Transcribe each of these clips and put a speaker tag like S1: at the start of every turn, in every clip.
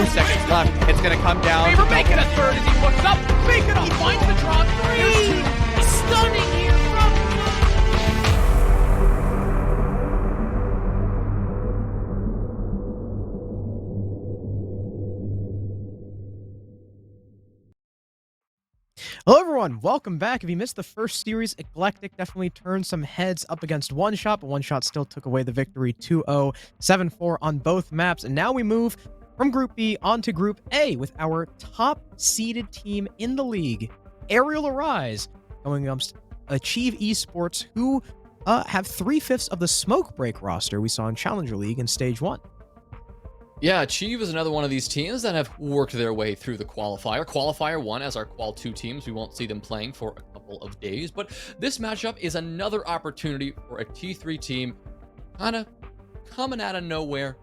S1: seconds left. It's going to come down.
S2: Favor making a third as he looks up. Making a finds the draw three. Stunning here from
S3: Hello everyone, welcome back. If you missed the first series, Eclectic definitely turned some heads up against One Shot, but One Shot still took away the victory 2-0, 7-4 on both maps. And now we move from Group B onto Group A with our top-seeded team in the league, ARIAL Arise, going against Achieve Esports, who have 3/5 of the Smoke Break roster we saw in Challenger League in Stage 1.
S4: Yeah, Achieve is another one of these teams that have worked their way through the qualifier. Qualifier 1 as our Qual 2 teams. We won't see them playing for a couple of days, but this matchup is another opportunity for a T3 team kind of coming out of nowhere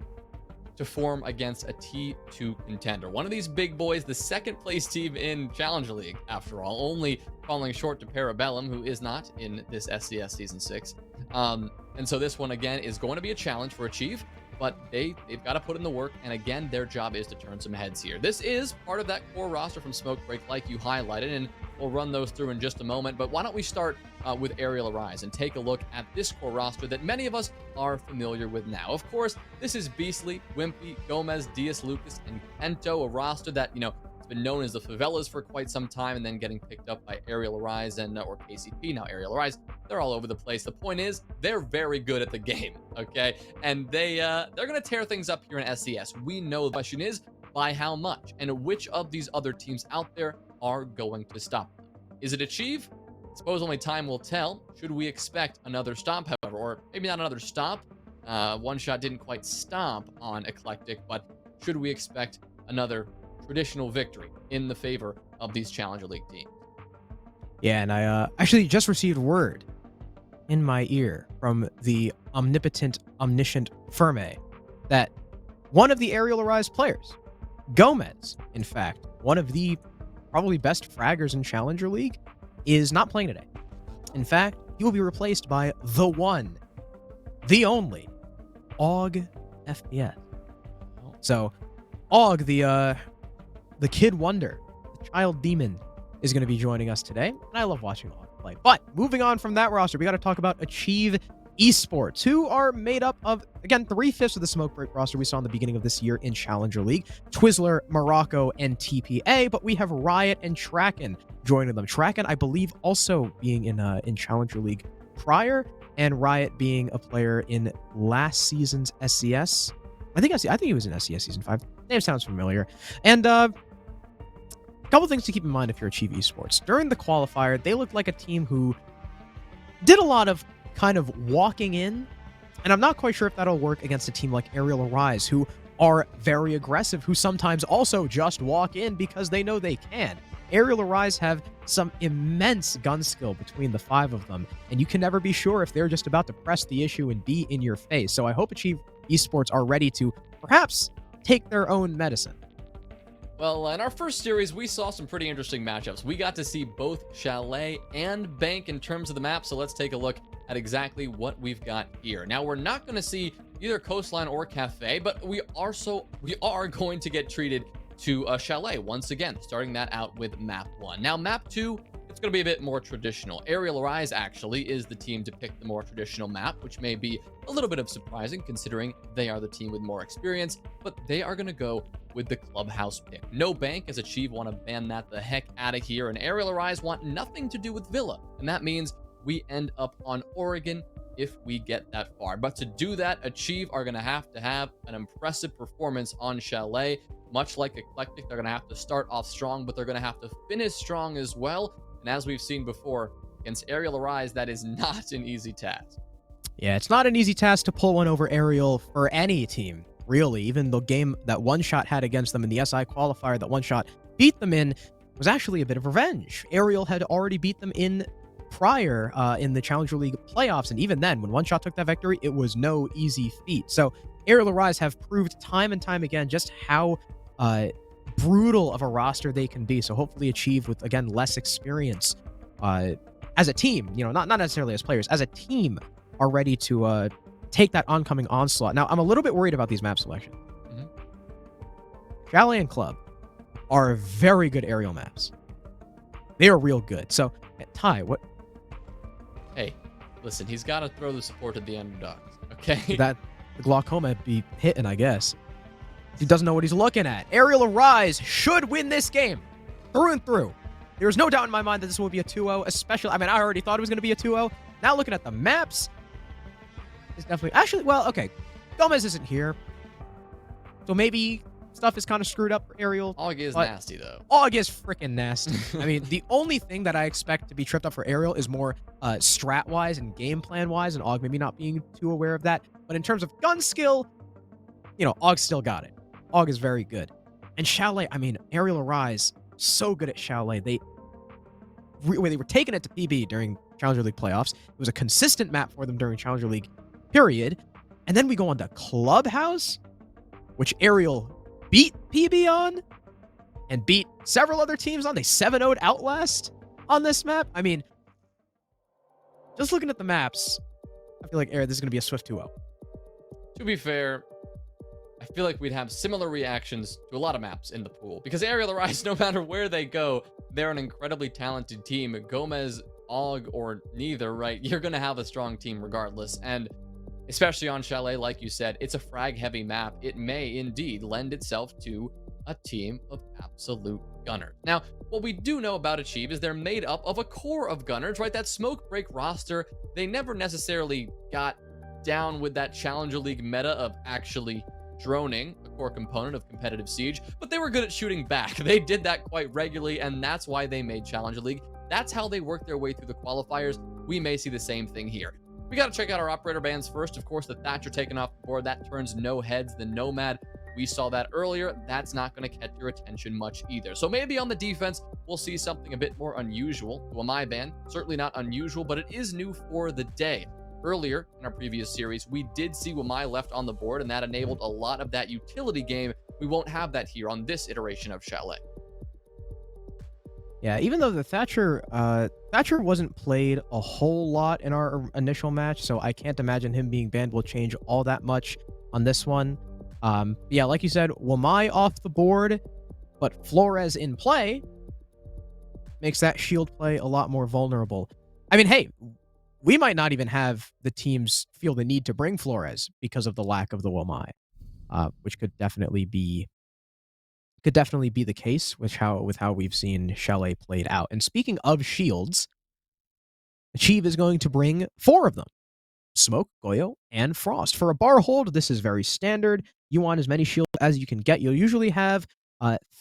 S4: to form against a T2 contender. One of these big boys, the second place team in Challenger League, after all, only falling short to Parabellum, who is not in this SCS Season 6. And so this one, again, is going to be a challenge for Achieve. But they've got to put in the work, and again, their job is to turn some heads here. This is part of that core roster from Smoke Break, like you highlighted, and we'll run those through in just a moment. But why don't we start with ARIAL Arise and take a look at this core roster that many of us are familiar with now. Of course, this is Beastly, Wimpy, Gomez, Diaz, Lucas, and Kento, a roster that, you know, been known as the Favelas for quite some time, and then getting picked up by ARIAL Arise and or KCP, now ARIAL Arise. They're all over the place. The point is, they're very good at the game, okay? And they're going to tear things up here in SCS. We know the question is, by how much? And which of these other teams out there are going to stop them? Is it Achieve? I suppose only time will tell. Should we expect another stomp, however? Or maybe not another stomp. One Shot didn't quite stomp on Eclectic, but should we expect another traditional victory in the favor of these Challenger League teams?
S3: Yeah, and I actually just received word in my ear from the omnipotent, omniscient Ferme that one of the ARIAL Arise players, Gomez, in fact, one of the probably best fraggers in Challenger League, is not playing today. In fact, he will be replaced by the one, the only, Og FPS. So, Og, the kid wonder, the child demon, is going to be joining us today, and I love watching Og play. But moving on from that roster, we got to talk about Achieve Esports, who are made up of, again, 3/5 of the Smoke Break roster we saw in the beginning of this year in Challenger League. Twizzler, Morocco, and TPA, but we have Riot and Tracken joining them. Tracken, I believe, also being in Challenger League prior, and Riot being a player in last season's SCS. I think he was in SCS Season 5. Name sounds familiar. And a couple things to keep in mind if you're Achieve Esports. During the qualifier, they looked like a team who did a lot of kind of walking in, and I'm not quite sure if that'll work against a team like ARIAL Arise, who are very aggressive, who sometimes also just walk in because they know they can. ARIAL Arise have some immense gun skill between the 5 of them, and you can never be sure if they're just about to press the issue and be in your face. So I hope Achieve Esports are ready to perhaps take their own medicine.
S4: Well, in our first series, we saw some pretty interesting matchups. We got to see both Chalet and Bank in terms of the map, so let's take a look at exactly what we've got here. Now, we're not going to see either Coastline or Cafe, but we are going to get treated to Chalet once again, starting that out with map 1. Now, map 2, it's going to be a bit more traditional. ARIAL Arise actually is the team to pick the more traditional map, which may be a little bit of surprising considering they are the team with more experience, but they are going to go with the clubhouse pick. No Bank, as Achieve want to ban that the heck out of here, and ARIAL Arise want nothing to do with Villa, and that means we end up on Oregon if we get that far. But to do that, Achieve are going to have an impressive performance on Chalet. Much like Eclectic, they're going to have to start off strong, but they're going to have to finish strong as well. And as we've seen before, against ARIAL Arise, that is not an easy task.
S3: Yeah, it's not an easy task to pull one over ARIAL for any team, really. Even the game that One Shot had against them in the SI qualifier that One Shot beat them in was actually a bit of revenge. ARIAL had already beat them in prior in the Challenger League playoffs, and even then, when One Shot took that victory, it was no easy feat. So ARIAL Arise have proved time and time again just how brutal of a roster they can be. So hopefully Achieve, with, again, less experience as a team, you know, not necessarily as players, as a team, are ready to take that oncoming onslaught. Now, I'm a little bit worried about these map selections. Chalet and Club are very good aerial maps. They are real good. So, Ty, what?
S4: Hey, listen, he's got to throw the support to the underdogs, okay?
S3: That the glaucoma be hitting, I guess. He doesn't know what he's looking at. Aerial Arise should win this game through and through. There's no doubt in my mind that this will be a 2-0, especially, I mean, I already thought it was going to be a 2-0. Now looking at the maps, it's definitely, actually, well, okay. Gomez isn't here. So maybe stuff is kind of screwed up for Aerial.
S4: Og is nasty, though.
S3: Og is freaking nasty. I mean, the only thing that I expect to be tripped up for Aerial is more strat-wise and game plan-wise, and Og maybe not being too aware of that. But in terms of gun skill, you know, Og still got it. Og is very good. And Chalet, I mean, Aerial Arise, so good at Chalet. They were taking it to PB during Challenger League playoffs. It was a consistent map for them during Challenger League, period. And then we go on to Clubhouse, which Aerial beat PB on and beat several other teams on. They 7-0'd Outlast on this map. I mean, just looking at the maps, I feel like this is going to be a swift 2-0.
S4: To be fair, I feel like we'd have similar reactions to a lot of maps in the pool because Aerial Arise, no matter where they go, they're an incredibly talented team. Gomez, Og, or neither, right? You're going to have a strong team regardless. And especially on Chalet, like you said, it's a frag-heavy map. It may indeed lend itself to a team of absolute gunners. Now, what we do know about Achieve is they're made up of a core of gunners, right? That smoke break roster, they never necessarily got down with that Challenger League meta of actually droning, a core component of competitive Siege, but they were good at shooting back. They did that quite regularly, and that's why they made Challenger League. That's how they worked their way through the qualifiers. We may see the same thing here. We got to check out our operator bans first. Of course, the Thatcher taken off the board. That turns no heads. The Nomad, we saw that earlier. That's not going to catch your attention much either. So maybe on the defense, we'll see something a bit more unusual. Wamai ban, certainly not unusual, but it is new for the day. Earlier in our previous series, we did see Wamai left on the board, and that enabled a lot of that utility game. We won't have that here on this iteration of Chalet.
S3: Yeah, even though the Thatcher wasn't played a whole lot in our initial match, so I can't imagine him being banned will change all that much on this one. Yeah, like you said, Wamai off the board, but Flores in play makes that shield play a lot more vulnerable. I mean, hey, we might not even have the teams feel the need to bring Flores because of the lack of the Wamai, which could definitely be the case with how we've seen Chalet played out. And speaking of shields, Achieve is going to bring 4 of them: Smoke, Goyo, and Frost. For a bar hold, this is very standard. You want as many shields as you can get. You'll usually have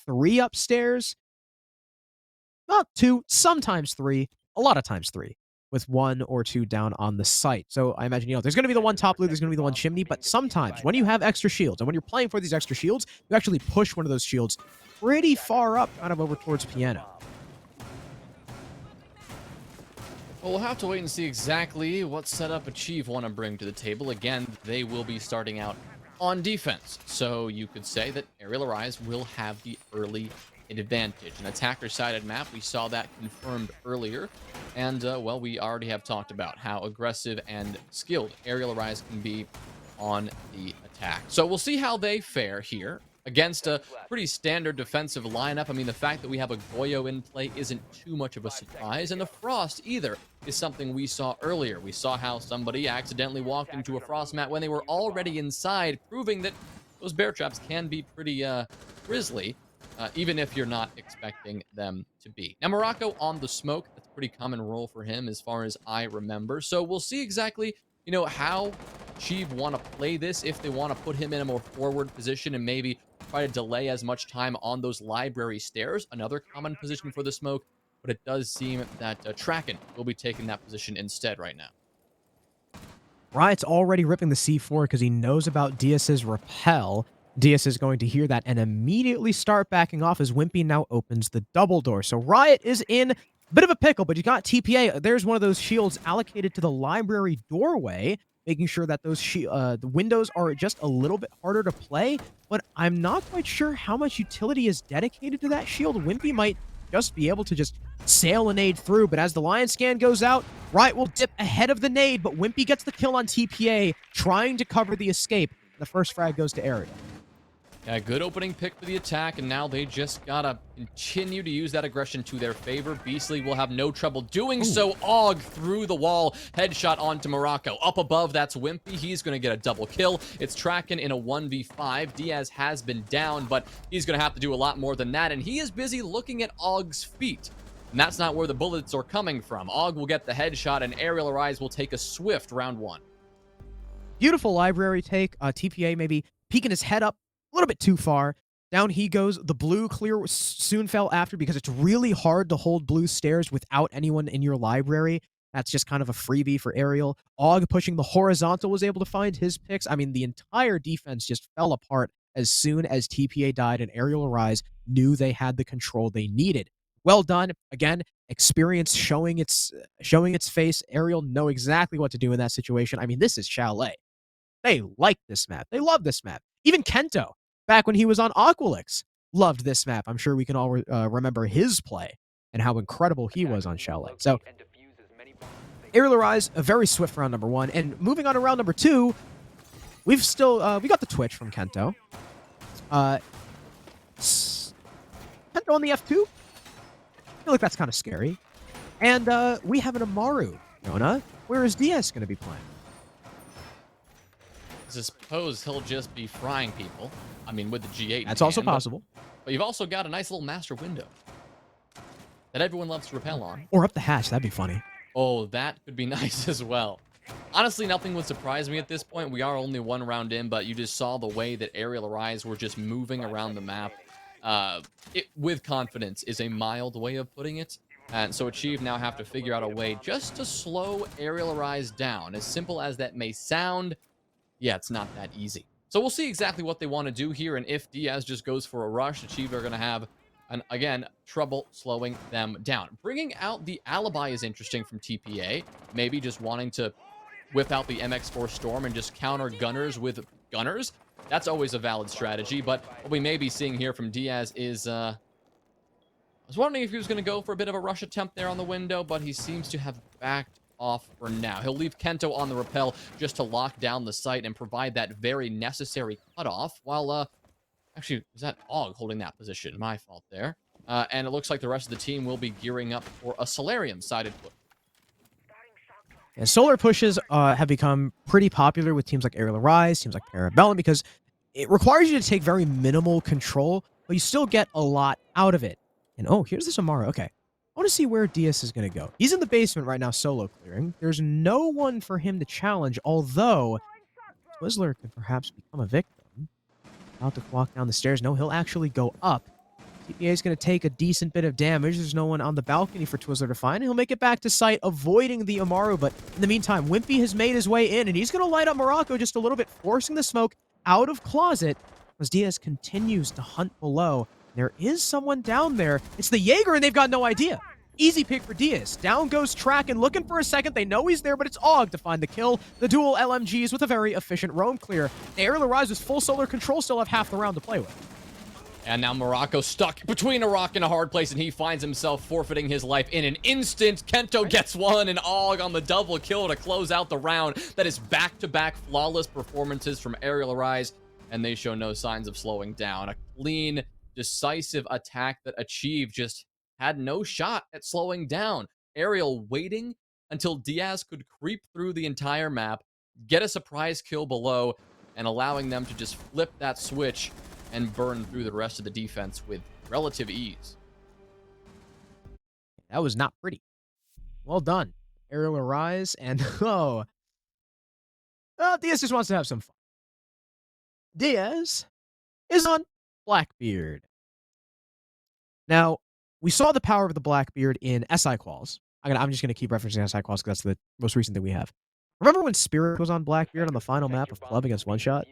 S3: 3 upstairs, not 2, sometimes 3, a lot of times 3, with 1 or 2 down on the site. So I imagine, there's going to be the one top blue, there's going to be the one chimney, but sometimes when you have extra shields, and when you're playing for these extra shields, you actually push one of those shields pretty far up, kind of over towards piano.
S4: Well, we'll have to wait and see exactly what setup Achieve want to bring to the table. Again, they will be starting out on defense. So you could say that Aerial Arise will have the early advantage. An attacker-sided map, we saw that confirmed earlier. And, well, we already have talked about how aggressive and skilled Aerial Arise can be on the attack. So we'll see how they fare here against a pretty standard defensive lineup. I mean, the fact that we have a Goyo in play isn't too much of a surprise, and the Frost either is something we saw earlier. We saw how somebody accidentally walked into a Frost mat when they were already inside, proving that those bear traps can be pretty grisly, even if you're not expecting them to be. Now, Morocco on the smoke, that's a pretty common role for him as far as I remember. So we'll see exactly, how Achieve want to play this, if they want to put him in a more forward position and maybe try to delay as much time on those library stairs, another common position for the smoke, but it does seem that Traken will be taking that position instead right now.
S3: Riot's already ripping the C4 because he knows about Diaz's repel. Diaz is going to hear that and immediately start backing off as Wimpy now opens the double door. So Riot is in a bit of a pickle, but you got TPA. There's one of those shields allocated to the library doorway, making sure that those the windows are just a little bit harder to play, but I'm not quite sure how much utility is dedicated to that shield. Wimpy might just be able to just sail a nade through, but as the Lion Scan goes out, Riot will dip ahead of the nade, but Wimpy gets the kill on TPA, trying to cover the escape. The first frag goes to Ariel.
S4: Yeah, good opening pick for the attack, and now they just gotta continue to use that aggression to their favor. Beastly will have no trouble doing so. Og through the wall, headshot onto Morocco. Up above, that's Wimpy. He's gonna get a double kill. It's tracking in a 1v5. Diaz has been down, but he's gonna have to do a lot more than that, and he is busy looking at Og's feet. And that's not where the bullets are coming from. Og will get the headshot, and Aerial Arise will take a swift round 1.
S3: Beautiful library take. TPA maybe peeking his head up a little bit too far. Down he goes. The blue clear soon fell after because it's really hard to hold blue stairs without anyone in your library. That's just kind of a freebie for Aerial. Og pushing the horizontal was able to find his picks. I mean, the entire defense just fell apart as soon as TPA died and Aerial Arise knew they had the control they needed. Well done. Again, experience showing its face. Aerial know exactly what to do in that situation. I mean, this is Chalet. They like this map. They love this map. Even Kento, back when he was on Aqualix, loved this map. I'm sure we can all remember his play and how incredible he was on Chalet. So, Aerial Arise, a very swift round number 1. And moving on to round number 2, we've still, we got the Twitch from Kento. Kento on the F2? I feel like that's kind of scary. And we have an Amaru. Jonah, where is Diaz going to be playing?
S4: I suppose he'll just be frying people. I mean, with the G8.
S3: That's also possible.
S4: But you've also got a nice little master window that everyone loves to rappel on.
S3: Or up the hatch. That'd be funny.
S4: Oh, that could be nice as well. Honestly, nothing would surprise me at this point. We are only 1 round in, but you just saw the way that Aerial Arise were just moving around the map. With confidence is a mild way of putting it. And so Achieve now have to figure out a way just to slow Aerial Arise down. As simple as that may sound, yeah, it's not that easy. So we'll see exactly what they want to do here, and if Diaz just goes for a rush, Achieve are going to have, again, trouble slowing them down. Bringing out the Alibi is interesting from TPA. Maybe just wanting to whip out the MX4 Storm and just counter Gunners with Gunners. That's always a valid strategy, but what we may be seeing here from Diaz is, I was wondering if he was going to go for a bit of a rush attempt there on the window, but he seems to have backed off for now. He'll leave Kento on the rappel just to lock down the site and provide that very necessary cutoff, while, actually, was that Og holding that position? My fault there. And it looks like the rest of the team will be gearing up for a Solarium-sided push.
S3: And solar pushes have become pretty popular with teams like Aerial Arise, teams like Parabellum, because it requires you to take very minimal control, but you still get a lot out of it. And oh, here's this Amaru. Okay. I want to see where Diaz is going to go. He's in the basement right now, solo clearing. There's no one for him to challenge, although Twizzler could perhaps become a victim. About to walk down the stairs. No, he'll actually go up. TPA is going to take a decent bit of damage. There's no one on the balcony for Twizzler to find. He'll make it back to site, avoiding the Amaru, but in the meantime, Wimpy has made his way in, and he's going to light up Morocco just a little bit, forcing the smoke out of closet as Diaz continues to hunt below. There is someone down there. It's the Jaeger, and they've got no idea. Easy pick for Diaz. Down goes Track, and looking for a second. They know he's there, but it's Og to find the kill. The dual LMGs with a very efficient roam clear. Aerial Arise with full solar control still have half the round to play with.
S4: And now Morocco stuck between a rock and a hard place, and he finds himself forfeiting his life in an instant. Kento gets one, and Og on the double kill to close out the round. That is back-to-back flawless performances from Aerial Arise, and they show no signs of slowing down. A clean, decisive attack that Achieve just had no shot at slowing down. Aerial waiting until Diaz could creep through the entire map, get a surprise kill below, and allowing them to just flip that switch and burn through the rest of the defense with relative ease.
S3: That was not pretty. Well done, Aerial Arise, and Diaz just wants to have some fun. Diaz is on Blackbeard. Now, we saw the power of the Blackbeard in SI Quals. I'm just going to keep referencing SI Quals because that's the most recent thing we have. Remember when Spirit was on Blackbeard on the final map of Club against One Shot?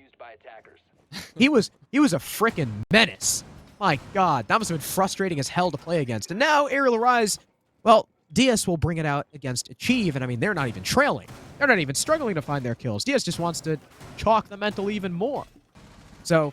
S3: He was a freaking menace. My God, that must have been frustrating as hell to play against. And now Aerial Arise, well, Diaz will bring it out against Achieve, and I mean, they're not even trailing. They're not even struggling to find their kills. Diaz just wants to chalk the mental even more. So,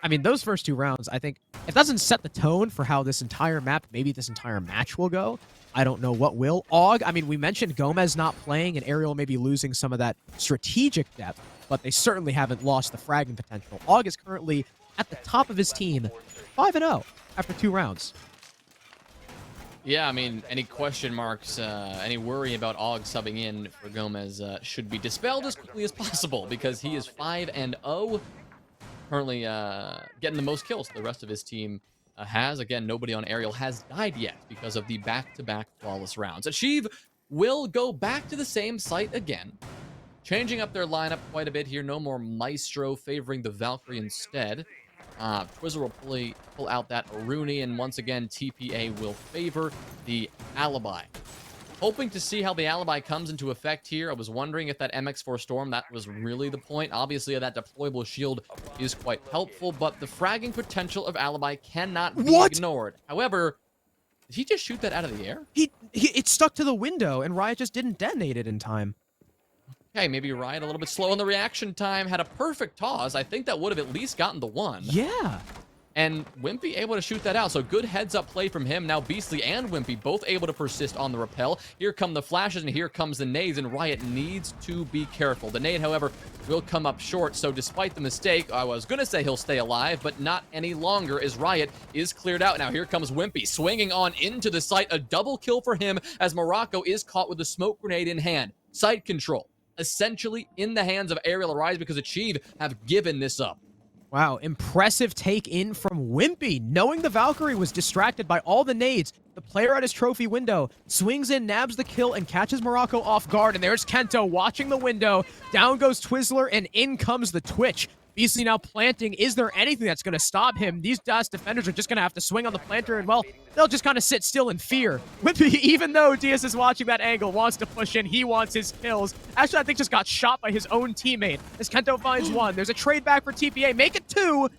S3: I mean, those first 2 rounds, I think, it doesn't set the tone for how this entire map, maybe this entire match will go. I don't know what will. Og, I mean, we mentioned Gomez not playing and Aerial maybe losing some of that strategic depth. but they certainly haven't lost the fragging potential. Og is currently at the top of his team, 5-0 after 2 rounds.
S4: Yeah, I mean, any question marks, any worry about Og subbing in for Gomez should be dispelled as quickly as possible because he is 5-0, currently getting the most kills the rest of his team has. Again, nobody on Ariel has died yet because of the back-to-back flawless rounds. Achieve will go back to the same site again, changing up their lineup quite a bit here. No more Maestro, favoring the Valkyrie instead. Twizzler will pull out that Aruni, and once again, TPA will favor the Alibi. Hoping to see how the Alibi comes into effect here. I was wondering if that MX4 Storm, that was really the point. Obviously, that deployable shield is quite helpful, but the fragging potential of Alibi cannot be ignored. However, did he just shoot that out of the air?
S3: It stuck to the window, and Riot just didn't detonate it in time.
S4: Okay, maybe Riot a little bit slow on the reaction time. Had a perfect toss. I think that would have at least gotten the 1.
S3: Yeah.
S4: And Wimpy able to shoot that out. So good heads-up play from him. Now Beastly and Wimpy both able to persist on the rappel. Here come the flashes, and here comes the nades, and Riot needs to be careful. The nade, however, will come up short. So despite the mistake, I was going to say he'll stay alive, but not any longer as Riot is cleared out. Now here comes Wimpy swinging on into the site. A double kill for him as Morocco is caught with a smoke grenade in hand. Site control essentially in the hands of Ariel Arise because Achieve have given this up.
S3: Wow, impressive take in from Wimpy. Knowing the Valkyrie was distracted by all the nades, the player at his trophy window swings in, nabs the kill, and catches Morocco off guard. And there's Kento watching the window. Down goes Twizzler, and in comes the Twitch. Beastly now planting. Is there anything that's going to stop him? These DAS defenders are just going to have to swing on the planter, and, well, they'll just kind of sit still in fear. Wimpy, even though Diaz is watching that angle, wants to push in. He wants his kills. Actually, I think just got shot by his own teammate as Kento finds 1. There's a trade back for TPA. Make it 2.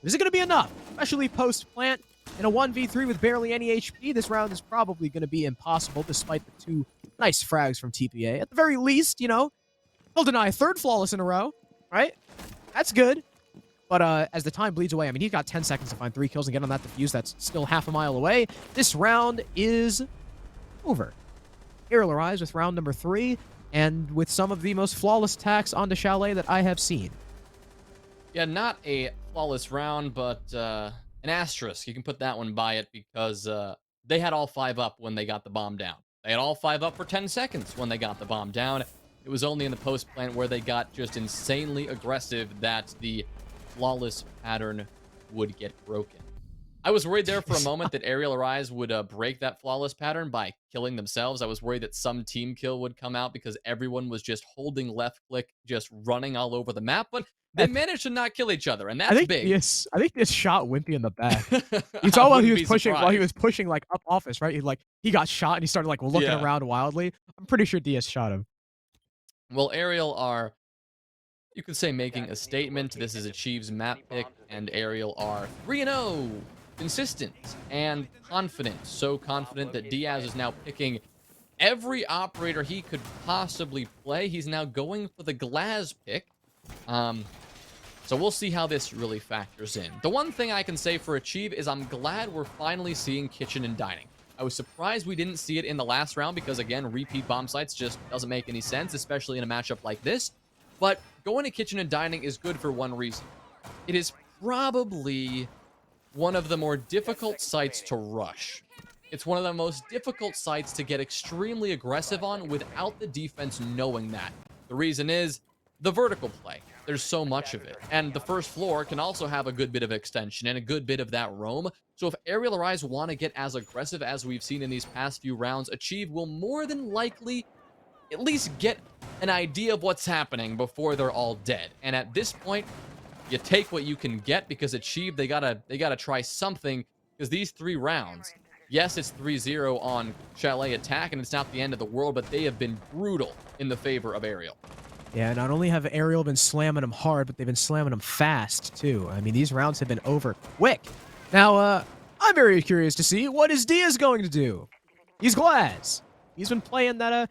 S3: Is it going to be enough? Especially post-plant. In a 1v3 with barely any HP, this round is probably going to be impossible despite the 2 nice frags from TPA. At the very least, you know, he'll deny a 3rd flawless in a row, right? That's good. But as the time bleeds away, I mean, he's got 10 seconds to find 3 kills and get on that defuse that's still half a mile away. This round is over. Ariel Arise with round number 3, and with some of the most flawless attacks onto Chalet that I have seen.
S4: Yeah, not a flawless round, but an asterisk. You can put that one by it because they had all 5 up when they got the bomb down. They had all 5 up for 10 seconds when they got the bomb down. It was only in the post-plant where they got just insanely aggressive that the flawless pattern would get broken. I was worried there for a moment that Ariel Arise would break that flawless pattern by killing themselves. I was worried that some team kill would come out because everyone was just holding left click, just running all over the map, but they managed to not kill each other, and that's big.
S3: Yes, I think this shot Wimpy in the back. You saw while he was pushing like up office, right? He got shot and he started like looking around wildly. I'm pretty sure Diaz shot him.
S4: Well, Ariel are, you could say, making a statement. This is Achieve's map pick, and Ariel are 3-0, consistent and confident. So confident that Diaz is now picking every operator he could possibly play. He's now going for the Glaz pick. So we'll see how this really factors in. The one thing I can say for Achieve is I'm glad we're finally seeing kitchen and dining. I was surprised we didn't see it in the last round because, again, repeat bomb sites just doesn't make any sense, especially in a matchup like this. But going to kitchen and dining is good for one reason. It is probably one of the more difficult sites to rush. It's one of the most difficult sites to get extremely aggressive on without the defense knowing that. The reason is the vertical play. There's so much of it. And the first floor can also have a good bit of extension and a good bit of that roam. So if Ariel Arise want to get as aggressive as we've seen in these past few rounds, Achieve will more than likely at least get an idea of what's happening before they're all dead. And at this point, you take what you can get because Achieve, they gotta try something because these 3 rounds, yes, it's 3-0 on Chalet attack and it's not the end of the world, but they have been brutal in the favor of Ariel.
S3: Yeah, not only have Ariel been slamming them hard, but they've been slamming them fast, too. I mean, these rounds have been over quick. Now, I'm very curious to see what is Diaz going to do. He's Glaz. He's been playing that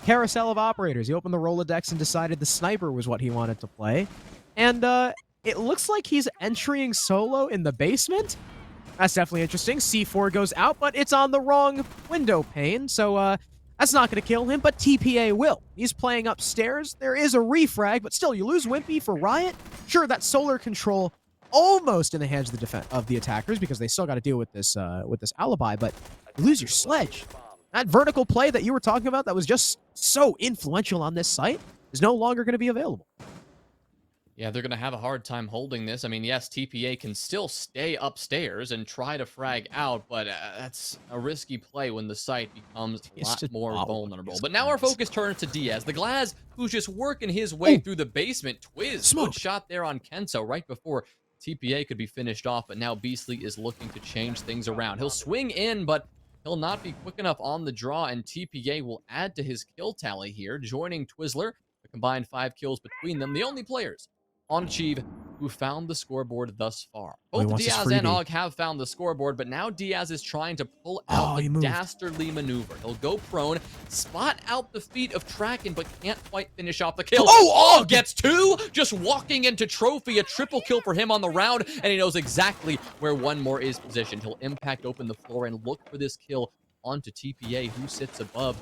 S3: carousel of operators. He opened the Rolodex and decided the sniper was what he wanted to play. And it looks like he's entering solo in the basement. That's definitely interesting. C4 goes out, but it's on the wrong window pane. So That's not going to kill him, but TPA will. He's playing upstairs. There is a refrag, but still, you lose Wimpy for Riot. Sure, that solar control almost in the hands of the attackers because they still got to deal with this alibi, but you lose your sledge. That vertical play that you were talking about that was just so influential on this site is no longer going to be available.
S4: Yeah, they're going to have a hard time holding this. I mean, yes, TPA can still stay upstairs and try to frag out, but that's a risky play when the site becomes a lot more vulnerable. But now our focus turns to Diaz, the Glaz, who's just working his way through the basement. Twiz, good shot there on Kento right before TPA could be finished off, but now Beastly is looking to change things around. He'll swing in, but he'll not be quick enough on the draw, and TPA will add to his kill tally here, joining Twizzler, a combined 5 kills between them, the only players on Achieve who found the scoreboard thus far. Both Diaz and Og have found the scoreboard, but now Diaz is trying to pull out the dastardly maneuver. He'll go prone, spot out the feet of Tracken, but can't quite finish off the kill. Og gets 2, just walking into trophy, a triple kill for him on the round, and he knows exactly where one more is positioned. He'll impact open the floor and look for this kill onto TPA, who sits above.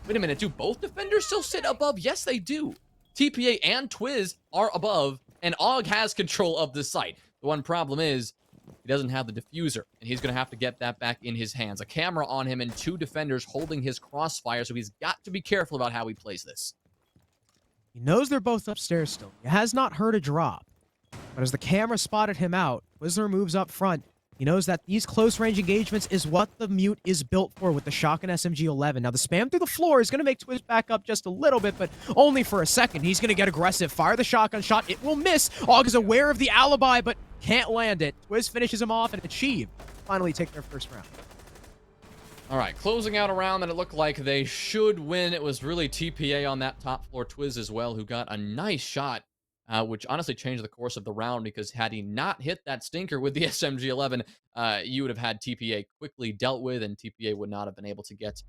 S4: Wait a minute, do both defenders still sit above? Yes, they do. TPA and Twiz are above, and Og has control of the site. The one problem is he doesn't have the diffuser, and he's going to have to get that back in his hands. A camera on him and 2 defenders holding his crossfire, so he's got to be careful about how he plays this.
S3: He knows they're both upstairs still. He has not heard a drop. But as the camera spotted him out, Twizzler moves up front. He knows that these close-range engagements is what the Mute is built for with the shotgun SMG-11. Now, the spam through the floor is going to make Twiz back up just a little bit, but only for a second. He's going to get aggressive, fire the shotgun shot. It will miss. Og is aware of the alibi, but can't land it. Twiz finishes him off, and Achieve finally take their first round.
S4: All right, closing out a round that it looked like they should win. It was really TPA on that top floor, Twiz as well, who got a nice shot. Which honestly changed the course of the round, because had he not hit that stinker with the SMG-11, you would have had TPA quickly dealt with, and TPA would not have been able to get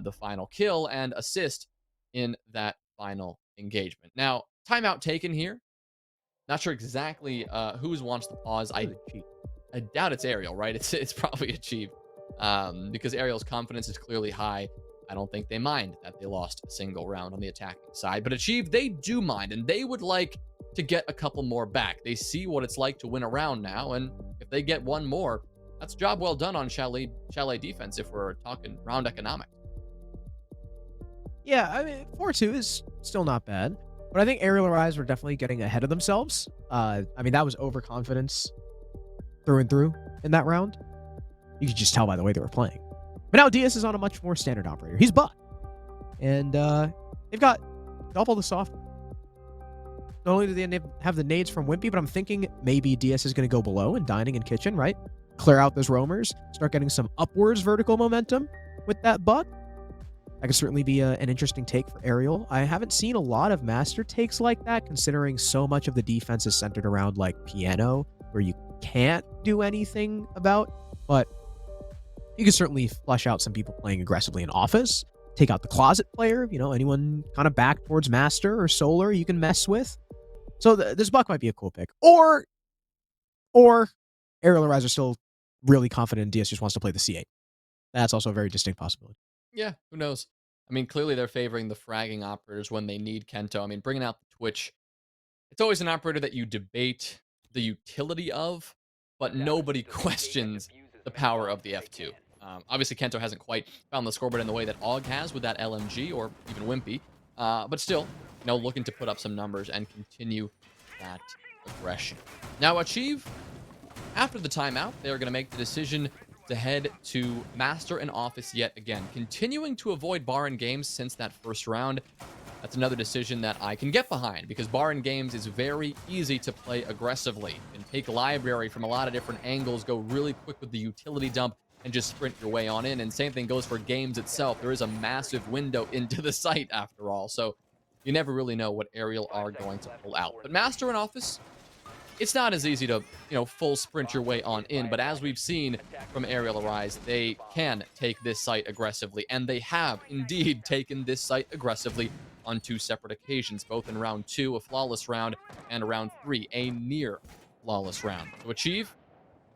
S4: the final kill and assist in that final engagement. Now, timeout taken here. Not sure exactly whose wants the pause. I doubt it's ARIAL, right? It's probably Achieve, because ARIAL's confidence is clearly high. I don't think they mind that they lost a single round on the attacking side, but Achieve, they do mind, and they would like to get a couple more back. They see what it's like to win a round now, and if they get one more, that's a job well done on Chalet defense if we're talking round economics.
S3: Yeah, I mean, 4-2 is still not bad, but I think ARIAL Arise were definitely getting ahead of themselves. I mean, that was overconfidence through and through in that round. You could just tell by the way they were playing. But now Diaz is on a much more standard operator. He's butt. And they've got double the software. Not only do they have the nades from Wimpy, but I'm thinking maybe Diaz is going to go below and dining and kitchen, right? Clear out those roamers. Start getting some upwards vertical momentum with that butt. That could certainly be an interesting take for ARIAL. I haven't seen a lot of master takes like that, considering so much of the defense is centered around like piano, where you can't do anything about. But you can certainly flush out some people playing aggressively in office, take out the closet player, you know, anyone kind of back towards master or solar you can mess with. So this buck might be a cool pick. Or ARIAL Arise are still really confident and Diaz just wants to play the C8. That's also a very distinct possibility.
S4: Yeah, who knows? I mean, clearly they're favoring the fragging operators when they need Kento. I mean, bringing out the Twitch, it's always an operator that you debate the utility of, but nobody questions the power of the F2. Obviously, Kento hasn't quite found the scoreboard in the way that Og has with that LMG or even Wimpy, but still, you know, looking to put up some numbers and continue that aggression. Now, Achieve, after the timeout, they're going to make the decision to head to Master and Office yet again, continuing to avoid Bar and Games since that first round. That's another decision that I can get behind, because Bar and Games is very easy to play aggressively. You can take Library from a lot of different angles, go really quick with the utility dump, and just sprint your way on in. And same thing goes for Games itself. There is a massive window into the site after all, so you never really know what ARIAL are going to pull out. But Master and Office, it's not as easy to, you know, full sprint your way on in, but as we've seen from ARIAL Arise, they can take this site aggressively, and they have indeed taken this site aggressively on 2 separate occasions, both in round 2, a flawless round, and round 3, a near flawless round. To Achieve,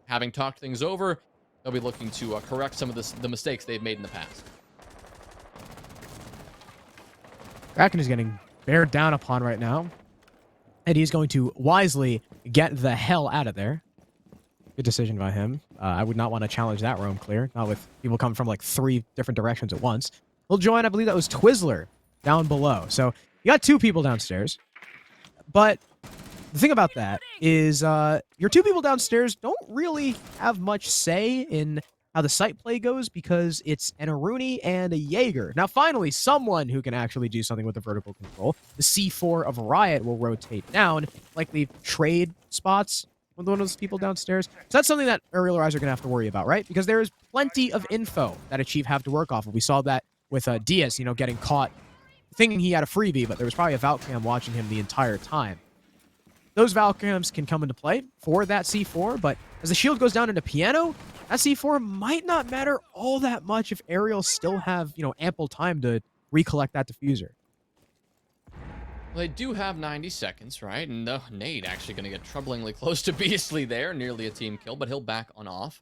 S4: having talked things over, they'll be looking to correct some of the mistakes they've made in the past.
S3: Kraken is getting bared down upon right now. And he's going to wisely get the hell out of there. Good decision by him. I would not want to challenge that roam clear. Not with people coming from like 3 different directions at once. He'll join, I believe that was Twizzler down below. So you got 2 people downstairs. But the thing about that is your 2 people downstairs don't really have much say in how the site play goes because it's an Aruni and a Jaeger. Now, finally, someone who can actually do something with the vertical control. The C4 of Riot will rotate down, likely trade spots with one of those people downstairs. So that's something that Aerial Rise are going to have to worry about, right? Because there is plenty of info that Achieve have to work off of. We saw that with Diaz, you know, getting caught thinking he had a freebie, but there was probably a Valcam watching him the entire time. Those Valcams can come into play for that C4, but as the shield goes down into Piano, that C4 might not matter all that much if Aerial still have, you know, ample time to recollect that diffuser.
S4: Well, they do have 90 seconds, right? And Nade actually going to get troublingly close to Beastly there. Nearly a team kill, but he'll back on off.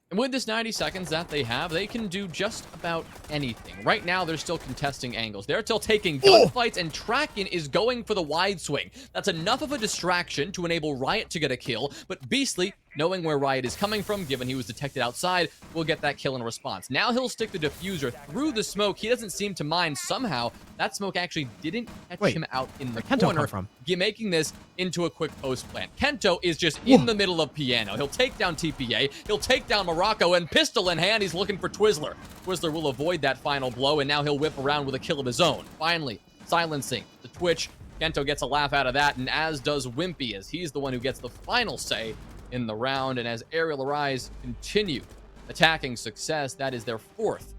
S4: And with this 90 seconds that they have, they can do just about anything. Right now, they're still contesting angles. They're still taking gunfights, and Kraken is going for the wide swing. That's enough of a distraction to enable Riot to get a kill, but Beastly, knowing where Riot is coming from, given he was detected outside, will get that kill in response. Now he'll stick the diffuser through the smoke. He doesn't seem to mind. Somehow, that smoke actually didn't catch him out in the corner, making this into a quick post plant. Kento is just in the middle of Piano. He'll take down TPA, he'll take down Morocco, and pistol in hand, he's looking for Twizzler. Twizzler will avoid that final blow, and now he'll whip around with a kill of his own. Finally, silencing the Twitch. Kento gets a laugh out of that, and as does Wimpy, as he's the one who gets the final say in the round. And as Aerial Arise continue attacking success, that is their 4th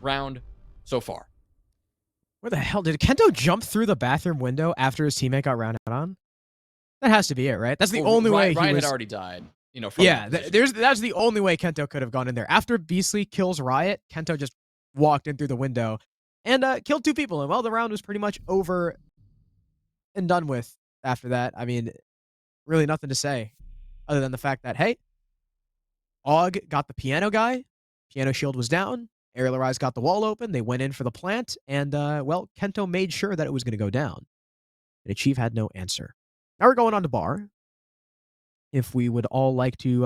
S4: round so far.
S3: Where the hell did Kento jump through the bathroom window after his teammate got rounded on? That has to be it, right? That's the only way
S4: Ryan had already died. You know, from
S3: that's the only way Kento could have gone in there. After Beastly kills Riot, Kento just walked in through the window and killed 2 people. And well, the round was pretty much over and done with after that. I mean, really nothing to say other than the fact that, hey, Og got the Piano guy. Piano shield was down. Aerial Arise got the wall open. They went in for the plant. And, well, Kento made sure that it was going to go down. And Achieve had no answer. Now we're going on to bar. If we would all like to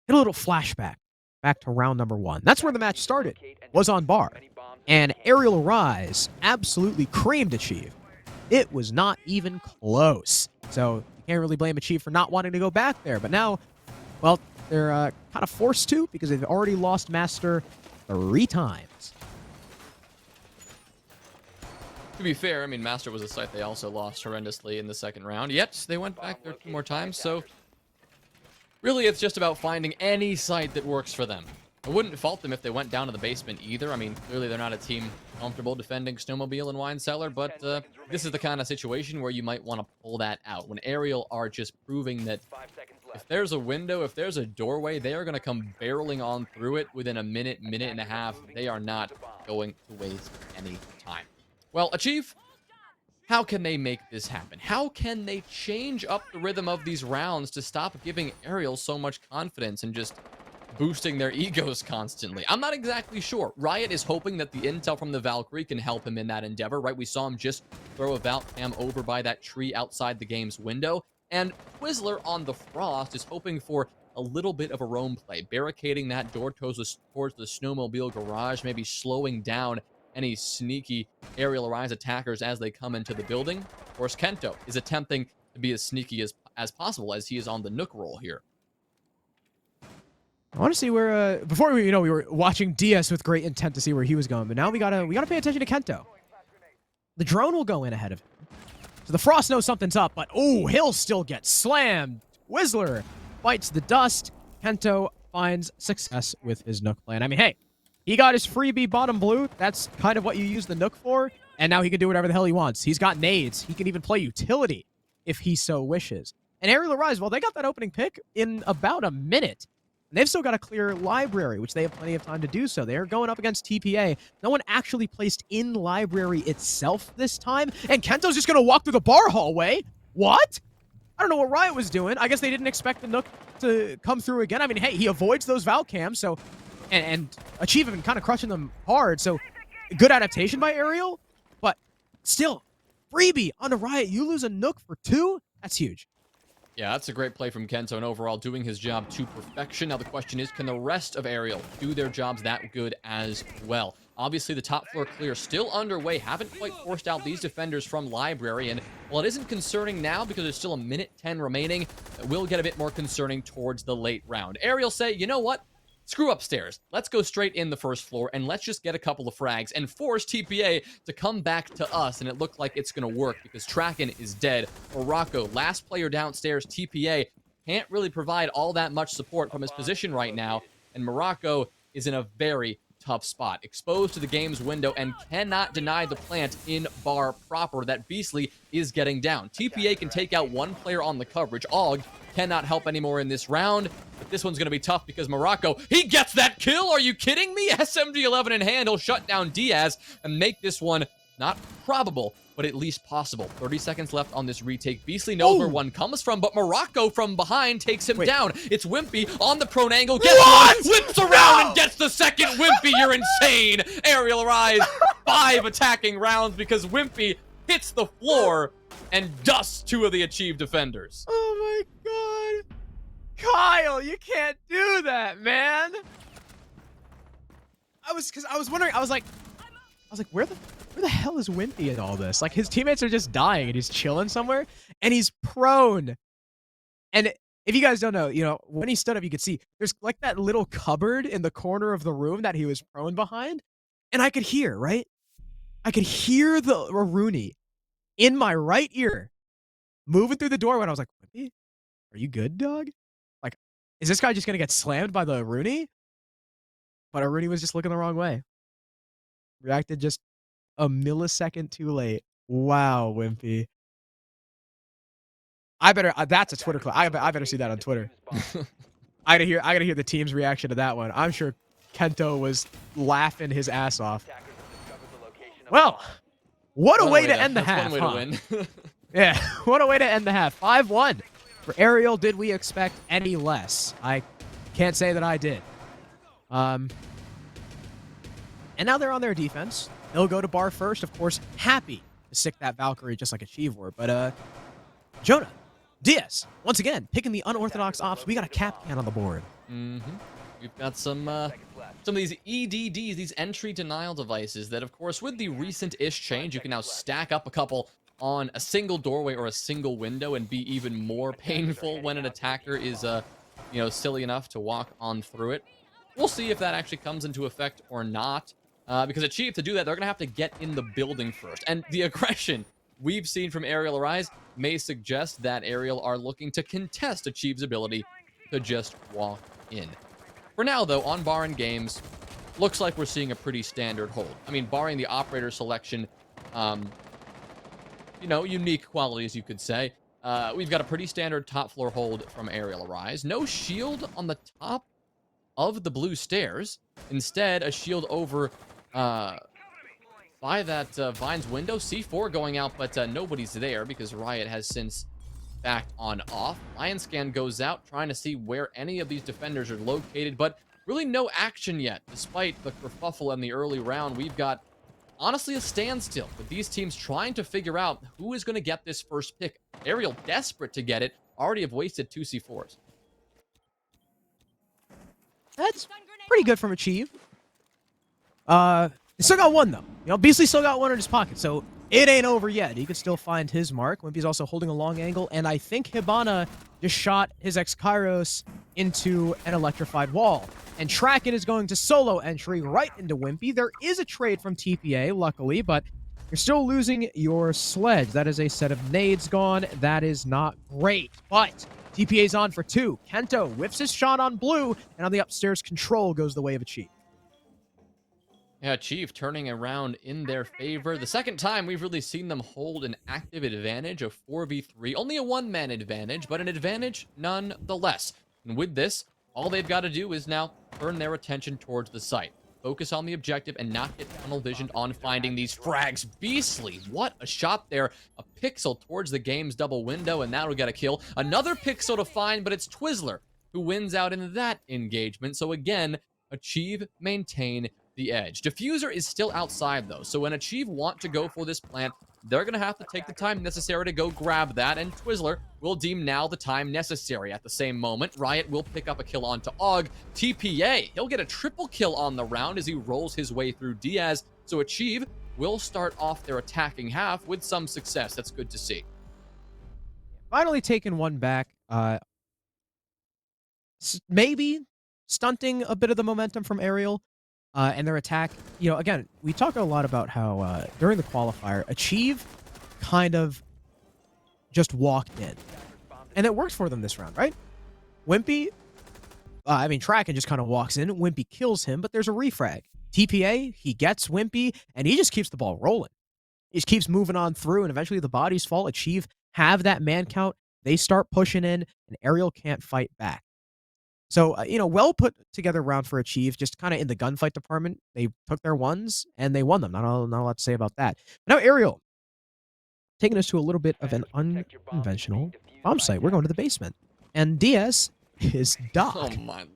S3: get a little flashback back to round number 1. That's where the match started, was on bar. And Aerial Arise absolutely creamed Achieve. It was not even close. So you can't really blame Achieve for not wanting to go back there. But now, well, they're kind of forced to because they've already lost Master 3 times.
S4: To be fair, I mean, Master was a site they also lost horrendously in the 2nd round. Yet, they went back there 2 more times, so really it's just about finding any site that works for them. I wouldn't fault them if they went down to the basement either. I mean, clearly they're not a team comfortable defending Snowmobile and Wine Cellar, but this is the kind of situation where you might want to pull that out. When Aerial are just proving that if there's a window, if there's a doorway, they are going to come barreling on through it within a minute, minute and a half. They are not going to waste any time. Well, Achieve, how can they make this happen? How can they change up the rhythm of these rounds to stop giving Aerial so much confidence and just boosting their egos constantly? I'm not exactly sure. Riot is hoping that the intel from the Valkyrie can help him in that endeavor, right? We saw him just throw a Valcam over by that tree outside the game's window. And Twizzler on the Frost is hoping for a little bit of a roam play, barricading that door towards the Snowmobile garage, maybe slowing down any sneaky Aerial Arise attackers as they come into the building. Of course, Kento is attempting to be as sneaky as possible as he is on the Nook roll here.
S3: I want to see where before we were watching DS with great intent to see where he was going, but now we gotta pay attention to Kento. The drone will go in ahead of him. So the Frost knows something's up, but oh, he'll still get slammed. Twizzler bites the dust. Kento finds success with his Nook plan. I mean, hey, he got his freebie bottom blue. That's kind of what you use the Nook for. And now he can do whatever the hell he wants. He's got nades. He can even play utility if he so wishes. And Aerial Arise, well, they got that opening pick in about a minute. And they've still got a clear library, which they have plenty of time to do so. They're going up against TPA. No one actually placed in library itself this time. And Kento's just going to walk through the bar hallway. What? I don't know what Riot was doing. I guess they didn't expect the Nook to come through again. I mean, hey, he avoids those Valcams, so... And Achieve have been kind of crushing them hard, so good adaptation by Ariel, but still, freebie on the Riot. You lose a Nook for 2? That's huge.
S4: Yeah, that's a great play from Kento, and overall doing his job to perfection. Now the question is, can the rest of ARIAL do their jobs that good as well? Obviously, the top floor clear still underway. Haven't quite forced out these defenders from Library, and while it isn't concerning now because there's still a minute 10 remaining, it will get a bit more concerning towards the late round. ARIAL say, you know what? Screw upstairs. Let's go straight in the first floor, and let's just get a couple of frags and force TPA to come back to us, and it looked like it's going to work because Traken is dead. Morocco, last player downstairs, TPA, can't really provide all that much support from his position right now, and Morocco is in a very tough spot, exposed to the game's window and cannot deny the plant in bar proper that Beastly is getting down. TPA can take out one player on the coverage. Og cannot help anymore in this round, but this one's going to be tough because Morocco, he gets that kill. Are you kidding me? SMG11 in hand, he'll shut down Diaz and make this one not probable, but at least possible. 30 seconds left on this retake. Beastly knows where one comes from, but Morocco from behind takes him down. It's Wimpy on the prone angle. Gets one, whips around and gets the second. Wimpy, you're insane. Aerial Rise, 5 attacking rounds because Wimpy hits the floor and dusts 2 of the achieved defenders.
S3: Oh my god. Kyle, you can't do that, man. I was wondering, I was like, where the hell is Wimpy in all this? Like, his teammates are just dying and he's chilling somewhere and he's prone. And if you guys don't know, you know, when he stood up, you could see there's like that little cupboard in the corner of the room that he was prone behind. And I could hear, right? I could hear the Rooney in my right ear moving through the door when I was like, Wimpy, are you good, dog? Like, is this guy just going to get slammed by the Rooney? But Rooney was just looking the wrong way. Reacted just a millisecond too late. Wow, Wimpy. That's a Twitter clip. I better see that on Twitter. I gotta hear the team's reaction to that one. I'm sure Kento was laughing his ass off. Well, what a way to end the half.
S4: One way to win.
S3: Yeah, what a way to end the half. 5-1 for Ariel. Did we expect any less? I can't say that I did. And now they're on their defense. They'll go to bar first, of course, happy to stick that Valkyrie just like Achieve were. But Jonah, Diaz, once again, picking the unorthodox ops. We got a cap can on the board.
S4: We've got some of these EDDs, these entry denial devices that, of course, with the recent-ish change, you can now stack up a couple on a single doorway or a single window and be even more painful when an attacker is, you know, silly enough to walk on through it. We'll see if that actually comes into effect or not. Because Achieve, to do that, they're going to have to get in the building first. And the aggression we've seen from Arial Arise may suggest that Arial are looking to contest Achieve's ability to just walk in. For now, though, on bar and games, looks like we're seeing a pretty standard hold. I mean, barring the operator selection, you know, unique qualities, you could say. We've got a pretty standard top floor hold from Arial Arise. No shield on the top of the blue stairs. Instead, a shield over by that Vines window. C4 going out, but nobody's there because Riot has since backed on off. Lion Scan goes out, trying to see where any of these defenders are located, but really no action yet. Despite the kerfuffle in the early round, we've got, honestly, a standstill with these teams trying to figure out who is going to get this first pick. Arial, desperate to get it, already have wasted 2 C4s.
S3: That's pretty good from Achieve. He still got one, though. You know, Beastly still got one in his pocket, so it ain't over yet. He could still find his mark. Wimpy's also holding a long angle, and I think Hibana just shot his ex-Kairos into an electrified wall. And Traken is going to solo entry right into Wimpy. There is a trade from TPA, luckily, but you're still losing your sledge. That is a set of nades gone. That is not great, but TPA's on for 2. Kento whips his shot on blue, and on the upstairs, control goes the way of Achieve.
S4: Yeah, Chief turning around in their favor. The second time we've really seen them hold an active advantage of 4v3. Only a one-man advantage, but an advantage nonetheless. And with this, all they've got to do is now turn their attention towards the site. Focus on the objective and not get tunnel visioned on finding these frags. Beastly, what a shot there. A pixel towards the game's double window, and that'll get a kill. Another pixel to find, but it's Twizzler who wins out in that engagement. So again, Achieve maintain the edge. Diffuser is still outside, though, so when Achieve want to go for this plant, they're going to have to take the time necessary to go grab that, and Twizzler will deem now the time necessary. At the same moment, Riot will pick up a kill onto Og. TPA, he'll get a triple kill on the round as he rolls his way through Diaz, so Achieve will start off their attacking half with some success. That's good to see.
S3: Finally taking one back. Maybe stunting a bit of the momentum from ARIAL and their attack. You know, again, we talk a lot about how during the qualifier, Achieve kind of just walked in. And it worked for them this round, right? Wimpy, Tracken just kind of walks in. Wimpy kills him, but there's a refrag. TPA, he gets Wimpy, and he just keeps the ball rolling. He just keeps moving on through, and eventually the bodies fall. Achieve have that man count. They start pushing in, and ARIAL can't fight back. So, well put together round for Achieve, just kind of in the gunfight department. They took their ones, and they won them. Not a lot to say about that. Now, ARIAL, taking us to a little bit of an unconventional bomb site. We're going to the basement. And DS is Doc.
S4: Oh, my Lord.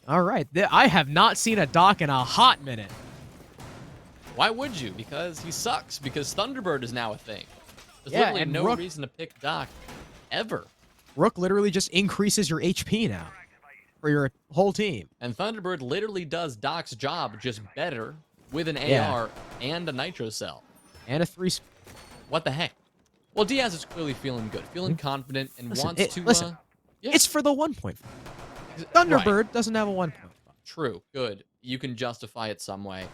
S3: All right. I have not seen a Doc in a hot minute.
S4: Why would you? Because he sucks. Because Thunderbird is now a thing. There's
S3: Yeah,
S4: literally
S3: and
S4: no
S3: Rook-
S4: reason to pick Doc ever.
S3: Rook literally just increases your HP now for your whole team.
S4: And Thunderbird literally does Doc's job just better with an
S3: Yeah.
S4: AR and a Nitro Cell.
S3: And a 3...
S4: What the heck? Well, Diaz is clearly feeling good, feeling confident, and
S3: Listen,
S4: wants to...
S3: listen,
S4: yeah.
S3: it's for the 1.5. Thunderbird doesn't have a 1.5.
S4: True. Good. You can justify it some way.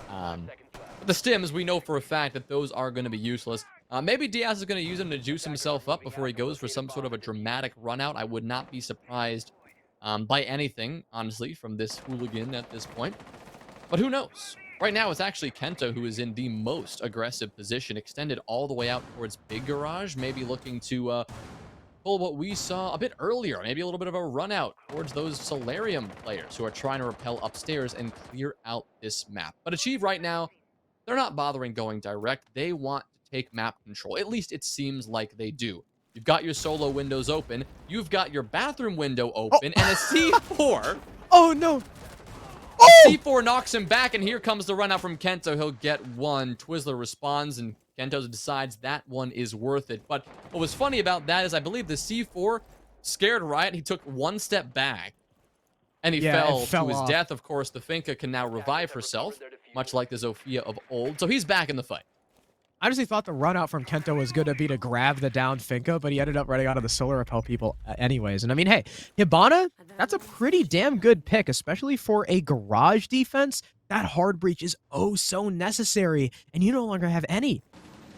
S4: But the stims, we know for a fact that those are going to be useless. Maybe Diaz is going to use them to juice himself up before he goes for some sort of a dramatic run out. I would not be surprised by anything, honestly, from this hooligan at this point. But who knows? Right now, it's actually Kento who is in the most aggressive position, extended all the way out towards Big Garage, maybe looking to pull what we saw a bit earlier, maybe a little bit of a run out towards those Solarium players who are trying to rappel upstairs and clear out this map. But Achieve right now, they're not bothering going direct. They want to take map control. At least it seems like they do. You've got your solo windows open. You've got your bathroom window open, and a C4.
S3: Oh, no.
S4: C4 knocks him back, and here comes the run out from Kento. He'll get one. Twizzler responds, and Kento decides that one is worth it. But what was funny about that is I believe the C4 scared Riot. He took one step back, and he fell to his
S3: off.
S4: death. Of course, the Finka can now revive herself, much like the Zofia of old. So he's back in the fight.
S3: I honestly thought the run out from Kento was going to be to grab the downed Finka, but he ended up running out of the solar repel people anyways. And I mean, hey, Hibana, that's a pretty damn good pick, especially for a garage defense. That hard breach is oh so necessary, and you no longer have any.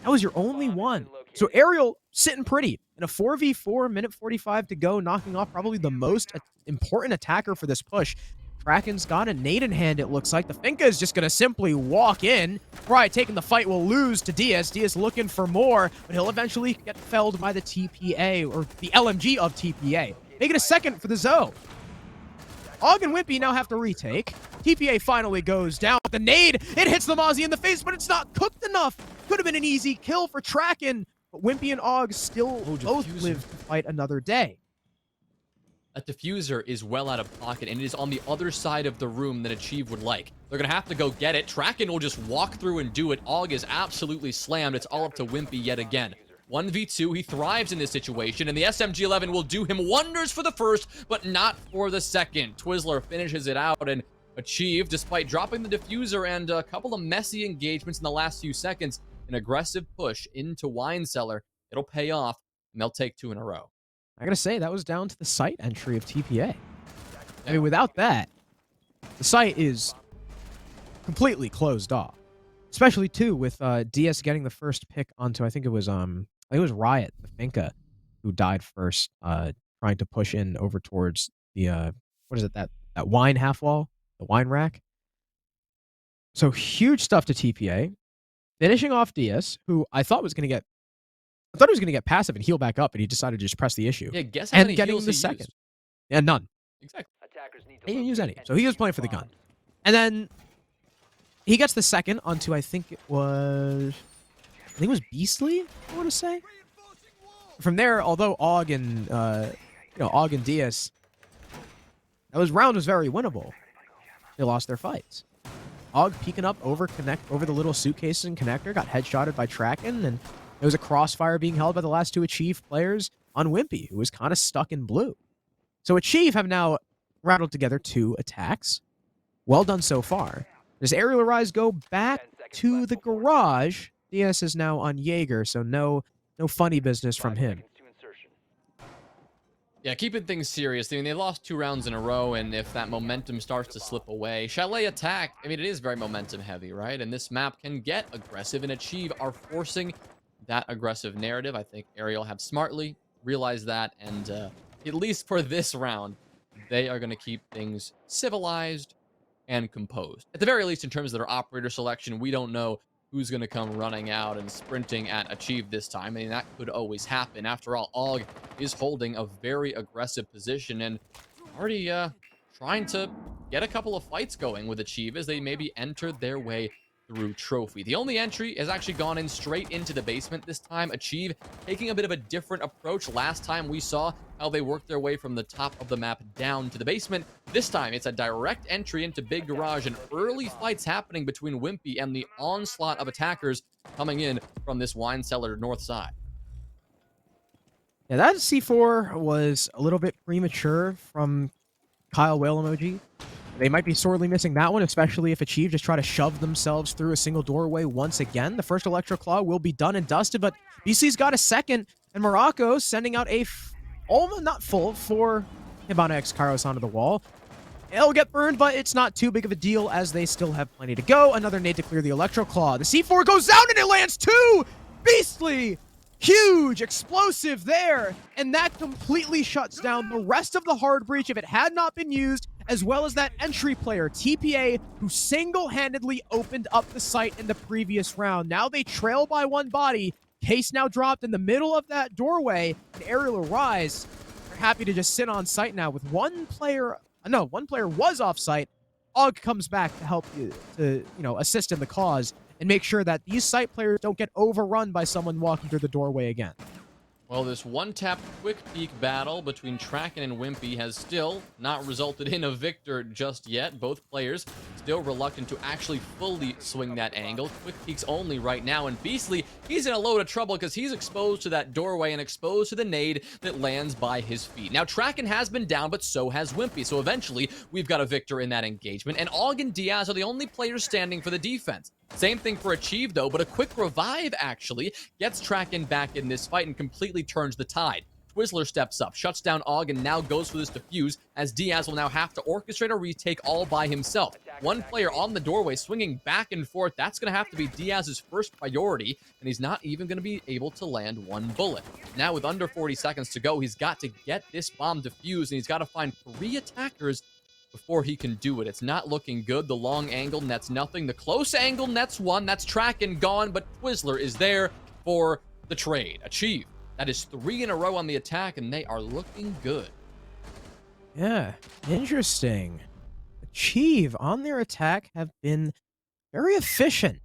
S3: That was your only one. So ARIAL sitting pretty in a 4v4, minute 45 to go, knocking off probably the most important attacker for this push. Kraken's got a nade in hand, it looks like. The Finka is just going to simply walk in. Right, taking the fight will lose to Diaz. Diaz looking for more, but he'll eventually get felled by the TPA, or the LMG of TPA. Make it a second for the Zoe. Og and Wimpy now have to retake. TPA finally goes down. The nade, it hits the Mozzie in the face, but it's not cooked enough. Could have been an easy kill for Traken, but Wimpy and Og still both live to fight another day.
S4: That diffuser is well out of pocket, and it is on the other side of the room that Achieve would like. They're going to have to go get it. Traken will just walk through and do it. Og is absolutely slammed. It's all up to Wimpy yet again. 1v2, he thrives in this situation, and the SMG-11 will do him wonders for the first, but not for the second. Twizzler finishes it out, and Achieve, despite dropping the diffuser and a couple of messy engagements in the last few seconds, an aggressive push into Wine Cellar. It'll pay off, and they'll take 2 in a row.
S3: I gotta say, that was down to the site entry of TPA. I mean, without that, the site is completely closed off. Especially, too, with DS getting the first pick onto, I think it was Riot, the Finka, who died first, trying to push in over towards the, that wine half wall, the wine rack. So, huge stuff to TPA. Finishing off DS, who I thought he was going to get passive and heal back up, and he decided to just press the issue.
S4: Yeah, guess how
S3: and
S4: many
S3: getting
S4: heals
S3: the
S4: he
S3: second.
S4: used.
S3: Yeah, none.
S4: Exactly.
S3: He didn't use any. So he was playing for the gun. And then he gets the second onto, I think it was Beastly, I want to say. From there, although Og and Diaz, round was very winnable. They lost their fights. Og peeking up over the little suitcases and connector, got headshotted by Traken, and there was a crossfire being held by the last two Achieve players on Wimpy, who was kind of stuck in blue. So Achieve have now rattled together 2 attacks. Well done so far. Does Aerial Arise go back to the garage? DS is now on Jaeger, so no funny business from him.
S4: Yeah, keeping things serious. I mean, they lost 2 rounds in a row, and if that momentum starts to slip away, Chalet attack, I mean, it is very momentum heavy, right? And this map can get aggressive, and Achieve are forcing that aggressive narrative. I think Ariel have smartly realized that, and at least for this round, they are going to keep things civilized and composed. At the very least, in terms of their operator selection, we don't know who's going to come running out and sprinting at Achieve this time. I mean, that could always happen. After all, Og is holding a very aggressive position and already trying to get a couple of fights going with Achieve as they maybe enter their way through Trophy. The only entry has actually gone in straight into the basement this time. Achieve taking a bit of a different approach. Last time we saw how they worked their way from the top of the map down to the basement. This time it's a direct entry into Big Garage and early fights happening between Wimpy and the onslaught of attackers coming in from this wine cellar north side.
S3: Yeah, that C4 was a little bit premature from Kyle Whale Emoji. They might be sorely missing that one, especially if Achieve just try to shove themselves through a single doorway once again. The first Electro Claw will be done and dusted, but BC's got a second, and Morocco sending out a almost not full for Hibana X Kairos onto the wall. It'll get burned, but it's not too big of a deal as they still have plenty to go. Another nade to clear the Electro Claw. The C4 goes down and it lands 2! Beastly! Huge explosive there, and that completely shuts down the rest of the hard breach if it had not been used, as well as that entry player, TPA, who single-handedly opened up the site in the previous round. Now they trail by 1 body. Case now dropped in the middle of that doorway, and Aerial Arise are happy to just sit on site now with one player was off site. Og comes back to help you to, assist in the cause and make sure that these site players don't get overrun by someone walking through the doorway again.
S4: Well, this one-tap quick peek battle between Traken and Wimpy has still not resulted in a victor just yet. Both players still reluctant to actually fully swing that angle. Quick peeks only right now, and Beastly, he's in a load of trouble because he's exposed to that doorway and exposed to the nade that lands by his feet. Now, Traken has been down, but so has Wimpy, so eventually we've got a victor in that engagement, and Og and Diaz are the only players standing for the defense. Same thing for Achieve, though, but a quick revive, actually, gets Traken back in this fight and completely turns the tide. Twizzler steps up, shuts down Og, and now goes for this defuse, as Diaz will now have to orchestrate a retake all by himself. One player on the doorway swinging back and forth. That's going to have to be Diaz's first priority, and he's not even going to be able to land 1 bullet. Now, with under 40 seconds to go, he's got to get this bomb defused, and he's got to find 3 attackers before he can do it. It's not looking good. The long angle nets nothing. The close angle nets 1. That's Traken gone, but Twizzler is there for the trade. Achieve. That is 3 in a row on the attack, and they are looking good.
S3: Yeah, interesting. Achieve on their attack have been very efficient.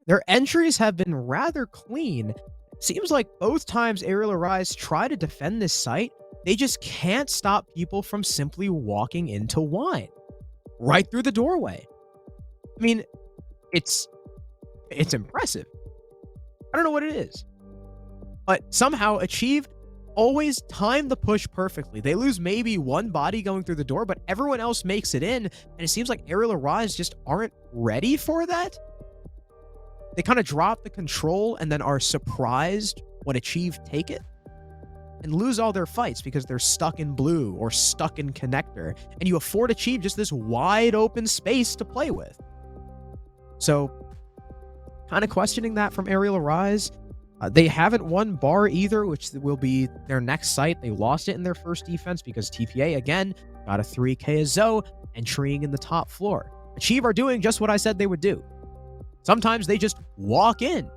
S3: Their entries have been rather clean. Seems like both times Aerial Arise try to defend this site, they just can't stop people from simply walking into wine. Right through the doorway. I mean, it's impressive. I don't know what it is. But somehow Achieve always time the push perfectly. They lose maybe 1 body going through the door, but everyone else makes it in, and it seems like Aerial Arise just aren't ready for that. They kind of drop the control and then are surprised when Achieve take it and lose all their fights because they're stuck in blue or stuck in connector, and you afford Achieve just this wide open space to play with. So kind of questioning that from Aerial Arise. They haven't won bar either, which will be their next site. They lost it in their first defense because TPA, again, got a 3K as Zoe, entering in the top floor. Achieve are doing just what I said they would do. Sometimes they just walk in.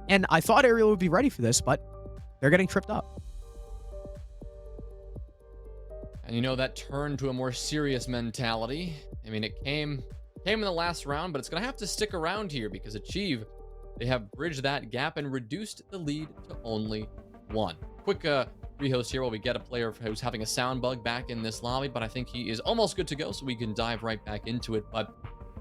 S3: And I thought Ariel would be ready for this, but they're getting tripped up.
S4: And that turned to a more serious mentality. I mean, it came in the last round, but it's going to have to stick around here because Achieve, they have bridged that gap and reduced the lead to only 1. Quick rehost here while we get a player who's having a sound bug back in this lobby, but I think he is almost good to go, so we can dive right back into it. But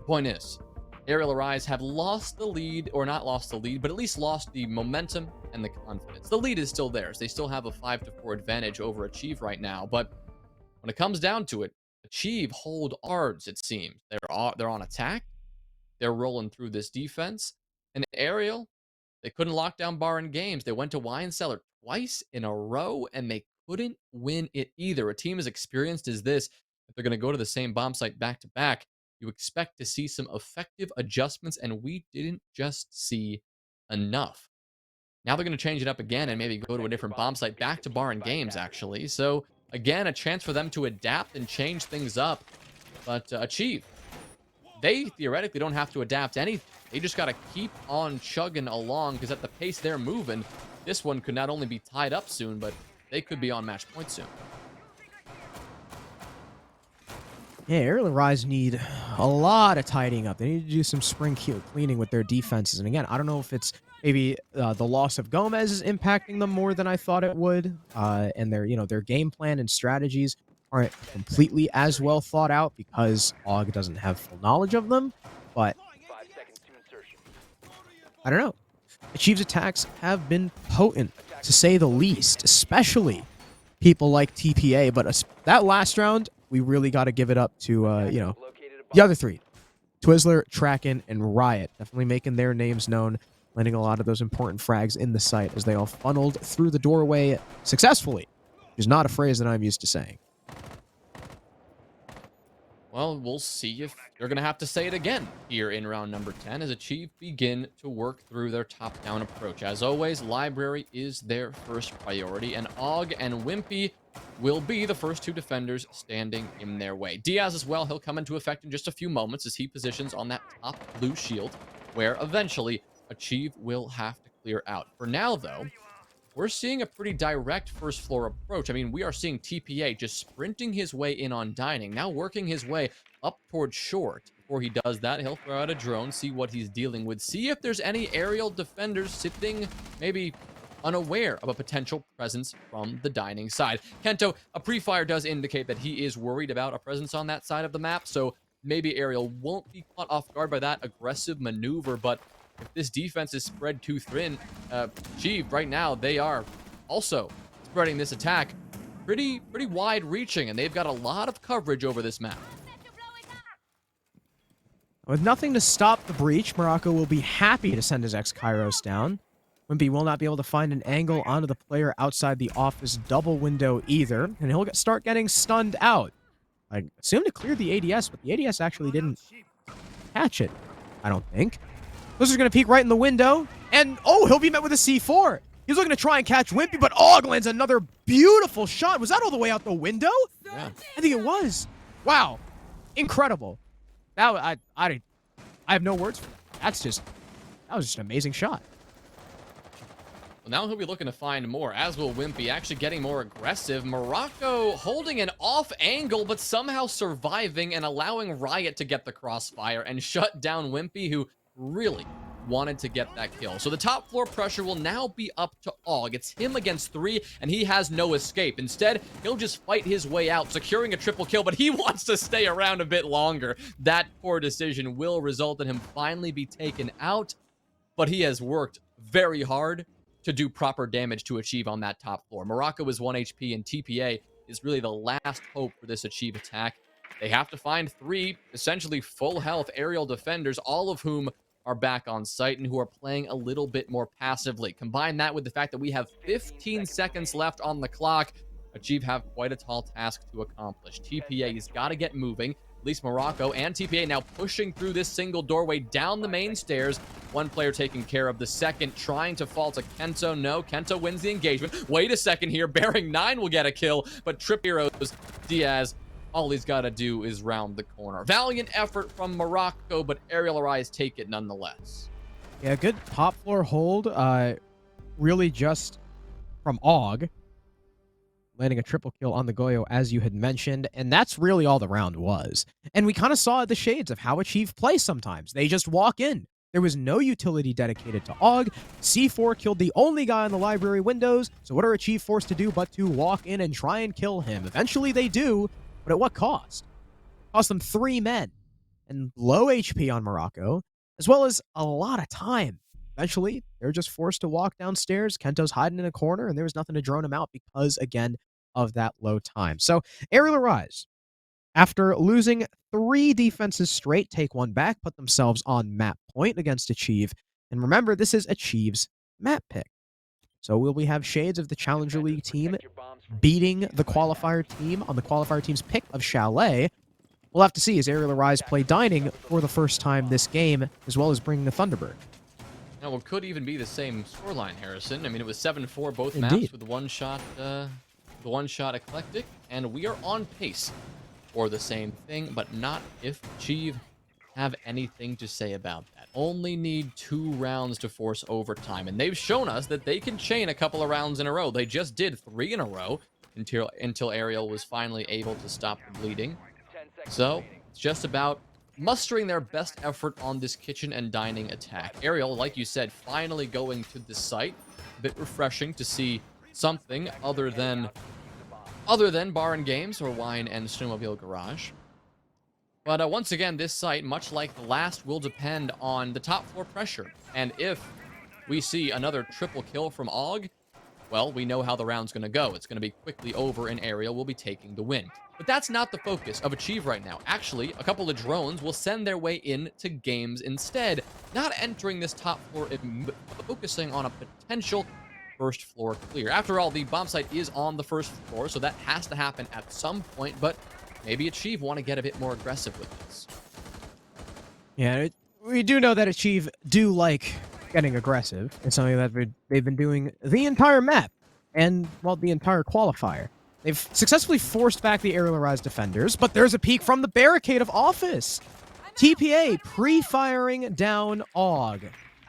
S4: Point is, Aerial Arise have lost the lead, or not lost the lead, but at least lost the momentum and the confidence. The lead is still theirs. They still have a 5-4 advantage over Achieve right now, but when it comes down to it, Achieve hold cards, it seems. They're on attack. They're rolling through this defense. And Aerial, they couldn't lock down bar in games. They went to Wine Cellar twice in a row, and they couldn't win it either. A team as experienced as this, if they're going to go to the same bomb site back to back, you expect to see some effective adjustments, and we didn't just see enough. Now they're going to change it up again and maybe go to a different bomb site, back to bar in games, actually. So, again, a chance for them to adapt and change things up. But Achieve, they theoretically don't have to adapt anything. They just got to keep on chugging along, because at the pace they're moving, this one could not only be tied up soon, but they could be on match point soon.
S3: Yeah, Aerial Rise need a lot of tidying up. They need to do some spring cleaning with their defenses. And again, I don't know if it's maybe the loss of Gomez is impacting them more than I thought it would, and their game plan and strategies aren't completely as well thought out because AUG doesn't have full knowledge of them. But I don't know. Achieve's attacks have been potent, to say the least, especially people like TPA. But that last round, we really got to give it up to, the other three. Twizzler, Tracken, and Riot. Definitely making their names known, landing a lot of those important frags in the site as they all funneled through the doorway successfully, which is not a phrase that I'm used to saying.
S4: Well, we'll see if they're going to have to say it again here in round number 10 as Achieve begin to work through their top-down approach. As always, Library is their first priority, and AUG and Wimpy will be the first two defenders standing in their way. Diaz as well, he'll come into effect in just a few moments as he positions on that top blue shield, where eventually Achieve will have to clear out. For now, though, we're seeing a pretty direct first floor approach. I mean, we are seeing TPA just sprinting his way in on Dining, now working his way up towards short. Before he does that, he'll throw out a drone, see what he's dealing with, see if there's any aerial defenders sitting maybe unaware of a potential presence from the Dining side. Kento, a pre-fire does indicate that he is worried about a presence on that side of the map, so maybe Aerial won't be caught off guard by that aggressive maneuver, but if this defense is spread too thin, Achieve right now, they are also spreading this attack pretty wide-reaching, and they've got a lot of coverage over this map.
S3: With nothing to stop the breach, Morocco will be happy to send his ex-Kairos down. Wimpy will not be able to find an angle onto the player outside the office double window either, and he'll start getting stunned out. I assume to clear the ADS, but the ADS actually didn't catch it, I don't think. This is going to peek right in the window, and he'll be met with a C4. He's looking to try and catch Wimpy, but AUG lands another beautiful shot. Was that all the way out the window?
S4: Yeah.
S3: I think it was. Wow. Incredible. I have no words for that. That was just an amazing shot.
S4: Well, now he'll be looking to find more, as will Wimpy, actually getting more aggressive. Morocco holding an off angle, but somehow surviving and allowing Riot to get the crossfire and shut down Wimpy, who really wanted to get that kill. So the top floor pressure will now be up to AUG. It's him against 3, and he has no escape. Instead, he'll just fight his way out, securing a triple kill, but he wants to stay around a bit longer. That poor decision will result in him finally be taken out, but he has worked very hard to do proper damage to Achieve on that top floor. Morocco is 1 HP, and TPA is really the last hope for this Achieve attack. They have to find 3 essentially full health aerial defenders, all of whom are back on site and who are playing a little bit more passively. Combine that with the fact that we have 15 seconds left on the clock, Achieve have quite a tall task to accomplish. TPA has got to get moving. At least Morocco and TPA now pushing through this single doorway down the main stairs. One player taking care of the second, trying to fall to Kento. No, Kento wins the engagement. Wait a second here. Bearing 9 will get a kill, but Trip Heroes, Diaz, all he's got to do is round the corner. Valiant effort from Morocco, but Aerial Arise take it nonetheless.
S3: Yeah, good top floor hold. Really just from AUG. Landing a triple kill on the Goyo, as you had mentioned. And that's really all the round was. And we kind of saw the shades of how Achieve play sometimes. They just walk in. There was no utility dedicated to AUG. C4 killed the only guy in the library windows. So what are Achieve forced to do but to walk in and try and kill him? Eventually they do, but at what cost? Cost them 3 men. and low HP on Morocco, as well as a lot of time. Eventually, they're just forced to walk downstairs. Kento's hiding in a corner, and there was nothing to drone him out because, again, of that low time. So, Aerial Arise, after losing 3 defenses straight, take 1 back, put themselves on map point against Achieve. And remember, this is Achieve's map pick. So will we have shades of the Challenger League team beating the qualifier team on the qualifier team's pick of Chalet? We'll have to see as Aerial Arise play Dining for the first time this game, as well as bringing a Thunderbird.
S4: Now, it could even be the same scoreline, Harrison. I mean, it was 7-4 both
S3: Indeed.
S4: maps with the one-shot eclectic, and we are on pace for the same thing, but not if Achieve have anything to say about that. Only need 2 rounds to force overtime, and they've shown us that they can chain a couple of rounds in a row. They just did 3 in a row until Ariel was finally able to stop the bleeding. So it's just about mustering their best effort on this kitchen and dining attack. Ariel, like you said, finally going to the site. A bit refreshing to see something other than bar and games or wine and snowmobile garage. But once again, this site, much like the last, will depend on the top floor pressure. And if we see another triple kill from Og, well, we know how the round's going to go. It's going to be quickly over, and Ariel will be taking the win. But that's not the focus of Achieve right now. Actually, a couple of drones will send their way into games instead, not entering this top floor, focusing on a potential first floor clear. After all, the bomb site is on the first floor, so that has to happen at some point, but maybe Achieve want to get a bit more aggressive with this.
S3: Yeah, we do know that Achieve do like getting aggressive. It's something that they've been doing the entire map and, well, the entire qualifier. They've successfully forced back the Aerial Arise defenders, but there's a peek from the barricade of Office. TPA pre-firing down Og.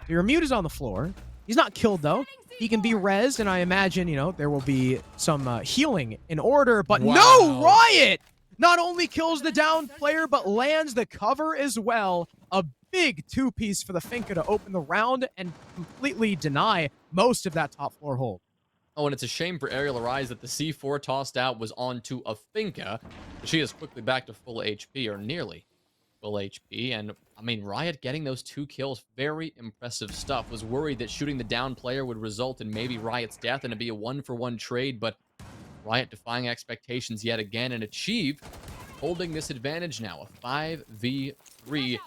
S3: Your mute is on the floor. He's not killed, though. He can be rezzed, and I imagine, there will be some healing in order, but
S4: Wow.
S3: No! Riot not only kills the down player, but lands the cover as well. A big 2-piece for the Finka to open the round and completely deny most of that top floor hold.
S4: Oh, and it's a shame for Aerial Arise that the C4 tossed out was onto a Finka. She is quickly back to full HP, or nearly full HP. And, I mean, Riot getting those 2 kills, very impressive stuff. Was worried that shooting the down player would result in maybe Riot's death and it'd be a 1-for-1 trade, but Riot defying expectations yet again, and Achieve holding this advantage now, a 5v3.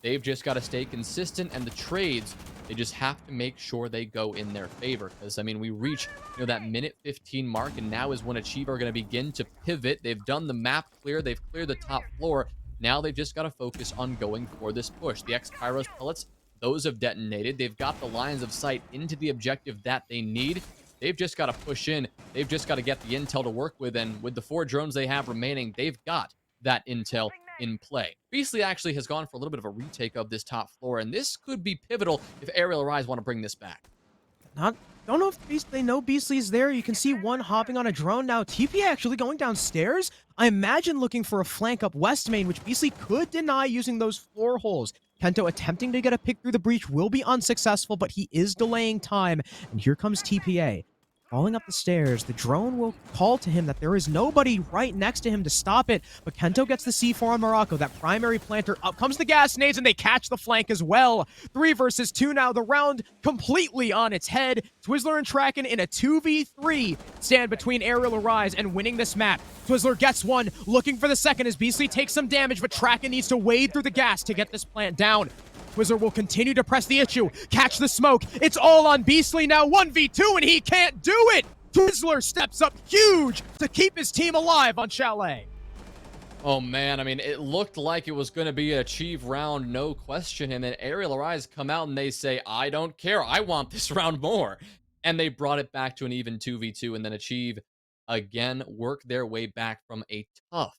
S4: They've just got to stay consistent, and the trades, they just have to make sure they go in their favor. Because, I mean, we reach, that minute 15 mark, and now is when Achieve are going to begin to pivot. They've done the map clear. They've cleared the top floor. Now they've just got to focus on going for this push. The X-Kairos pellets, those have detonated. They've got the lines of sight into the objective that they need. They've just got to push in. They've just got to get the intel to work with, and with the 4 drones they have remaining, they've got that intel in play. Beastly actually has gone for a little bit of a retake of this top floor, and this could be pivotal if Aerial Arise want to bring this back.
S3: Don't know if they know Beastly's there. You can see one hopping on a drone now. TP actually going downstairs. I imagine looking for a flank up west main, which Beastly could deny using those floor holes. Kento attempting to get a pick through the breach will be unsuccessful, but he is delaying time. And here comes TPA. Falling up the stairs, the drone will call to him that there is nobody right next to him to stop it, but Kento gets the C4 on Morocco, that primary planter. Up comes the gas nades, and they catch the flank as well. 3 versus 2 now, the round completely on its head. Twizzler and Traken in a 2v3 stand between Aerial Arise and winning this map. Twizzler gets one, looking for the second as Beastly takes some damage, but Traken needs to wade through the gas to get this plant down. Twizzler will continue to press the issue, catch the smoke. It's all on Beastly now, 1v2, and he can't do it! Twizzler steps up huge to keep his team alive on Chalet.
S4: Oh man, I mean, it looked like it was going to be an Achieve round, no question, and then Aerial Arise come out and they say, I don't care, I want this round more. And they brought it back to an even 2v2, and then Achieve again work their way back from a tough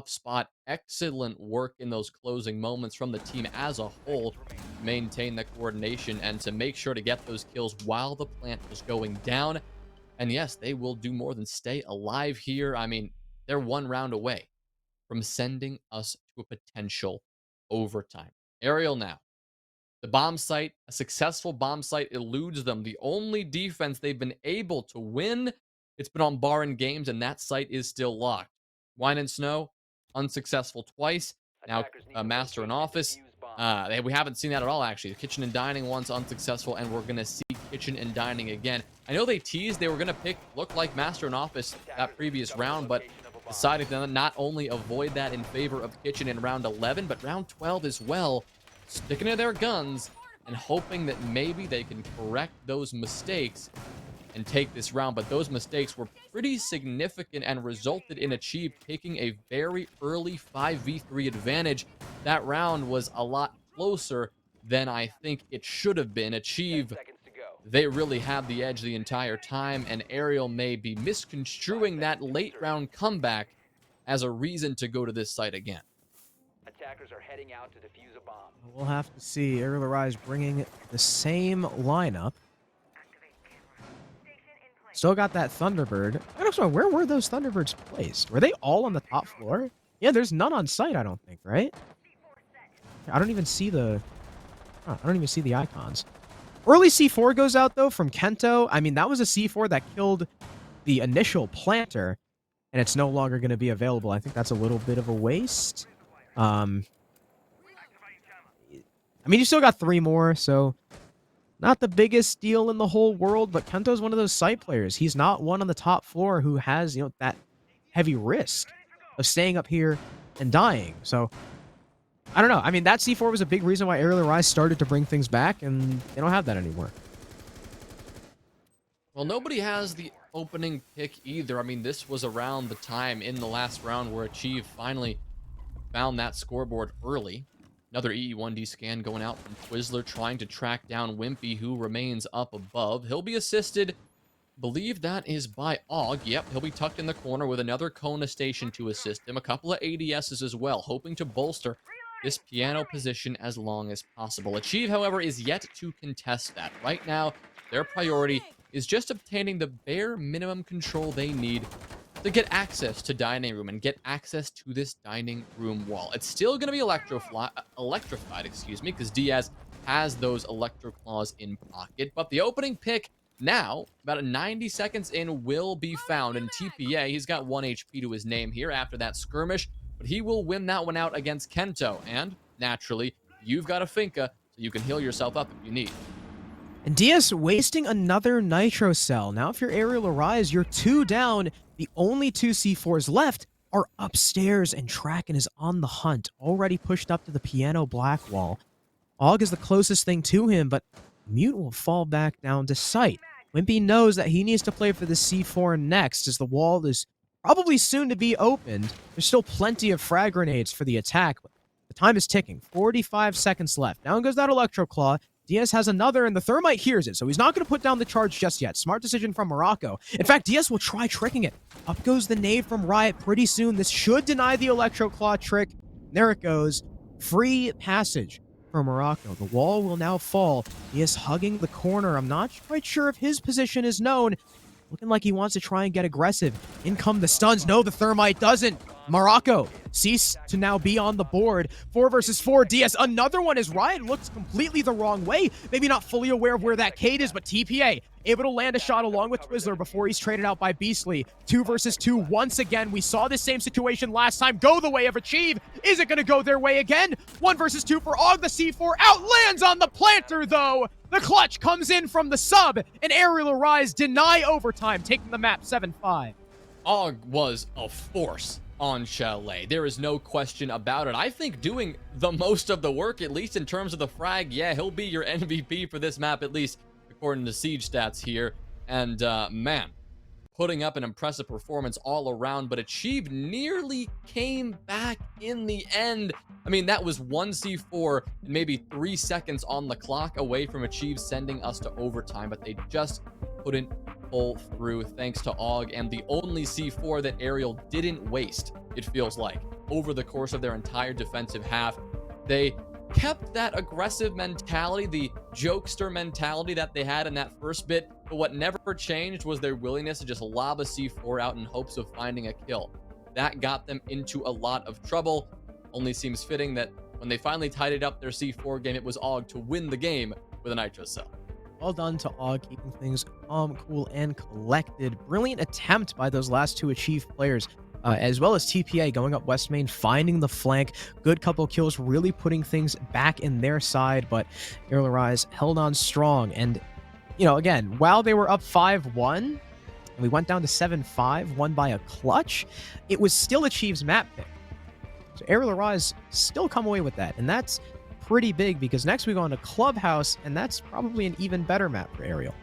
S4: spot. Excellent work in those closing moments from the team as a whole to maintain the coordination and to make sure to get those kills while the plant was going down. And yes, they will do more than stay alive here. I mean, they're 1 round away from sending us to a potential overtime. Ariel now. The bomb site, a successful bomb site, eludes them. The only defense they've been able to win, it's been on bar and games, and that site is still locked. Wine and Snow, unsuccessful twice. Now, Master and Office, we haven't seen that at all, actually. The Kitchen and Dining one's unsuccessful, and we're going to see Kitchen and Dining again. I know they teased they were going to look like Master and Office that previous round, but decided to not only avoid that in favor of Kitchen in round 11, but round 12 as well, sticking to their guns and hoping that maybe they can correct those mistakes and take this round. But those mistakes were pretty significant and resulted in Achieve taking a very early 5v3 advantage. That round was a lot closer than I think it should have been. Achieve, they really had the edge the entire time, and ARIAL may be misconstruing that late round comeback as a reason to go to this site again.
S5: Attackers are heading out to defuse a bomb.
S3: We'll have to see. ARIAL Arise bringing the same lineup. Still got that Thunderbird. I don't know, where were those Thunderbirds placed? Were they all on the top floor? Yeah, there's none on site, I don't think, right? I don't even see the... I don't even see the icons. Early C4 goes out, though, from Kento. I mean, that was a C4 that killed the initial planter, and it's no longer going to be available. I think that's a little bit of a waste. I mean, you still got 3 more, so not the biggest deal in the whole world, but Kento's one of those site players. He's not one on the top floor who has, you know, that heavy risk of staying up here and dying. So, I don't know. I mean, that C4 was a big reason why ARIAL Arise started to bring things back, and they don't have that anymore.
S4: Well, nobody has the opening pick either. I mean, this was around the time in the last round where Achieve finally found that scoreboard early. Another EE1D scan going out from Twizzler, trying to track down Wimpy, who remains up above. He'll be assisted, believe that is by Og. Yep, he'll be tucked in the corner with another Kona station to assist him. A couple of ADSs as well, hoping to bolster this piano position as long as possible. Achieve, however, is yet to contest that. Right now, their priority is just obtaining the bare minimum control they need to get access to dining room and get access to this dining room wall. It's still going to be electrified, excuse me, because Diaz has those electro claws in pocket. But the opening pick now, about 90 seconds in, will be found. And TPA, he's got 1 HP to his name here after that skirmish, but he will win that one out against Kento. And naturally, you've got a Finka, so you can heal yourself up if you need.
S3: And Diaz wasting another Nitro Cell. Now, if you're ARIAL Arise, you're 2 down. The only 2 C4s left are upstairs, and Traken is on the hunt, already pushed up to the piano black wall. Og is the closest thing to him, but Mute will fall back down to sight. Wimpy knows that he needs to play for the C4 next, as the wall is probably soon to be opened. There's still plenty of frag grenades for the attack, but the time is ticking. 45 seconds left. Down goes that Electro Claw. Diaz has another, and the Thermite hears it, so he's not going to put down the charge just yet. Smart decision from Morocco. In fact, Diaz will try tricking it. Up goes the nade from Riot pretty soon. This should deny the Electro Claw trick. There it goes. Free passage for Morocco. The wall will now fall. Diaz hugging the corner. I'm not quite sure if his position is known. Looking like he wants to try and get aggressive. In come the stuns. No, the Thermite doesn't. Morocco cease to now be on the board. 4 versus 4. Diaz, another one as Riot looks completely the wrong way. Maybe not fully aware of where that Cade is, but TPA able to land a shot along with Twizzler before he's traded out by Beastly. 2 versus 2 once again. We saw this same situation last time go the way of Achieve. Is it going to go their way again? 1 versus 2 for Og. The C4 outlands on the planter, though. The clutch comes in from the sub, and ARIAL Arise deny overtime, taking the map 7-5.
S4: Og was a force on Chalet. There is no question about it. I think doing the most of the work, at least in terms of the frag, yeah, he'll be your MVP for this map, at least according to Siege stats here. And man, putting up an impressive performance all around, but Achieve nearly came back in the end. I mean, that was 1 C4 and maybe 3 seconds on the clock away from Achieve sending us to overtime, but they just couldn't pull through thanks to Og, and the only C4 that ARIAL didn't waste, it feels like, over the course of their entire defensive half. They kept that aggressive mentality, the jokester mentality that they had in that first bit, but what never changed was their willingness to just lob a C4 out in hopes of finding a kill. That got them into a lot of trouble. Only seems fitting that when they finally tidied up their C4 game, it was Og to win the game with a Nitro Cell.
S3: Well done to Og, keeping things calm, cool, and collected. Brilliant attempt by those last 2 Achieve players. as well as TPA going up West Main, finding the flank. Good couple kills, really putting things back in their side, but Aerial Arise held on strong. And, you know, again, while they were up 5-1, and we went down to 7-5, won by a clutch, it was still a Chiefs map pick. So Aerial Arise still come away with that, and that's pretty big because next we go on to Clubhouse, and that's probably an even better map for Aerial.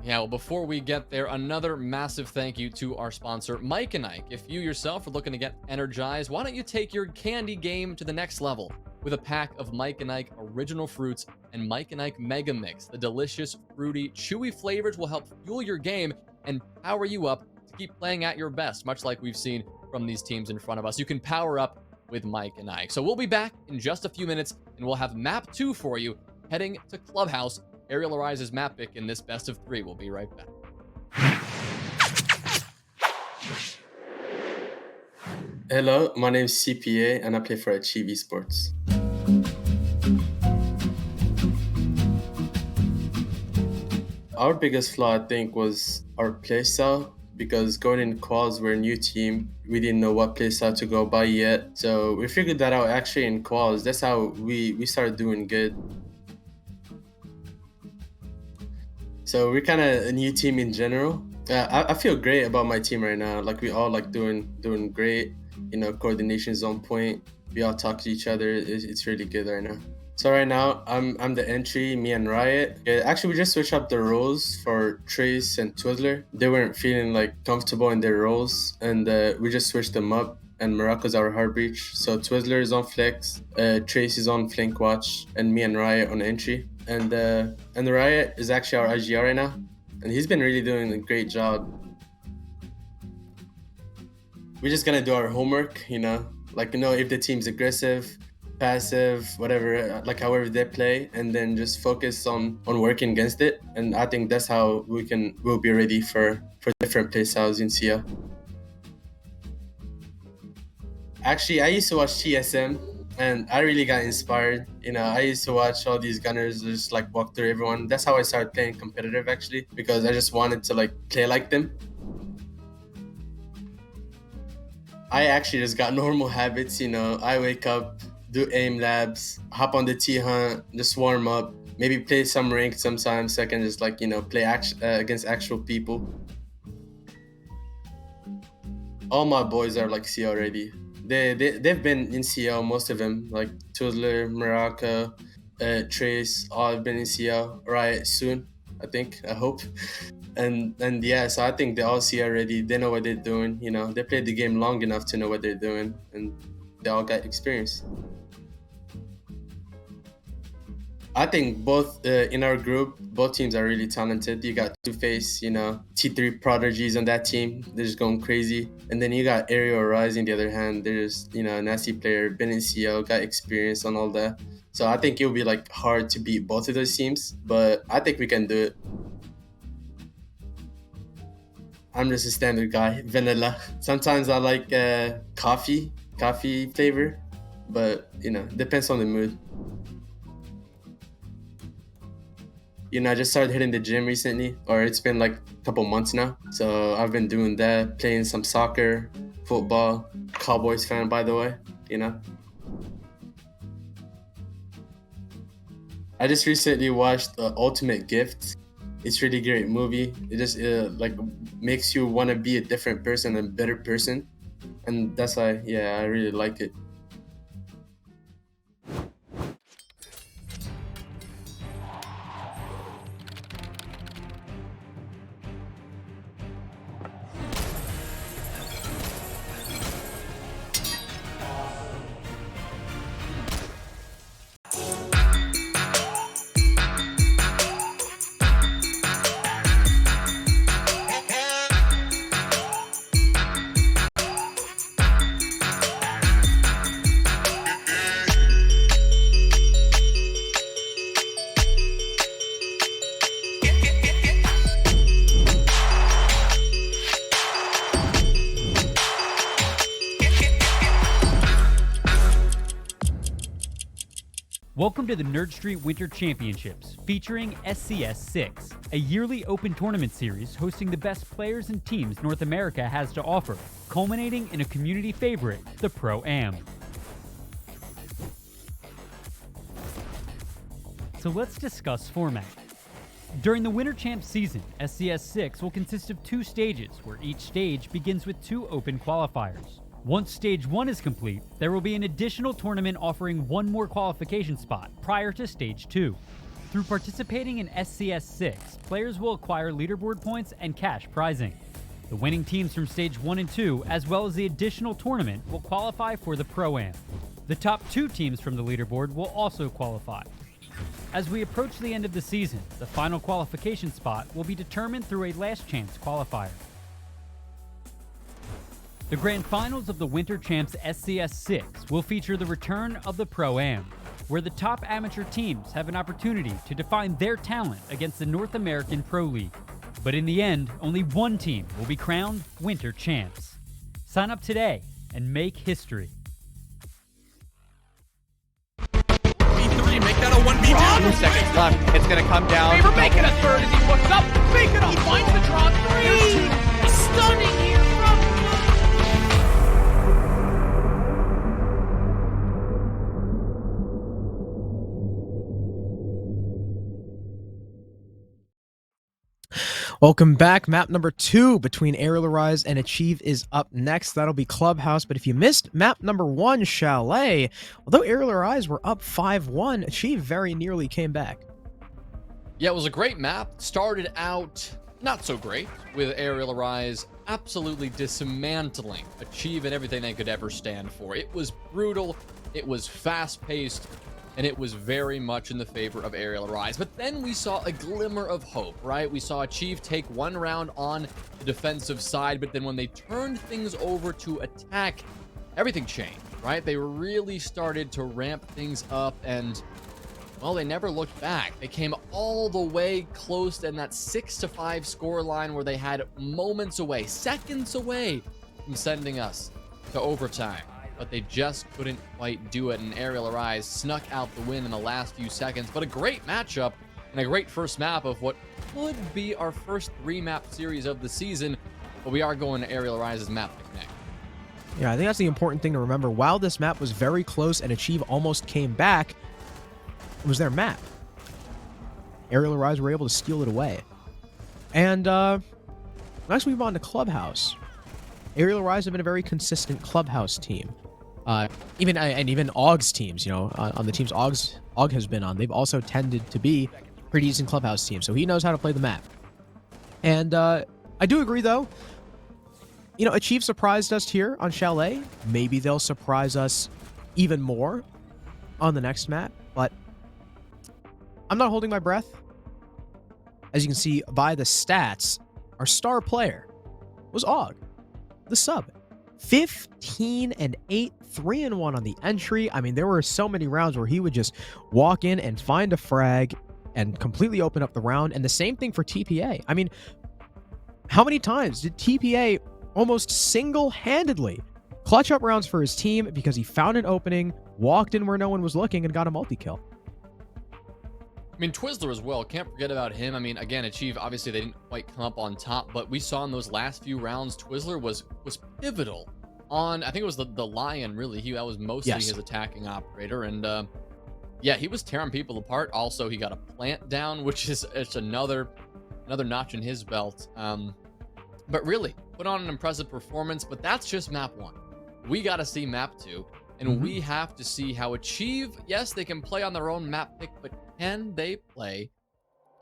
S4: Yeah, well, before we get there, another massive thank you to our sponsor, Mike and Ike. If you yourself are looking to get energized, why don't you take your candy game to the next level with a pack of Mike and Ike Original Fruits and Mike and Ike Mega Mix. The delicious, fruity, chewy flavors will help fuel your game and power you up to keep playing at your best, much like we've seen from these teams in front of us. You can power up with Mike and Ike. So we'll be back in just a few minutes, and we'll have map 2 for you, heading to Clubhouse, Aerial Arise's map pick in this best of 3. We'll be right back.
S6: Hello, my name is CPA and I play for ESPORTS. Our biggest flaw, I think, was our playstyle, because going in quals, we're a new team. We didn't know what playstyle to go by yet. So we figured that out actually in quals. That's how we started doing good. So we're kind of a new team in general. I feel great about my team right now. Like, we all like doing great. You know, coordination is on point. We all talk to each other. It's really good right now. So right now, I'm the entry, me and Riot. Actually, we just switched up the roles for Trace and Twizzler. They weren't feeling like comfortable in their roles, and we just switched them up. And Morocco's our hard breach. So Twizzler is on flex, Trace is on flank watch, and me and Riot on entry. And Riot is actually our IGR right now, and he's been really doing a great job. We're just gonna do our homework, you know, like, you know, if the team's aggressive, passive, whatever, like however they play, and then just focus on working against it. And I think that's how we'll be ready for different play styles in CL. Actually, I used to watch TSM and I really got inspired. You know, I used to watch all these gunners just like walk through everyone. That's how I started playing competitive, actually, because I just wanted to like play like them. I actually just got normal habits, you know. I wake up, do aim labs, hop on the T-Hunt, just warm up, maybe play some ranked sometimes so I can just like, you know, play against actual people. All my boys are like CL already. They've been in CL, most of them, like Twizzler, Morocco, Trace, all have been in CL. Riot soon, I hope. And yeah, so I think they all see already. They know what they're doing. You know, they played the game long enough to know what they're doing, and they all got experience. I think both in our group, both teams are really talented. You got Two-Face, you know, T3 prodigies on that team. They're just going crazy. And then you got Aerial Rise on the other hand. They're just, you know, a nasty player, been in CL, got experience on all that. So I think it'll be like hard to beat both of those teams, but I think we can do it. I'm just a standard guy, vanilla. Sometimes I like coffee flavor, but you know, depends on the mood. You know, I just started hitting the gym recently, or it's been like a couple months now. So I've been doing that, playing some soccer, football. Cowboys fan, by the way, you know. I just recently watched The Ultimate Gift. It's really great movie. It just like makes you want to be a different person, a better person. And that's why, yeah, I really like it.
S7: Welcome to the NerdStreet Winter Championships, featuring SCS6, a yearly open tournament series hosting the best players and teams North America has to offer, culminating in a community favorite, the Pro-Am. So let's discuss format. During the Winter Champs season, SCS6 will consist of 2 stages, where each stage begins with 2 open qualifiers. Once Stage 1 is complete, there will be an additional tournament offering 1 more qualification spot prior to Stage 2. Through participating in SCS6, players will acquire leaderboard points and cash prizing. The winning teams from Stage 1 and 2, as well as the additional tournament, will qualify for the Pro-Am. The top 2 teams from the leaderboard will also qualify. As we approach the end of the season, the final qualification spot will be determined through a last chance qualifier. The grand finals of the Winter Champs SCS6 will feature the return of the Pro-Am, where the top amateur teams have an opportunity to define their talent against the North American Pro League. But in the end, only one team will be crowned Winter Champs. Sign up today and make history.
S1: Make that a 1v2. 2 seconds left. It's gonna come down.
S2: Favor making a third as he puts up. Fake it up. Finds the draw. 3. Stunning here from
S3: Welcome back. Map number 2 between Aerial Arise and Achieve is up next. That'll be Clubhouse. But if you missed map number 1, Chalet, although Aerial Arise were up 5-1, Achieve very nearly came back.
S4: Yeah, it was a great map. Started out not so great with Aerial Arise absolutely dismantling Achieve and everything they could ever stand for. It was brutal, it was fast-paced, and it was very much in the favor of Aerial Arise. But then we saw a glimmer of hope, right? We saw Achieve take 1 round on the defensive side, but then when they turned things over to attack, everything changed, right? They really started to ramp things up, and well, they never looked back. They came all the way close in that 6-5 scoreline where they had moments away, seconds away from sending us to overtime. But they just couldn't quite do it, and Aerial Arise snuck out the win in the last few seconds. But a great matchup and a great first map of what could be our first 3-map series of the season, but we are going to Aerial Arise's map pick next.
S3: Yeah, I think that's the important thing to remember. While this map was very close and Achieve almost came back, it was their map. Aerial Arise were able to steal it away. And next we move on to Clubhouse. Aerial Arise have been a very consistent Clubhouse team. Even AUG's teams, you know, on the teams AUG has been on, they've also tended to be pretty decent Clubhouse teams. So he knows how to play the map. And I do agree, though. You know, Achieve surprised us here on Chalet. Maybe they'll surprise us even more on the next map. But I'm not holding my breath. As you can see by the stats, our star player was AUG, the sub. 15-8, 3-1 on the entry. I mean, there were so many rounds where he would just walk in and find a frag and completely open up the round. And the same thing for TPA. I mean, how many times did TPA almost single-handedly clutch up rounds for his team because he found an opening, walked in where no one was looking, and got a multi-kill?
S4: I mean, Twizzler as well. Can't forget about him. I mean, again, Achieve, obviously they didn't quite come up on top, but we saw in those last few rounds, Twizzler was pivotal on, I think it was the Lion, really. That was mostly his attacking operator. And yeah, he was tearing people apart. Also, he got a plant down, which is it's another notch in his belt. But really, put on an impressive performance, but that's just map 1. We got to see map 2. And we have to see how Achieve, yes, they can play on their own map pick, but can they play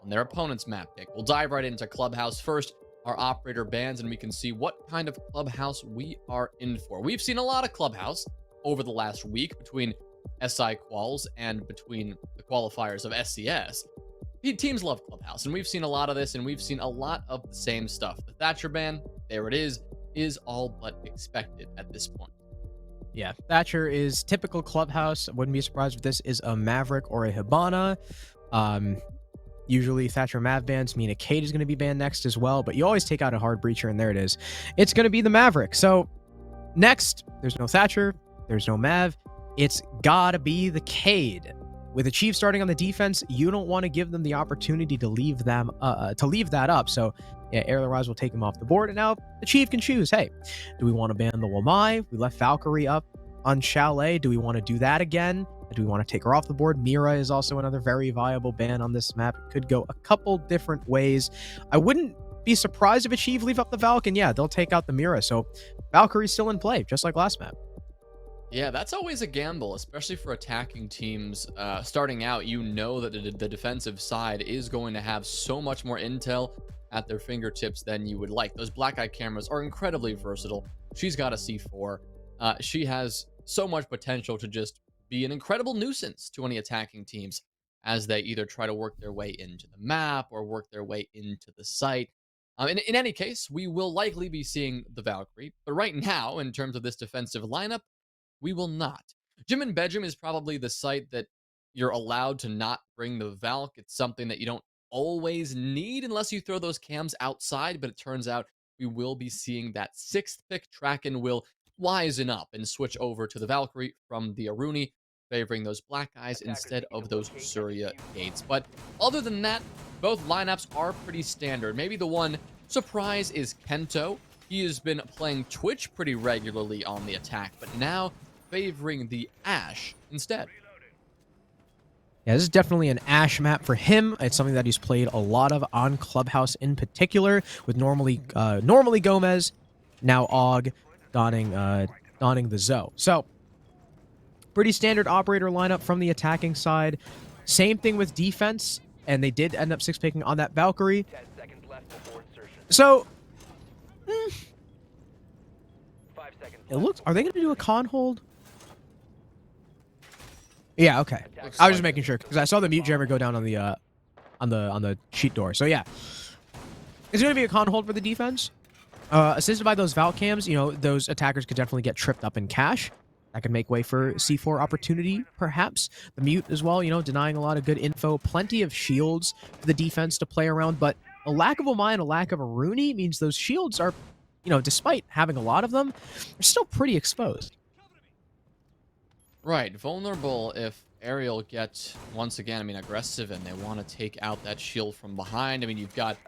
S4: on their opponent's map pick? We'll dive right into Clubhouse first, our operator bans, and we can see what kind of Clubhouse we are in for. We've seen a lot of Clubhouse over the last week between SI quals and between the qualifiers of SCS. Teams love Clubhouse, and we've seen a lot of this, and we've seen a lot of the same stuff. The Thatcher ban, there it is all but expected at this point.
S3: Yeah, Thatcher is typical Clubhouse. Wouldn't be surprised if this is a Maverick or a Hibana. Usually Thatcher Mav bans mean a Kate is going to be banned next as well, but you always take out a hard breacher, and there it is. It's going to be the Maverick. So next, there's no Thatcher, there's no Mav. It's gotta be the Cade. with Achieve starting on the defense, you don't want to give them the opportunity to leave that up. So yeah, Aerial Rise will take him off the board, and now Achieve can choose. Hey, do we want to ban the Wamai? We left Valkyrie up on Chalet. Do we want to do that again? Do we want to take her off the board? Mira is also another very viable ban on this map. It could go a couple different ways. I wouldn't be surprised if Achieve leave up the Valk, and yeah, they'll take out the Mira. So Valkyrie's still in play, just like last map.
S4: Yeah, that's always a gamble, especially for attacking teams. Starting out, you know that the defensive side is going to have so much more intel at their fingertips than you would like. Those black eye cameras are incredibly versatile. She's got a C4. She has so much potential to just be an incredible nuisance to any attacking teams as they either try to work their way into the map or work their way into the site. In any case, we will likely be seeing the Valkyrie, but right now, in terms of this defensive lineup, we will not. Jim and Bedroom is probably the site that you're allowed to not bring the Valk. It's something that you don't always need unless you throw those cams outside, but it turns out we will be seeing that 6th pick. Tracken will wisen up and switch over to the Valkyrie from the Aruni, favoring those black eyes instead of those Surya gates. But other than that, both lineups are pretty standard. Maybe the one surprise is Kento. He has been playing Twitch pretty regularly on the attack, but now favoring the Ashe instead.
S3: Yeah, this is definitely an Ashe map for him. It's something that he's played a lot of on Clubhouse in particular, with normally Gomez, now Og, donning the Zoe. So, pretty standard operator lineup from the attacking side. Same thing with defense, and they did end up 6-picking on that Valkyrie.
S5: 10 seconds left before insertion.
S3: So,
S5: 5 seconds
S3: it looks. Are they going to do a con hold? Yeah. Okay.
S4: Looks
S3: I was just
S4: like
S3: making sure because I saw the mute jammer go down on the sheet door. So yeah, it's going to be a con hold for the defense. Assisted by those Valk cams, you know, those attackers could definitely get tripped up in cash. That could make way for C4 opportunity, perhaps. The mute as well, you know, denying a lot of good info. Plenty of shields for the defense to play around, but a lack of Omai and a lack of a Rooney means those shields are, you know, despite having a lot of them, they're still pretty exposed.
S4: Right, vulnerable if Ariel gets, once again, aggressive and they want to take out that shield from behind. You've got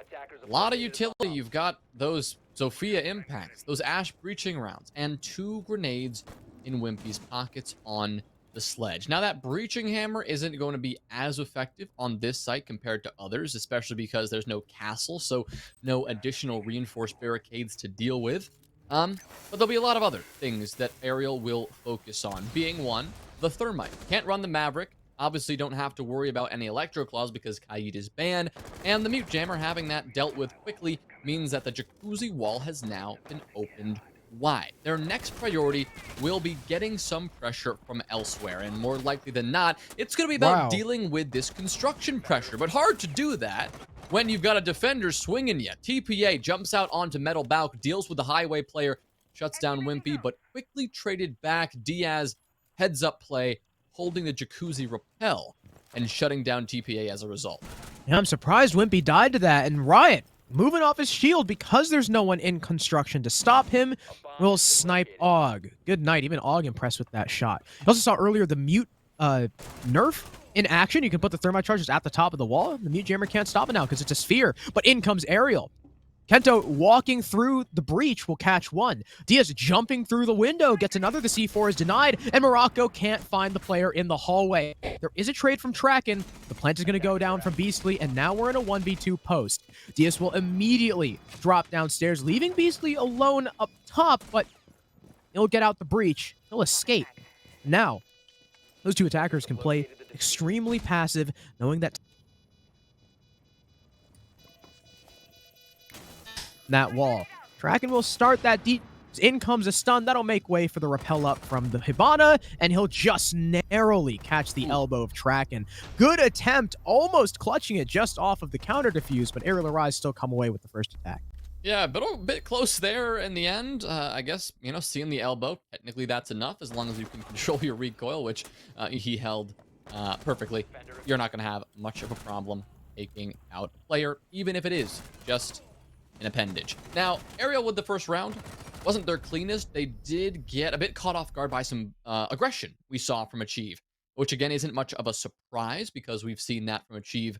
S4: a lot of utility. You've got those Sophia impacts, those Ashe breaching rounds, and 2 grenades in Wimpy's pockets on the sledge. Now, that breaching hammer isn't going to be as effective on this site compared to others, especially because there's no castle, so no additional reinforced barricades to deal with. But there'll be a lot of other things that Ariel will focus on, being one, the Thermite. Can't run the Maverick. Obviously, don't have to worry about any Electro Claws because Kaid is banned, and the Mute Jammer having that dealt with quickly means that the Jacuzzi wall has now been opened wide. Their next priority will be getting some pressure from elsewhere, and more likely than not, it's going to be about dealing with this construction pressure, but hard to do that when you've got a defender swinging you. TPA jumps out onto Metal Balk, deals with the highway player, shuts down Wimpy, but quickly traded back. Diaz heads up play, holding the Jacuzzi repel and shutting down TPA as a result.
S3: Yeah, I'm surprised Wimpy died to that, and Riot moving off his shield because there's no one in construction to stop him will snipe Og. Good night. Even Og impressed with that shot. You also saw earlier the mute nerf in action. You can put the thermite charges at the top of the wall. The mute jammer can't stop it now because it's a sphere. But in comes Ariel. Kento walking through the breach will catch one. Diaz jumping through the window gets another. The C4 is denied, and Morocco can't find the player in the hallway. There is a trade from Tracken. The plant is going to go down from Beastly, and now we're in a 1v2 post. Diaz will immediately drop downstairs, leaving Beastly alone up top, but he'll get out the breach. He'll escape. Now, those two attackers can play extremely passive, knowing that wall. Tracken will start that deep. In comes a stun. That'll make way for the rappel up from the Hibana, and he'll just narrowly catch the elbow of Tracken. Good attempt, almost clutching it just off of the counter defuse, but Aerial Arise still come away with the first attack.
S4: Yeah, but a bit close there in the end. I guess, seeing the elbow, technically that's enough as long as you can control your recoil, which he held perfectly. You're not going to have much of a problem taking out a player, even if it is just an appendage. Now, Ariel with the first round wasn't their cleanest. They did get a bit caught off guard by some aggression we saw from Achieve. which again isn't much of a surprise because we've seen that from Achieve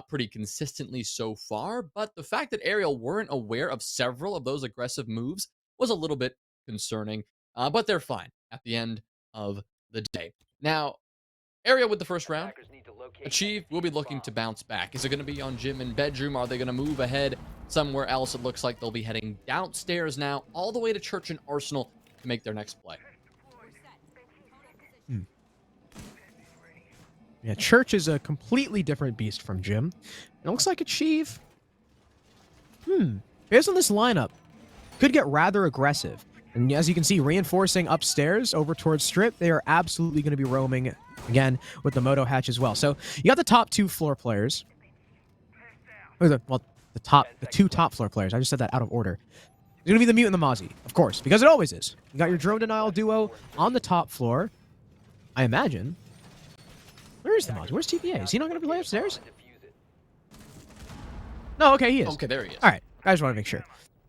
S4: pretty consistently so far. But the fact that ARIAL weren't aware of several of those aggressive moves was a little bit concerning, but they're fine at the end of the day. Now, ARIAL with the first round.
S5: Attackers need to locate
S4: Achieve
S5: and
S4: will be
S5: defuse
S4: looking
S5: bomb.
S4: to bounce back. Is it going to be on gym and bedroom? Are they going to move ahead somewhere else? It looks like they'll be heading downstairs now, all the way to Church and Arsenal to make their next play.
S3: Yeah, Church is a completely different beast from Jim. It looks like Achieve, based on this lineup, could get rather aggressive. And as you can see, reinforcing upstairs over towards Strip, they are absolutely going to be roaming again with the Moto Hatch as well. So you got the top 2 floor players. Or the two top floor players. I just said that out of order. It's going to be the Mute and the Mozzie, of course, because it always is. You got your drone denial duo on the top floor, I imagine. Where is the Mozzie? Where's TPA? Is he not going to play upstairs?
S5: And defuse it.
S3: No, okay, he is.
S4: Okay, there he is.
S3: All right, I just want to make sure.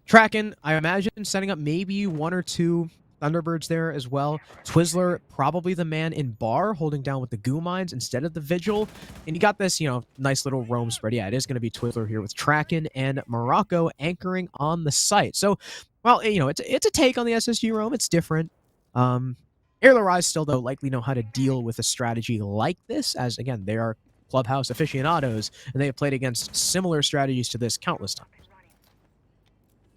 S3: Tracking, I imagine, setting up maybe 1 or 2 Thunderbirds there as well. Twizzler, probably the man in bar, holding down with the goo mines instead of the Vigil. And you got this, nice little roam spread. Yeah, it is going to be Twizzler here with Tracking and Morocco anchoring on the site. So, well, it's a take on the SSG roam. It's different. ARIAL Rise still, though, likely know how to deal with a strategy like this, as, again, they are Clubhouse aficionados, and they have played against similar strategies to this countless times.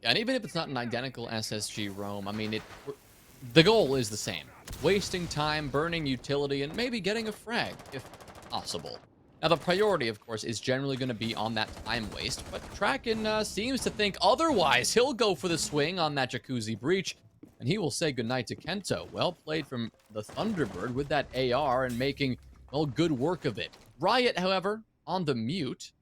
S4: Yeah, and even if it's not an identical SSG roam, I mean, the goal is the same. Wasting time, burning utility, and maybe getting a frag, if possible. Now, the priority, of course, is generally going to be on that time waste, but Kraken seems to think otherwise. He'll go for the swing on that Jacuzzi Breach, and he will say goodnight to Kento. Well played from the Thunderbird with that AR and making, well, good work of it. Riot, however, on the Mute,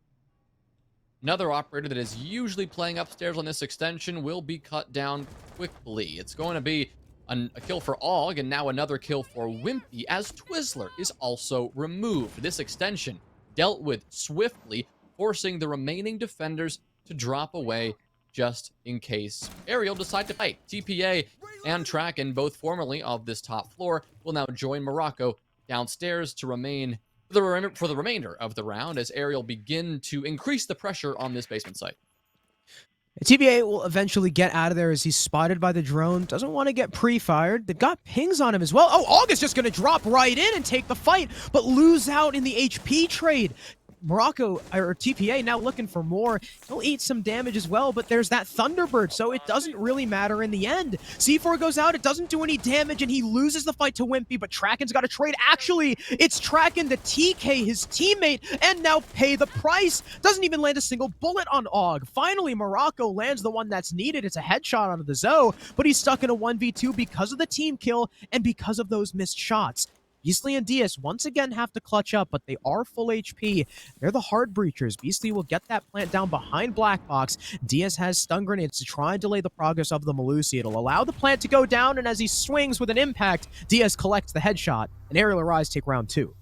S4: another operator that is usually playing upstairs on this extension, will be cut down quickly. It's going to be a kill for Og, and now another kill for Wimpy, as Twizzler is also removed. This extension dealt with swiftly, forcing the remaining defenders to drop away just in case ARIAL decide to fight. TPA and Tracken, both formerly of this top floor, will now join Morocco downstairs to remain for the remainder of the round as ARIAL begin to increase the pressure on this basement site.
S3: TBA will eventually get out of there as he's spotted by the drone. Doesn't want to get pre-fired. They've got pings on him as well. Oh, August just going to drop right in and take the fight, but lose out in the HP trade. Morocco, or TPA, now looking for more. He'll eat some damage as well, but there's that Thunderbird, so it doesn't really matter in the end. C4 goes out, it doesn't do any damage, and he loses the fight to Wimpy, but Tracken's got a trade. Actually, it's Tracken to TK his teammate, and now pay the price. Doesn't even land a single bullet on Og. Finally, Morocco lands the one that's needed. It's a headshot onto the Zoe, but he's stuck in a 1v2 because of the team kill and because of those missed shots. Beastly and Diaz once again have to clutch up, but they are full HP. They're the hard breachers. Beastly will get that plant down behind Black Box. Diaz has stun grenades to try and delay the progress of the Malusi. It'll allow the plant to go down, and as he swings with an impact, Diaz collects the headshot, and ARIAL Rise take round 2.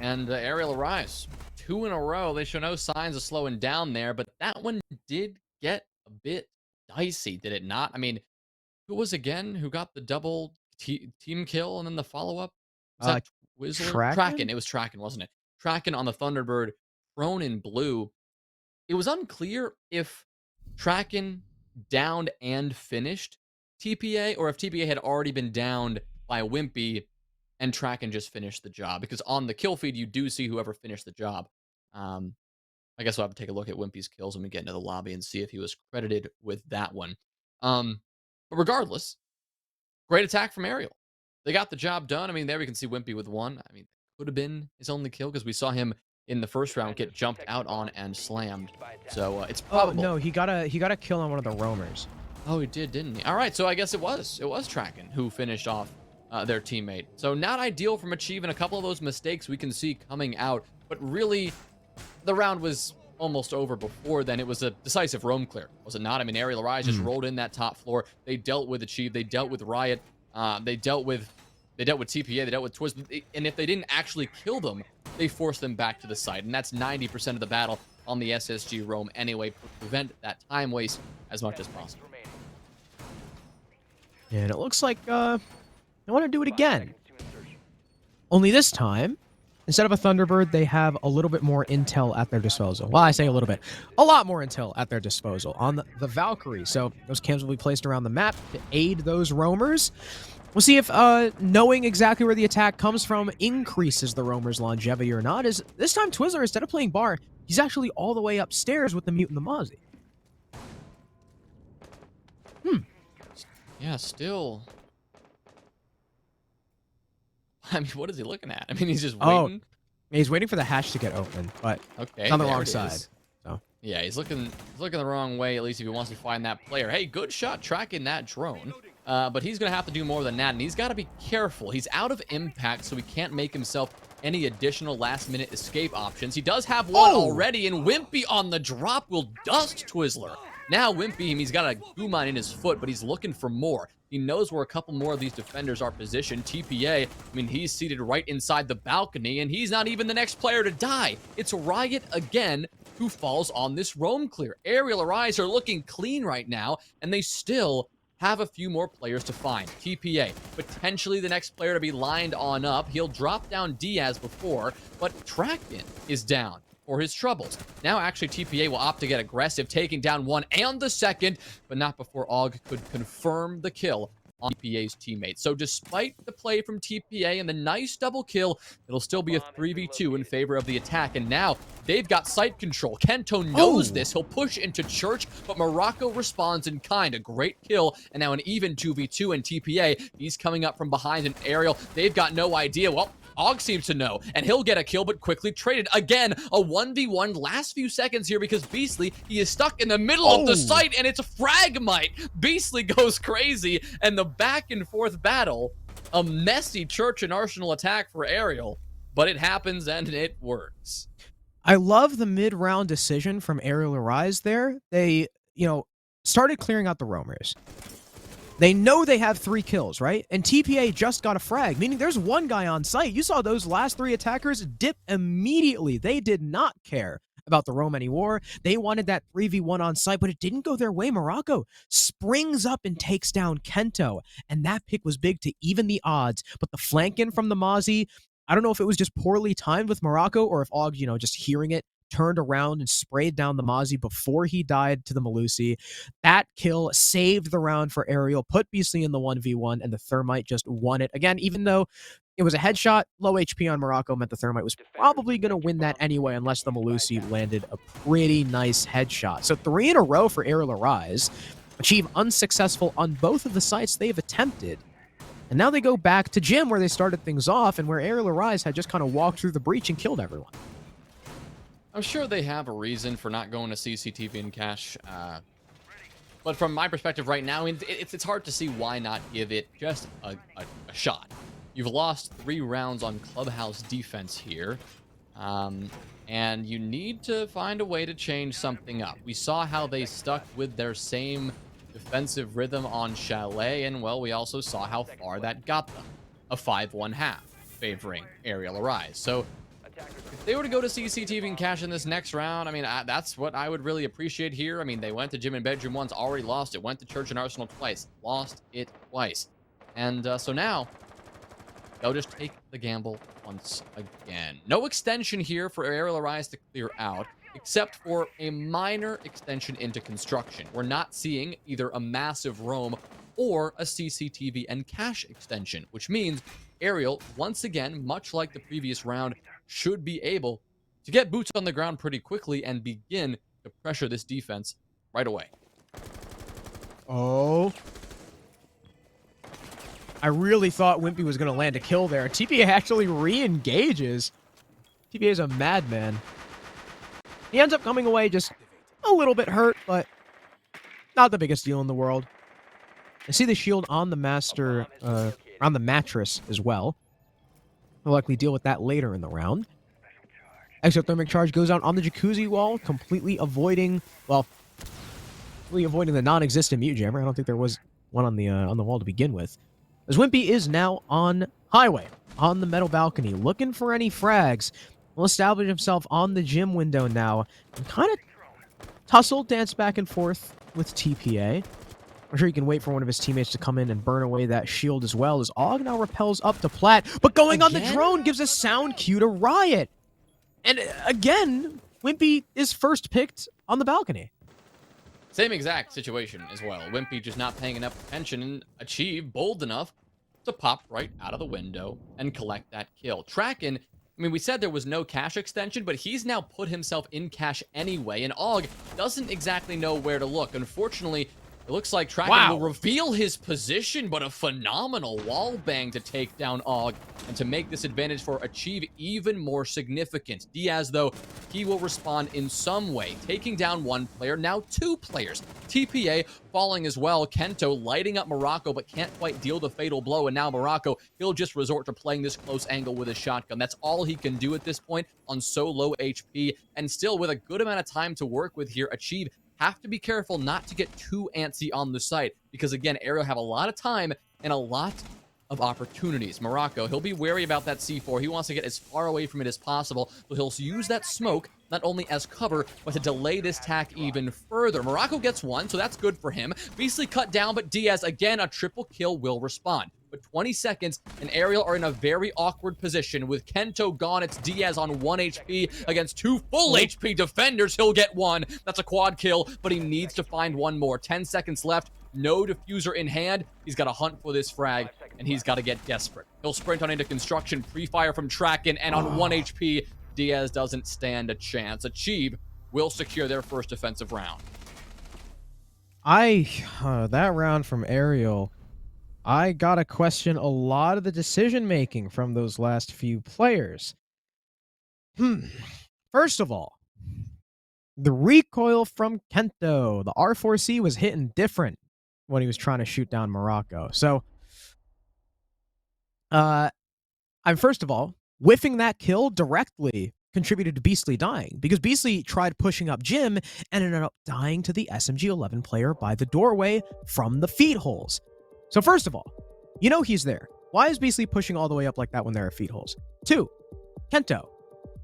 S4: And ARIAL Rise, 2 in a row. They show no signs of slowing down there, but that one did get a bit dicey, did it not? I mean, who got the double team kill and then the follow-up? Was that Twizzler? Tracken. It was Tracken, wasn't it? Tracken on the Thunderbird, thrown in blue. It was unclear if Tracken downed and finished TPA, or if TPA had already been downed by Wimpy and Tracken just finished the job. Because on the kill feed, you do see whoever finished the job. I guess we'll have to take a look at Wimpy's kills when we get into the lobby and see if he was credited with that one. But regardless, great attack from ARIAL. They got the job done. I mean, there we can see Wimpy with 1. I mean, could have been his only kill because we saw him in the first round get jumped out on and slammed. So it's probable.
S3: Oh no, he got a kill on one of the roamers.
S4: Oh, he did, didn't he? All right, so I guess it was Tracken who finished off their teammate. So not ideal from Achieve, and a couple of those mistakes we can see coming out. But really, the round was almost over before then. It was a decisive roam clear, was it not? I mean, ARIAL Rise just rolled in that top floor. They dealt with Achieve. They dealt with Riot. They dealt with TPA. They dealt with Twiz. And if they didn't actually kill them, they forced them back to the site. And that's 90% of the battle on the SSG roam anyway, to prevent that time waste as much as possible.
S3: And it looks like They want to do it
S5: 5
S3: again.
S5: seconds to insertion.
S3: Only this time, instead of a Thunderbird, they have a little bit more intel at their disposal. Well, I say a little bit. A lot more intel at their disposal on the Valkyrie. So those cams will be placed around the map to aid those roamers. We'll see if knowing exactly where the attack comes from increases the roamer's longevity or not. As this time, Twizzler, instead of playing bar, he's actually all the way upstairs with the Mute and the Mozzie.
S4: Yeah, still. I mean, what is he looking at? I mean, he's just waiting.
S3: He's waiting for the hatch to get open, but
S4: Okay,
S3: it's on the
S4: there
S3: wrong
S4: it
S3: side.
S4: is.
S3: So
S4: Yeah, he's looking the wrong way, at least if he wants to find that player. Hey, good shot tracking that drone. But he's going to have to do more than that, and he's got to be careful. He's out of impact, so he can't make himself any additional last-minute escape options. He does have one already, and Wimpy on the drop will dust Twizzler. Now Wimpy, he's got a goo mine in his foot, but he's looking for more. He knows where a couple more of these defenders are positioned. TPA, I mean, he's seated right inside the balcony, and he's not even the next player to die. It's Riot again who falls on this roam clear. Aerial Arise are looking clean right now, and they still have a few more players to find. TPA, potentially the next player to be lined on up. He'll drop down Diaz before, but Trackbin is down for his troubles. Now, actually, TPA will opt to get aggressive, taking down one and the second, but not before Og could confirm the kill on TPA's teammate. So despite the play from TPA and the nice double kill, it'll still be a 3v2 in favor of the attack. And now they've got site control. Kento knows this. He'll push into Church, but Morocco responds in kind. A great kill, and now an even 2v2, and TPA, he's coming up from behind an aerial. They've got no idea. Well, Og seems to know, and he'll get a kill, but quickly traded. Again, a 1v1 last few seconds here because Beastly, he is stuck in the middle of the site, and it's a Fragmite. Beastly goes crazy, and the back and forth battle, a messy Church and Arsenal attack for Ariel, but it happens and it works.
S3: I love the mid-round decision from Aerial Arise there. They, started clearing out the roamers. They know they have 3 kills, right? And TPA just got a frag, meaning there's one guy on site. You saw those last 3 attackers dip immediately. They did not care about the roam anymore. They wanted that 3v1 on site, but it didn't go their way. Morocco springs up and takes down Kento, and that pick was big to even the odds. But the flank in from the Mozzie, I don't know if it was just poorly timed with Morocco or if Og, just hearing it, turned around and sprayed down the Mozzie before he died to the Malusi. That kill saved the round for Ariel, put Beastly in the 1v1, and the Thermite just won it. Again, even though it was a headshot, low HP on Morocco meant the Thermite was probably going to win that anyway unless the Malusi landed a pretty nice headshot. So 3 in a row for Aerial Arise, achieve unsuccessful on both of the sites they've attempted. And now they go back to Gym where they started things off and where Aerial Arise had just kind of walked through the breach and killed everyone.
S4: I'm sure they have a reason for not going to CCTV and cash, but from my perspective right now, it's hard to see why not give it just a shot. You've lost 3 rounds on Clubhouse defense here, and you need to find a way to change something up. We saw how they stuck with their same defensive rhythm on Chalet, and well, we also saw how far that got them. A 5-1 favoring Aerial Arise. So if they were to go to CCTV and cash in this next round, I mean, that's what I would really appreciate here. I mean, they went to Gym and Bedroom once, already lost it. Went to Church and Arsenal twice, lost it twice. And so now, they'll just take the gamble once again. No extension here for Aerial Arise to clear out, except for a minor extension into construction. We're not seeing either a massive roam or a CCTV and cache extension, which means Ariel, once again, much like the previous round, should be able to get boots on the ground pretty quickly and begin to pressure this defense right away.
S3: Oh. I really thought Wimpy was going to land a kill there. TPA actually re-engages. TPA is a madman. He ends up coming away just a little bit hurt, but not the biggest deal in the world. I see the shield on the master, on the mattress as well. We'll likely deal with that later in the round. Exothermic charge goes out on the jacuzzi wall, completely avoiding the non-existent mute jammer. I don't think there was one on the wall to begin with. As Wimpy is now on highway, on the metal balcony, looking for any frags. Will establish himself on the Gym window now and kind of tussle, dance back and forth with TPA. I'm sure he can wait for one of his teammates to come in and burn away that shield as well, as Og now repels up to Plat, but going on the drone gives a sound cue to Riot. And again, Wimpy is first picked on the balcony.
S4: Same exact situation as well. Wimpy just not paying enough attention and Achieve bold enough to pop right out of the window and collect that kill. Tracken, I mean, we said there was no cache extension, but he's now put himself in cache anyway, and Og doesn't exactly know where to look. Unfortunately, it looks like Tracken will reveal his position, but a phenomenal wall bang to take down Og and to make this advantage for Achieve even more significant. Diaz, though, he will respond in some way, taking down one player, now two players. TPA falling as well. Kento lighting up Morocco, but can't quite deal the fatal blow, and now Morocco, he'll just resort to playing this close angle with his shotgun. That's all he can do at this point on so low HP, and still with a good amount of time to work with here. Achieve have to be careful not to get too antsy on the site, because again, Ariel have a lot of time and a lot of opportunities. Morocco, he'll be wary about that C4. He wants to get as far away from it as possible, so he'll use that smoke not only as cover, but to delay this tack even further. Morocco gets one, so that's good for him. Beastly cut down, but Diaz, again, a triple kill will respond. But 20 seconds, and Ariel are in a very awkward position. With Kento gone, it's Diaz on 1 HP against 2 full HP defenders. He'll get one. That's a quad kill, but he needs to find one more. 10 seconds left. No diffuser in hand. He's got to hunt for this frag, and he's got to get desperate. He'll sprint on into construction, pre-fire from Tracken, and on 1 HP, Diaz doesn't stand a chance. Achieve will secure their first defensive round.
S3: That round from Ariel, I gotta question a lot of the decision-making from those last few players. First of all, the recoil from Kento. The R4C was hitting different when he was trying to shoot down Morocco. So, I'm first of all, whiffing that kill directly contributed to Beastly dying, because Beastly tried pushing up Jim and ended up dying to the SMG-11 player by the doorway from the feed holes. So first of all, you know he's there. Why is Beastly pushing all the way up like that when there are feed holes? 2, Kento.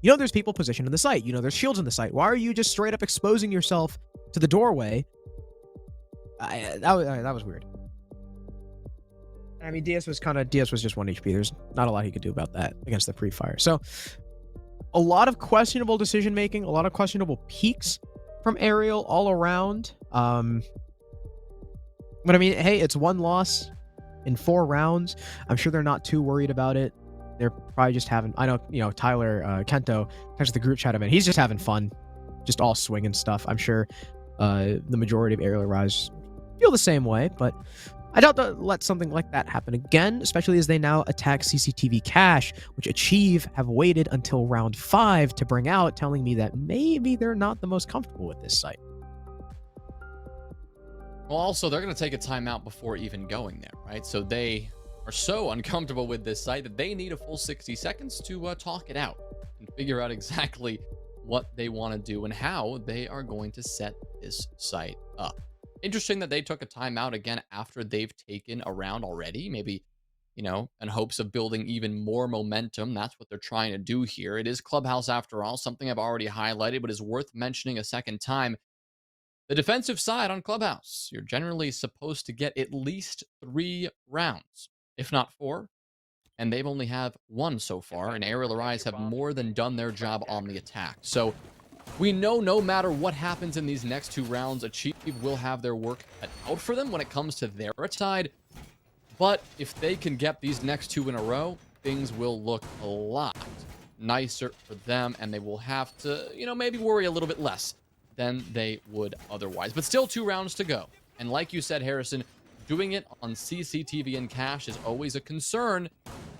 S3: You know there's people positioned in the site. You know there's shields in the site. Why are you just straight up exposing yourself to the doorway? That was weird. I mean, Diaz was just 1 HP. There's not a lot he could do about that against the pre-fire. So a lot of questionable decision making, a lot of questionable peaks from Ariel all around. But I mean, hey, it's 1 loss in 4 rounds. I'm sure they're not too worried about it. They're probably just having, I know, Tyler, Kento, touched the group chat event. He's just having fun, just all swinging stuff. I'm sure the majority of Ariel Rise feel the same way, but I doubt they'll let something like that happen again, especially as they now attack CCTV cache, which Achieve have waited until round 5 to bring out, telling me that maybe they're not the most comfortable with this site.
S4: Well, also, they're going to take a timeout before even going there, right? So they are so uncomfortable with this site that they need a full 60 seconds to talk it out and figure out exactly what they want to do and how they are going to set this site up. Interesting that they took a timeout again after they've taken a round already. Maybe, in hopes of building even more momentum. That's what they're trying to do here. It is Clubhouse after all, something I've already highlighted, but is worth mentioning a second time. The defensive side on Clubhouse, you're generally supposed to get at least 3 rounds, if not 4, and they've only have 1 so far, and Ariel Arise have more than done their job on the attack. So we know no matter what happens in these next 2 rounds, Achieve will have their work cut out for them when it comes to their side, but if they can get these next 2 in a row, things will look a lot nicer for them, and they will have to, maybe worry a little bit less than they would otherwise. But still 2 rounds to go. And like you said, Harrison, doing it on CCTV and cache is always a concern,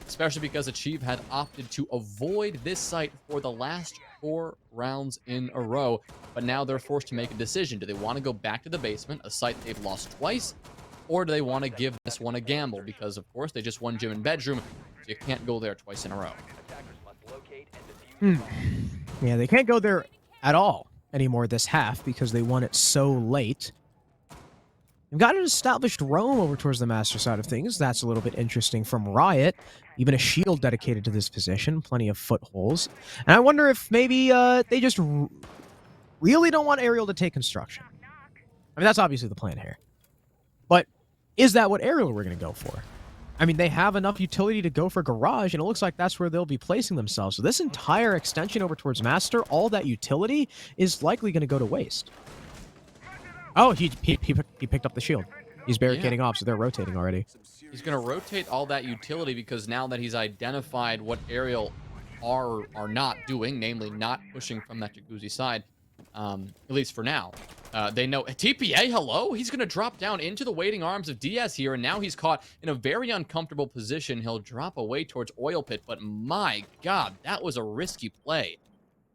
S4: especially because Achieve had opted to avoid this site for the last 4 rounds in a row. But now they're forced to make a decision. Do they want to go back to the basement, a site they've lost twice, or do they want to give this one a gamble? Because, of course, they just won gym and bedroom, so you can't go there twice in a row.
S3: Yeah, they can't go there at all anymore this half because they won it so late. They've got an established roam over towards the master side of things. That's a little bit interesting from Riot. Even a shield dedicated to this position. Plenty of footholes. And I wonder if maybe they just really don't want Ariel to take construction. I mean, that's obviously the plan here. But Is that what Aerial we're going to go for? I mean, they have enough utility to go for Garage, and it looks like that's where they'll be placing themselves. So this entire extension over towards Master, all that utility is likely going to go to waste. Oh, he picked up the shield. He's barricading off, so they're rotating already.
S4: He's going to rotate all that utility because now that he's identified what Aerial are not doing, namely not pushing from that Jacuzzi side, at least for now, they know TPA, hello? He's going to drop down into the waiting arms of DS here, and now he's caught in a very uncomfortable position. He'll drop away towards Oil Pit, but my God, that was a risky play.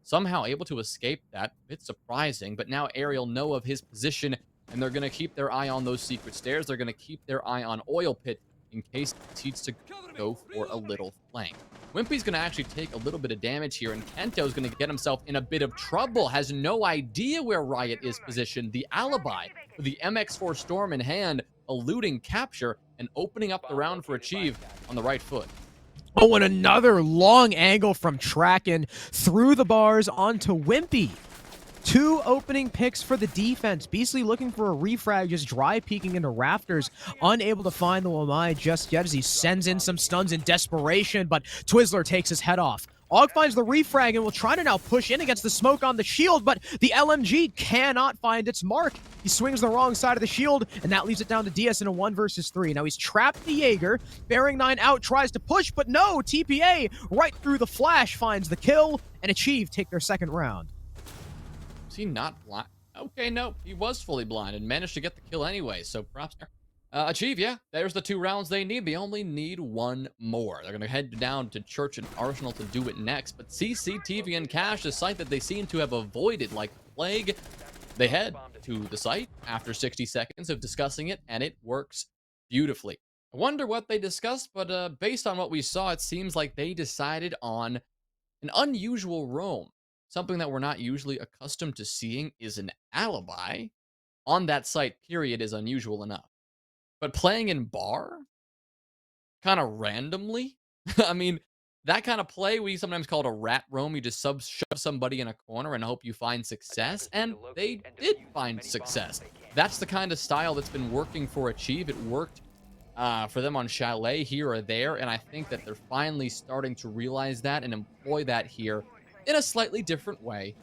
S4: Somehow able to escape that. It's surprising, but now Aerial know of his position, and they're going to keep their eye on those secret stairs. They're going to keep their eye on Oil Pit in case he needs to go for a little flank. Wimpy's going to actually take a little bit of damage here, and Kento's going to get himself in a bit of trouble. Has no idea where Riot is positioned. The alibi with the MX4 Storm in hand, eluding capture and opening up the round for Achieve on the right foot.
S3: Oh, and another long angle from Tracken through the bars onto Wimpy. 2 opening picks for the defense. Beastly looking for a refrag, just dry peeking into rafters. Unable to find the Wamai just yet as he sends in some stuns in desperation, but Twizzler takes his head off. Og finds the refrag and will try to now push in against the smoke on the shield, but the LMG cannot find its mark. He swings the wrong side of the shield, and that leaves it down to DS in a 1 versus 3. Now he's trapped the Jaeger. Bearing 9 out, tries to push, but no, TPA right through the flash finds the kill, and Achieve take their second round.
S4: Is he not blind? Okay, no, he was fully blind and managed to get the kill anyway, so props there. Achieve, yeah, there's the 2 rounds they need. They only need 1 more. They're going to head down to Church and Arsenal to do it next, but CCTV and Cache, a site that they seem to have avoided like the plague, they head to the site after 60 seconds of discussing it, and it works beautifully. I wonder what they discussed, but based on what we saw, it seems like they decided on an unusual roam. Something that we're not usually accustomed to seeing is an alibi on that site, period, is unusual enough. But playing in bar, kind of randomly, I mean, that kind of play we sometimes call it a rat roam. You just shove somebody in a corner and hope you find success, and they did find success. That's the kind of style that's been working for Achieve. It worked for them on Chalet here or there, and I think that they're finally starting to realize that and employ that here in a slightly different way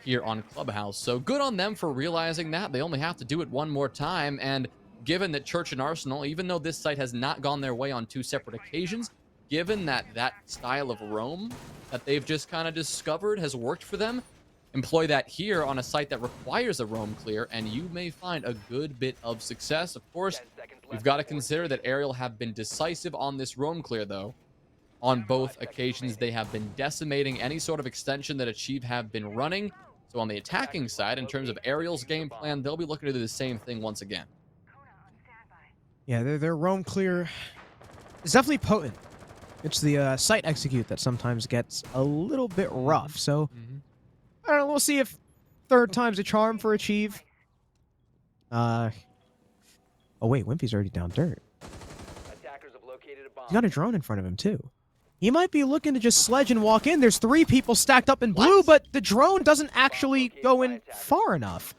S4: here on Clubhouse. So good on them for realizing that. They only have to do it 1 more time, and given that Church and Arsenal, even though this site has not gone their way on 2 separate occasions, given that that style of roam that they've just kind of discovered has worked for them, employ that here on a site that requires a roam clear, and you may find a good bit of success. Of course, you've got to consider that Ariel have been decisive on this roam clear, though. On both occasions, they have been decimating any sort of extension that Achieve have been running. So on the attacking side, in terms of Ariel's game plan, they'll be looking to do the same thing once again.
S3: Yeah, their roam clear is definitely potent. It's the site execute that sometimes gets a little bit rough. So, I don't know, we'll see if 3rd time's a charm for Achieve. Oh wait, Wimpy's already down dirt. He's got a drone in front of him, too. He might be looking to just sledge and walk in. There's 3 people stacked up in blue, but the drone doesn't actually go in far enough.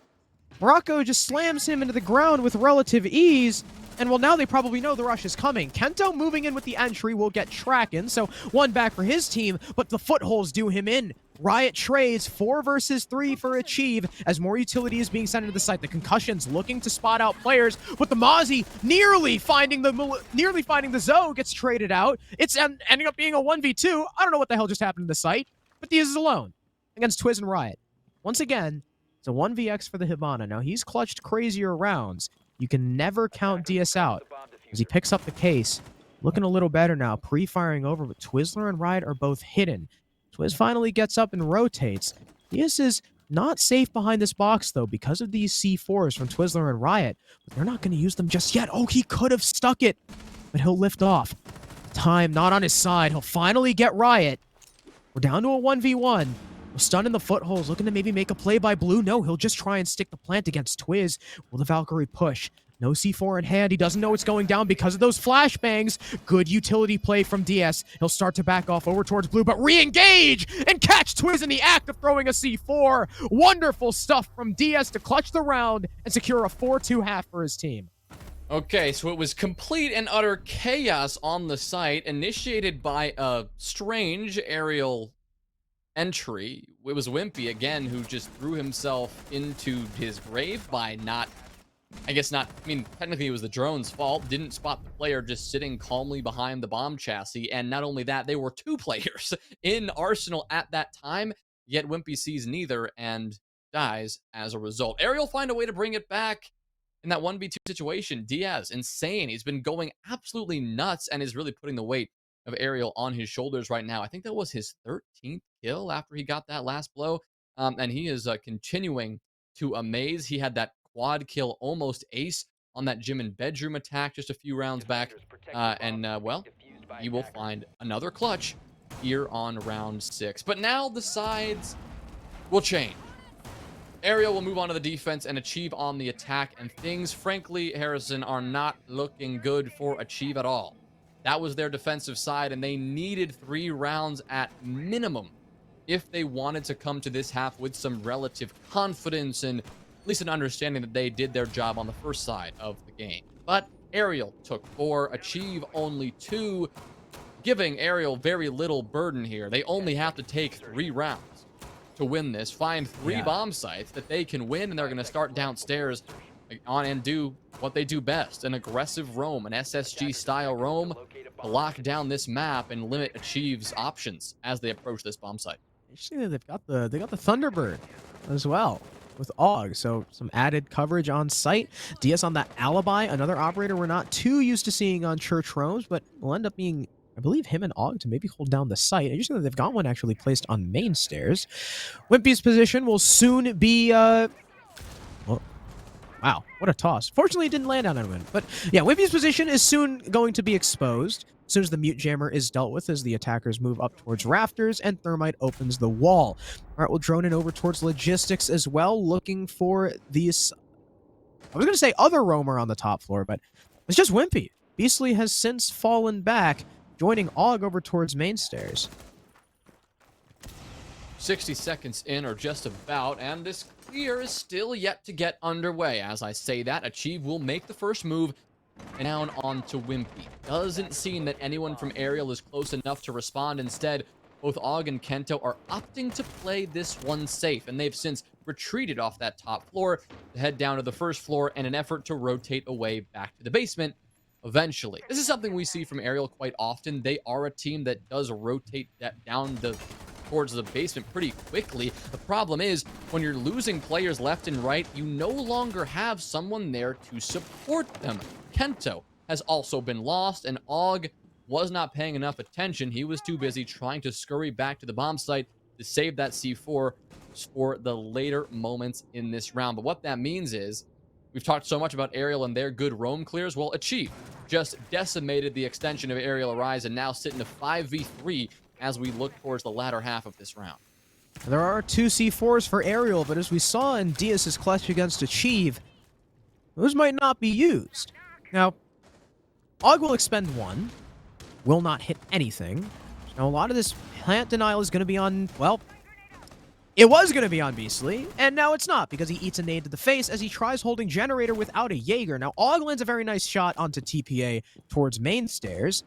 S3: Morocco just slams him into the ground with relative ease. And well, now they probably know the rush is coming. Kento moving in with the entry will get Tracken, so 1 back for his team, but the footholds do him in. Riot trades 4 versus 3 for Achieve as more utility is being sent into the site. The concussions looking to spot out players, but the Mozzie nearly finding the Zoe gets traded out. It's ending up being a 1v2. I don't know what the hell just happened to the site, but Diaz is alone against Twiz and Riot. Once again, it's a 1vx for the Hibana. Now he's clutched crazier rounds. You can never count DS out as he picks up the case. Looking a little better now, pre-firing over, but Twizzler and Riot are both hidden. Twiz finally gets up and rotates. DS is not safe behind this box, though, because of these C4s from Twizzler and Riot, but they're not going to use them just yet. Oh, he could have stuck it, but he'll lift off. Time not on his side. He'll finally get Riot. We're down to a 1v1. Stun in the footholds, looking to maybe make a play by Blue. No, he'll just try and stick the plant against Twiz. Will the Valkyrie push? No C4 in hand. He doesn't know it's going down because of those flashbangs. Good utility play from DS. He'll start to back off over towards Blue, but re-engage and catch Twiz in the act of throwing a C4. Wonderful stuff from DS to clutch the round and secure a 4-2 half for his team.
S4: Okay, so it was complete and utter chaos on the site, initiated by a strange aerial entry. It was Wimpy again who just threw himself into his grave by not, I guess not, I mean, technically it was the drone's fault, didn't spot the player just sitting calmly behind the bomb chassis. And not only that, they were two players in Arsenal at that time, yet Wimpy sees neither and dies as a result. ARIAL find a way to bring it back in that 1v2 situation. Diaz, insane. He's been going absolutely nuts and is really putting the weight of ARIAL on his shoulders right now. I think that was his 13th kill after he got that last blow. And he is continuing to amaze. He had that quad kill almost ace on that gym and bedroom attack just a few rounds back. Well, he will find another clutch here on round 6. But now the sides will change. ARIAL will move on to the defense and Achieve on the attack, and things, frankly, Harrison, are not looking good for Achieve at all. That was their defensive side, and they needed 3 rounds at minimum if they wanted to come to this half with some relative confidence and at least an understanding that they did their job on the first side of the game. But ARIAL took 4, Achieve only 2, giving ARIAL very little burden here. They only have to take 3 rounds to win this, find 3 bomb sites that they can win, and they're going to start downstairs on and do what they do best, an aggressive roam, an SSG style roam, to lock down this map and limit Achieve's options as they approach this bomb site.
S3: Interesting that they got the Thunderbird as well with AUG, so some added coverage on site. DS on that Alibi, another operator we're not too used to seeing on church roams, but will end up being, I believe, him and AUG to maybe hold down the site. Interesting that they've got one actually placed on main stairs. Wimpy's position will soon be well, wow, what a toss. Fortunately, it didn't land on anyone. But yeah, Wimpy's position is soon going to be exposed as soon as the mute jammer is dealt with, as the attackers move up towards rafters and Thermite opens the wall. All right, we'll drone in over towards logistics as well, looking for these, I was going to say other roamer on the top floor, but it's just Wimpy. Beastly has since fallen back, joining AUG over towards main stairs.
S4: 60 seconds in, or just about, and this clear is still yet to get underway. As I say that, Achieve will make the first move and down onto Wimpy. Doesn't seem that anyone from ARIAL is close enough to respond. Instead, both AUG and Kento are opting to play this one safe, and they've since retreated off that top floor to head down to the first floor in an effort to rotate away back to the basement eventually. This is something we see from ARIAL quite often. They are a team that does rotate that down towards the basement pretty quickly. The problem is, when you're losing players left and right, you no longer have someone there to support them. Kento has also been lost, and AUG was not paying enough attention. He was too busy trying to scurry back to the bomb site to save that C4 for the later moments in this round. But what that means is, we've talked so much about ARIAL and their good roam clears. Well, Achieve just decimated the extension of ARIAL Arise and now sit in a 5v3 as we look towards the latter half of this round.
S3: There are 2 C4s for ARIAL, but as we saw in Diaz's clutch against Achieve, those might not be used. Now, AUG will expend 1, will not hit anything. Now, a lot of this plant denial is going to be on, well, it was going to be on Beastly, and now it's not, because he eats a nade to the face as he tries holding Generator without a Jaeger. Now, AUG lands a very nice shot onto TPA towards main stairs.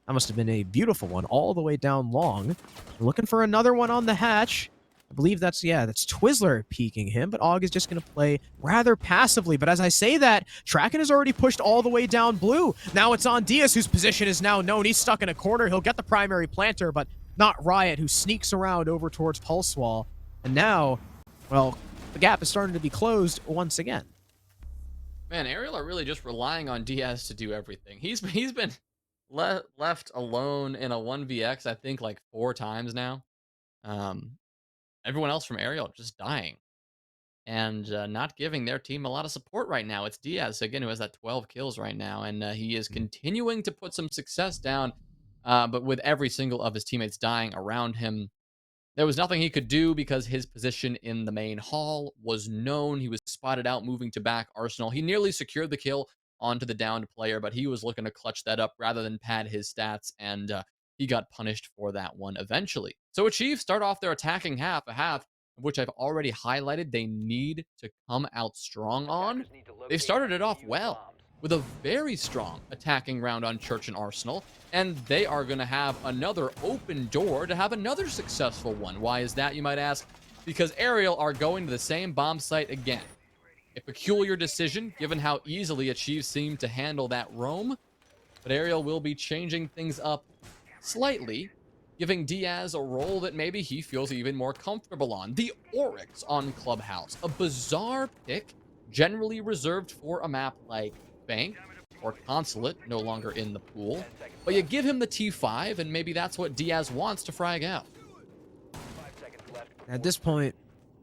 S3: That must have been a beautiful one all the way down long. Looking for another one on the hatch. I believe that's Twizzler peeking him, but AUG is just going to play rather passively. But as I say that, Traken has already pushed all the way down blue. Now it's on Diaz, whose position is now known. He's stuck in a corner. He'll get the primary planter, but not Riot, who sneaks around over towards Pulse Wall. And now, well, the gap is starting to be closed once again.
S4: Man, ARIAL are really just relying on Diaz to do everything. He's been left alone in a 1vx, I think, like 4 times now. Everyone else from ARIAL just dying and not giving their team a lot of support right now. It's Diaz, again, who has that 12 kills right now, and he is continuing to put some success down, but with every single of his teammates dying around him, there was nothing he could do because his position in the main hall was known. He was spotted out moving to back Arsenal. He nearly secured the kill onto the downed player, but he was looking to clutch that up rather than pad his stats, and he got punished for that one eventually. So Achieve start off their attacking half, a half of which I've already highlighted they need to come out strong on. They've started it off well. with a very strong attacking round on Church and Arsenal, and they are going to have another open door to have another successful one. Why is that, you might ask? Because ARIAL are going to the same bomb site again. A peculiar decision, given how easily Achieve seemed to handle that roam, but ARIAL will be changing things up slightly, giving Diaz a role that maybe he feels even more comfortable on. The Oryx on Clubhouse, a bizarre pick, generally reserved for a map like Bank or Consulate, no longer in the pool. But you give him the T5, and maybe that's what Diaz wants to frag out.
S5: 5 seconds left.
S3: At this point,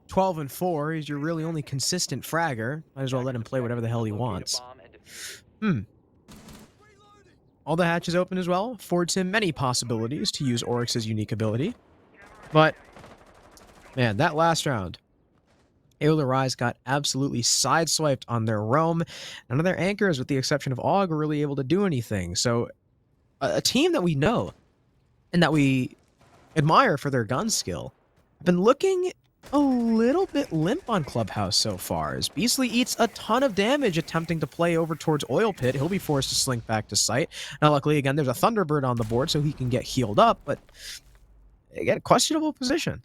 S3: 12 and 4, he's your really only consistent fragger. Might as well let him play whatever the hell he wants. All the hatches open as well, affords him many possibilities to use Oryx's unique ability. But, man, that last round, ARIAL Arise got absolutely sideswiped on their roam. None of their anchors, with the exception of AUG, were really able to do anything. So, a team that we know and that we admire for their gun skill have been looking a little bit limp on Clubhouse so far, as Beastly eats a ton of damage attempting to play over towards Oil Pit. He'll be forced to slink back to site. Now, luckily, again, there's a Thunderbird on the board, so he can get healed up, but again, questionable position.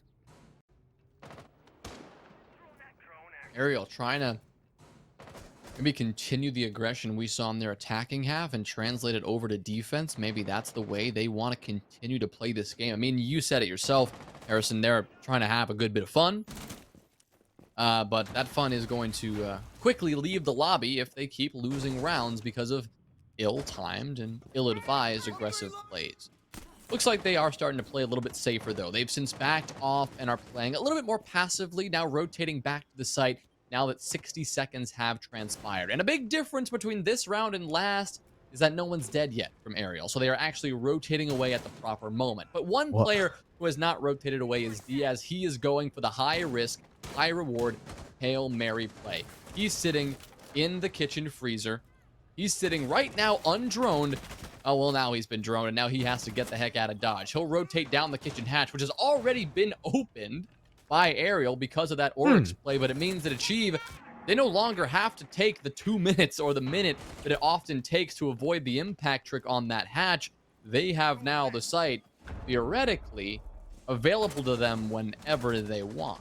S4: ARIAL trying to maybe continue the aggression we saw in their attacking half and translate it over to defense. Maybe that's the way they want to continue to play this game. I mean, you said it yourself, Harrison. They're trying to have a good bit of fun. But that fun is going to quickly leave the lobby if they keep losing rounds because of ill-timed and ill-advised aggressive plays. Looks like they are starting to play a little bit safer, though. They've since backed off and are playing a little bit more passively, now rotating back to the site now that 60 seconds have transpired. And a big difference between this round and last is that no one's dead yet from ARIAL, so they are actually rotating away at the proper moment. But one player who has not rotated away is Diaz. He is going for the high-risk, high-reward Hail Mary play. He's sitting in the kitchen freezer. He's sitting right now undroned. Oh, well, now he's been droned, and now he has to get the heck out of Dodge. He'll rotate down the kitchen hatch, which has already been opened by ARIAL because of that Oryx play, but it means that Achieve, they no longer have to take the 2 minutes or the minute that it often takes to avoid the impact trick on that hatch. They have now the site, theoretically, available to them whenever they want.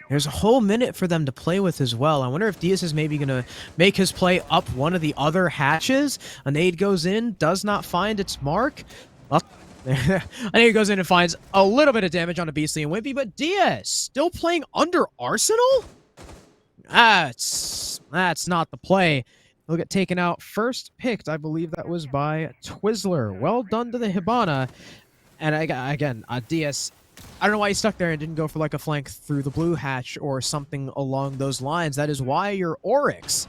S3: There's a whole minute for them to play with as well. I wonder if Diaz is maybe going to make his play up one of the other hatches. A nade goes in, does not find its mark. Well, I think he goes in and finds a little bit of damage on a Beastly and Wimpy, but Diaz still playing under Arsenal? That's not the play. He'll get taken out. First picked, I believe that was by Twizzler. Well done to the Hibana. And again, Diaz, I don't know why he stuck there and didn't go for like a flank through the blue hatch or something along those lines. That is why your Oryx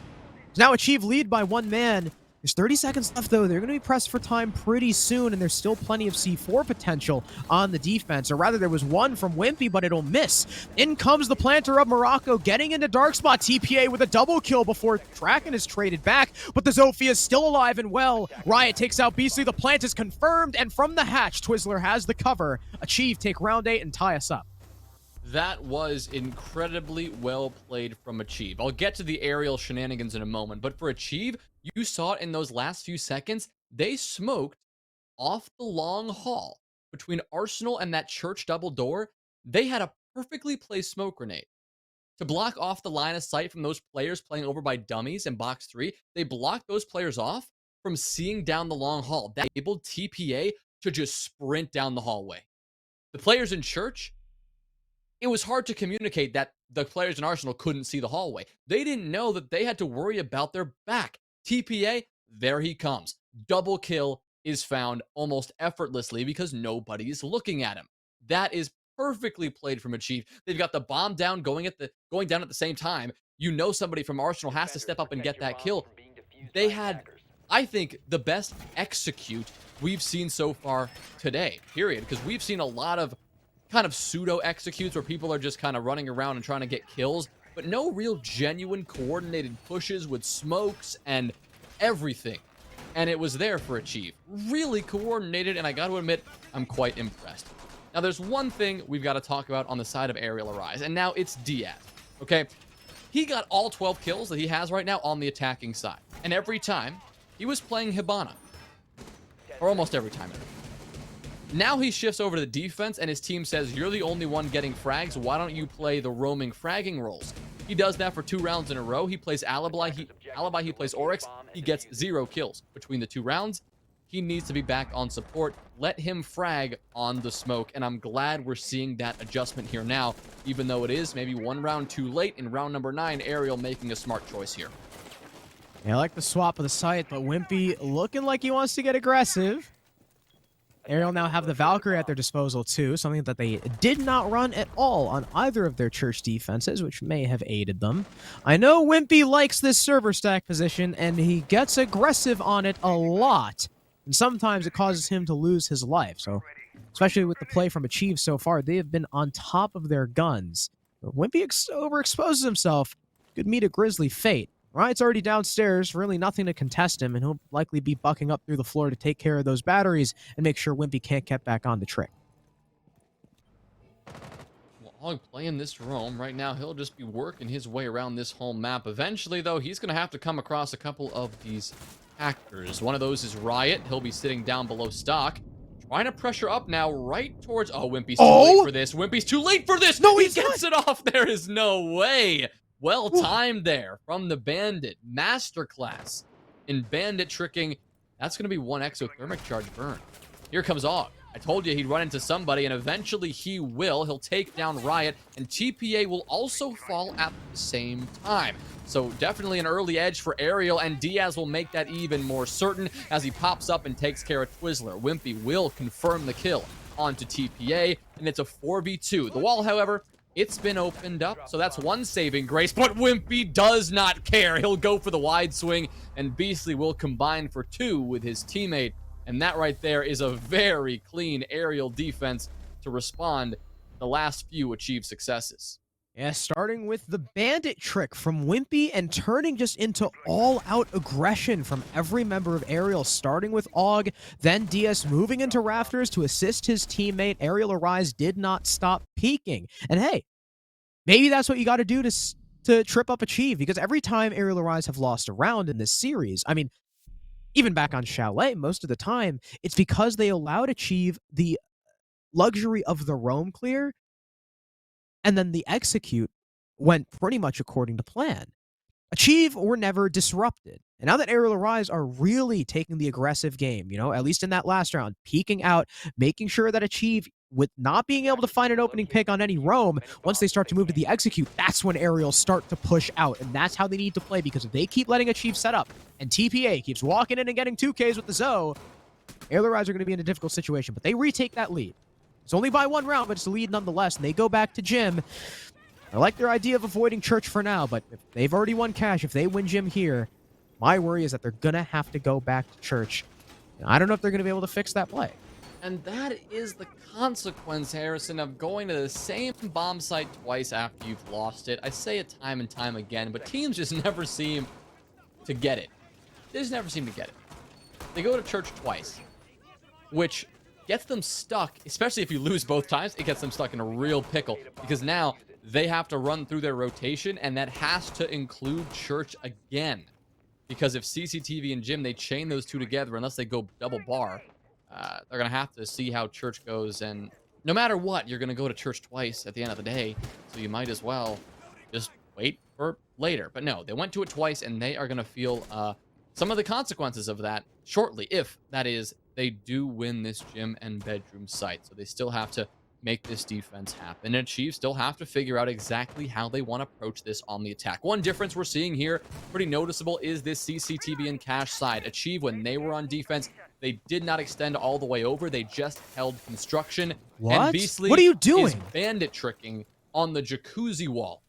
S3: is now Achieve lead by 1 man. There's 30 seconds left, though. They're going to be pressed for time pretty soon, and there's still plenty of C4 potential on the defense. Or rather, there was one from Wimpy, but it'll miss. In comes the planter of Morocco, getting into dark spot. TPA with a double kill before Kraken is traded back, but the Zofia is still alive and well. Riot takes out Beastly. The plant is confirmed, and from the hatch, Twizzler has the cover. Achieve take round 8 and tie us up.
S4: That was incredibly well played from Achieve. I'll get to the ARIAL shenanigans in a moment, but for Achieve, you saw it in those last few seconds. They smoked off the long hall between Arsenal and that church double door. They had a perfectly placed smoke grenade to block off the line of sight from those players playing over by dummies in box 3. They blocked those players off from seeing down the long hall. That enabled TPA to just sprint down the hallway. The players in church, it was hard to communicate that the players in Arsenal couldn't see the hallway. They didn't know that they had to worry about their back. TPA, there he comes. Double kill is found almost effortlessly because nobody's looking at him. That is perfectly played from Achieve. They've got the bomb down going down at the same time. You know somebody from Arsenal has to step up and get that kill. They had, I think, the best execute we've seen so far today, period. Because we've seen a lot of kind of pseudo executes where people are just kind of running around and trying to get kills, but no real genuine coordinated pushes with smokes and everything. And it was there for Achieve. Really coordinated, and I got to admit, I'm quite impressed. Now, there's one thing we've got to talk about on the side of ARIAL Arise, and now it's Diaz. Okay, He got all 12 kills that he has right now on the attacking side. And every time, he was playing Hibana. Or almost every time. Now he shifts over to the defense, and his team says, you're the only one getting frags. Why don't you play the roaming fragging roles? He does that for 2 rounds in a row. He plays Alibi. He plays Oryx. He gets 0 kills between the 2 rounds. He needs to be back on support. Let him frag on the smoke, and I'm glad we're seeing that adjustment here now, even though it is maybe 1 round too late. In round number 9, ARIAL making a smart choice here.
S3: Yeah, I like the swap of the site, but Wimpy looking like he wants to get aggressive. ARIAL now have the Valkyrie at their disposal too, something that they did not run at all on either of their church defenses, which may have aided them. I know Wimpy likes this server stack position, and he gets aggressive on it a lot, and sometimes it causes him to lose his life. So, especially with the play from Achieve so far, they have been on top of their guns. But Wimpy overexposes himself, could meet a grisly fate. Riot's already downstairs, really nothing to contest him, and he'll likely be bucking up through the floor to take care of those batteries and make sure Wimpy can't get back on the trick.
S4: Well, all playing this roam right now, he'll just be working his way around this whole map. Eventually, though, he's going to have to come across a couple of these actors. One of those is Riot. He'll be sitting down below stock. Trying to pressure up now right towards... Oh, Wimpy's too late for this. Wimpy's too late for this.
S3: No,
S4: he gets it off. There is no way. Well timed there from the Bandit. Masterclass in Bandit tricking. That's going to be 1 exothermic charge burn. Here comes Og. I told you he'd run into somebody, and eventually he will. He'll take down Riot, and TPA will also fall at the same time. So definitely an early edge for ARIAL, and Diaz will make that even more certain as he pops up and takes care of Twizzler. Wimpy will confirm the kill onto TPA, and it's a 4v2. The wall, however, it's been opened up, so that's 1 saving grace, but Wimpy does not care. He'll go for the wide swing, and Beastly will combine for 2 with his teammate, and that right there is a very clean ARIAL defense to respond to the last few achieved successes.
S3: Yeah, starting with the Bandit trick from Wimpy and turning just into all-out aggression from every member of ARIAL, starting with Og, then DS moving into Rafters to assist his teammate. ARIAL Arise did not stop peeking. And hey, maybe that's what you got to do to trip up Achieve, because every time ARIAL Arise have lost a round in this series, I mean, even back on Chalet, most of the time, it's because they allowed Achieve the luxury of the roam clear, and then the execute went pretty much according to plan. Achieve were never disrupted. And now that ARIAL Arise are really taking the aggressive game, you know, at least in that last round, peeking out, making sure that Achieve, with not being able to find an opening pick on any roam, once they start to move to the execute, that's when ARIAL start to push out. And that's how they need to play, because if they keep letting Achieve set up, and TPA keeps walking in and getting 2Ks with the Zoe, ARIAL Arise are going to be in a difficult situation. But they retake that lead. It's only by 1 round, but it's a lead nonetheless, and they go back to Gym. I like their idea of avoiding Church for now, but if they've already won cash, if they win Gym here, my worry is that they're going to have to go back to Church. And I don't know if they're going to be able to fix that play.
S4: And that is the consequence, Harrison, of going to the same bomb site twice after you've lost it. I say it time and time again, but teams just never seem to get it. They just never seem to get it. They go to Church twice, which gets them stuck, especially if you lose both times. It gets them stuck in a real pickle, because now they have to run through their rotation, and that has to include Church again. Because if CCTV and Gym, they chain those 2 together, unless they go double bar, they're going to have to see how Church goes. And no matter what, you're going to go to Church twice at the end of the day, so you might as well just wait for later. But no, they went to it twice, and they are going to feel some of the consequences of that shortly, if, that is, they do win this Gym and bedroom site. So they still have to make this defense happen. And Achieve still have to figure out exactly how they want to approach this on the attack. One difference we're seeing here, pretty noticeable, is this CCTV and cash side. Achieve, when they were on defense, they did not extend all the way over. They just held construction.
S3: What?
S4: And Beastly
S3: What are you doing?
S4: is bandit tricking on the jacuzzi wall.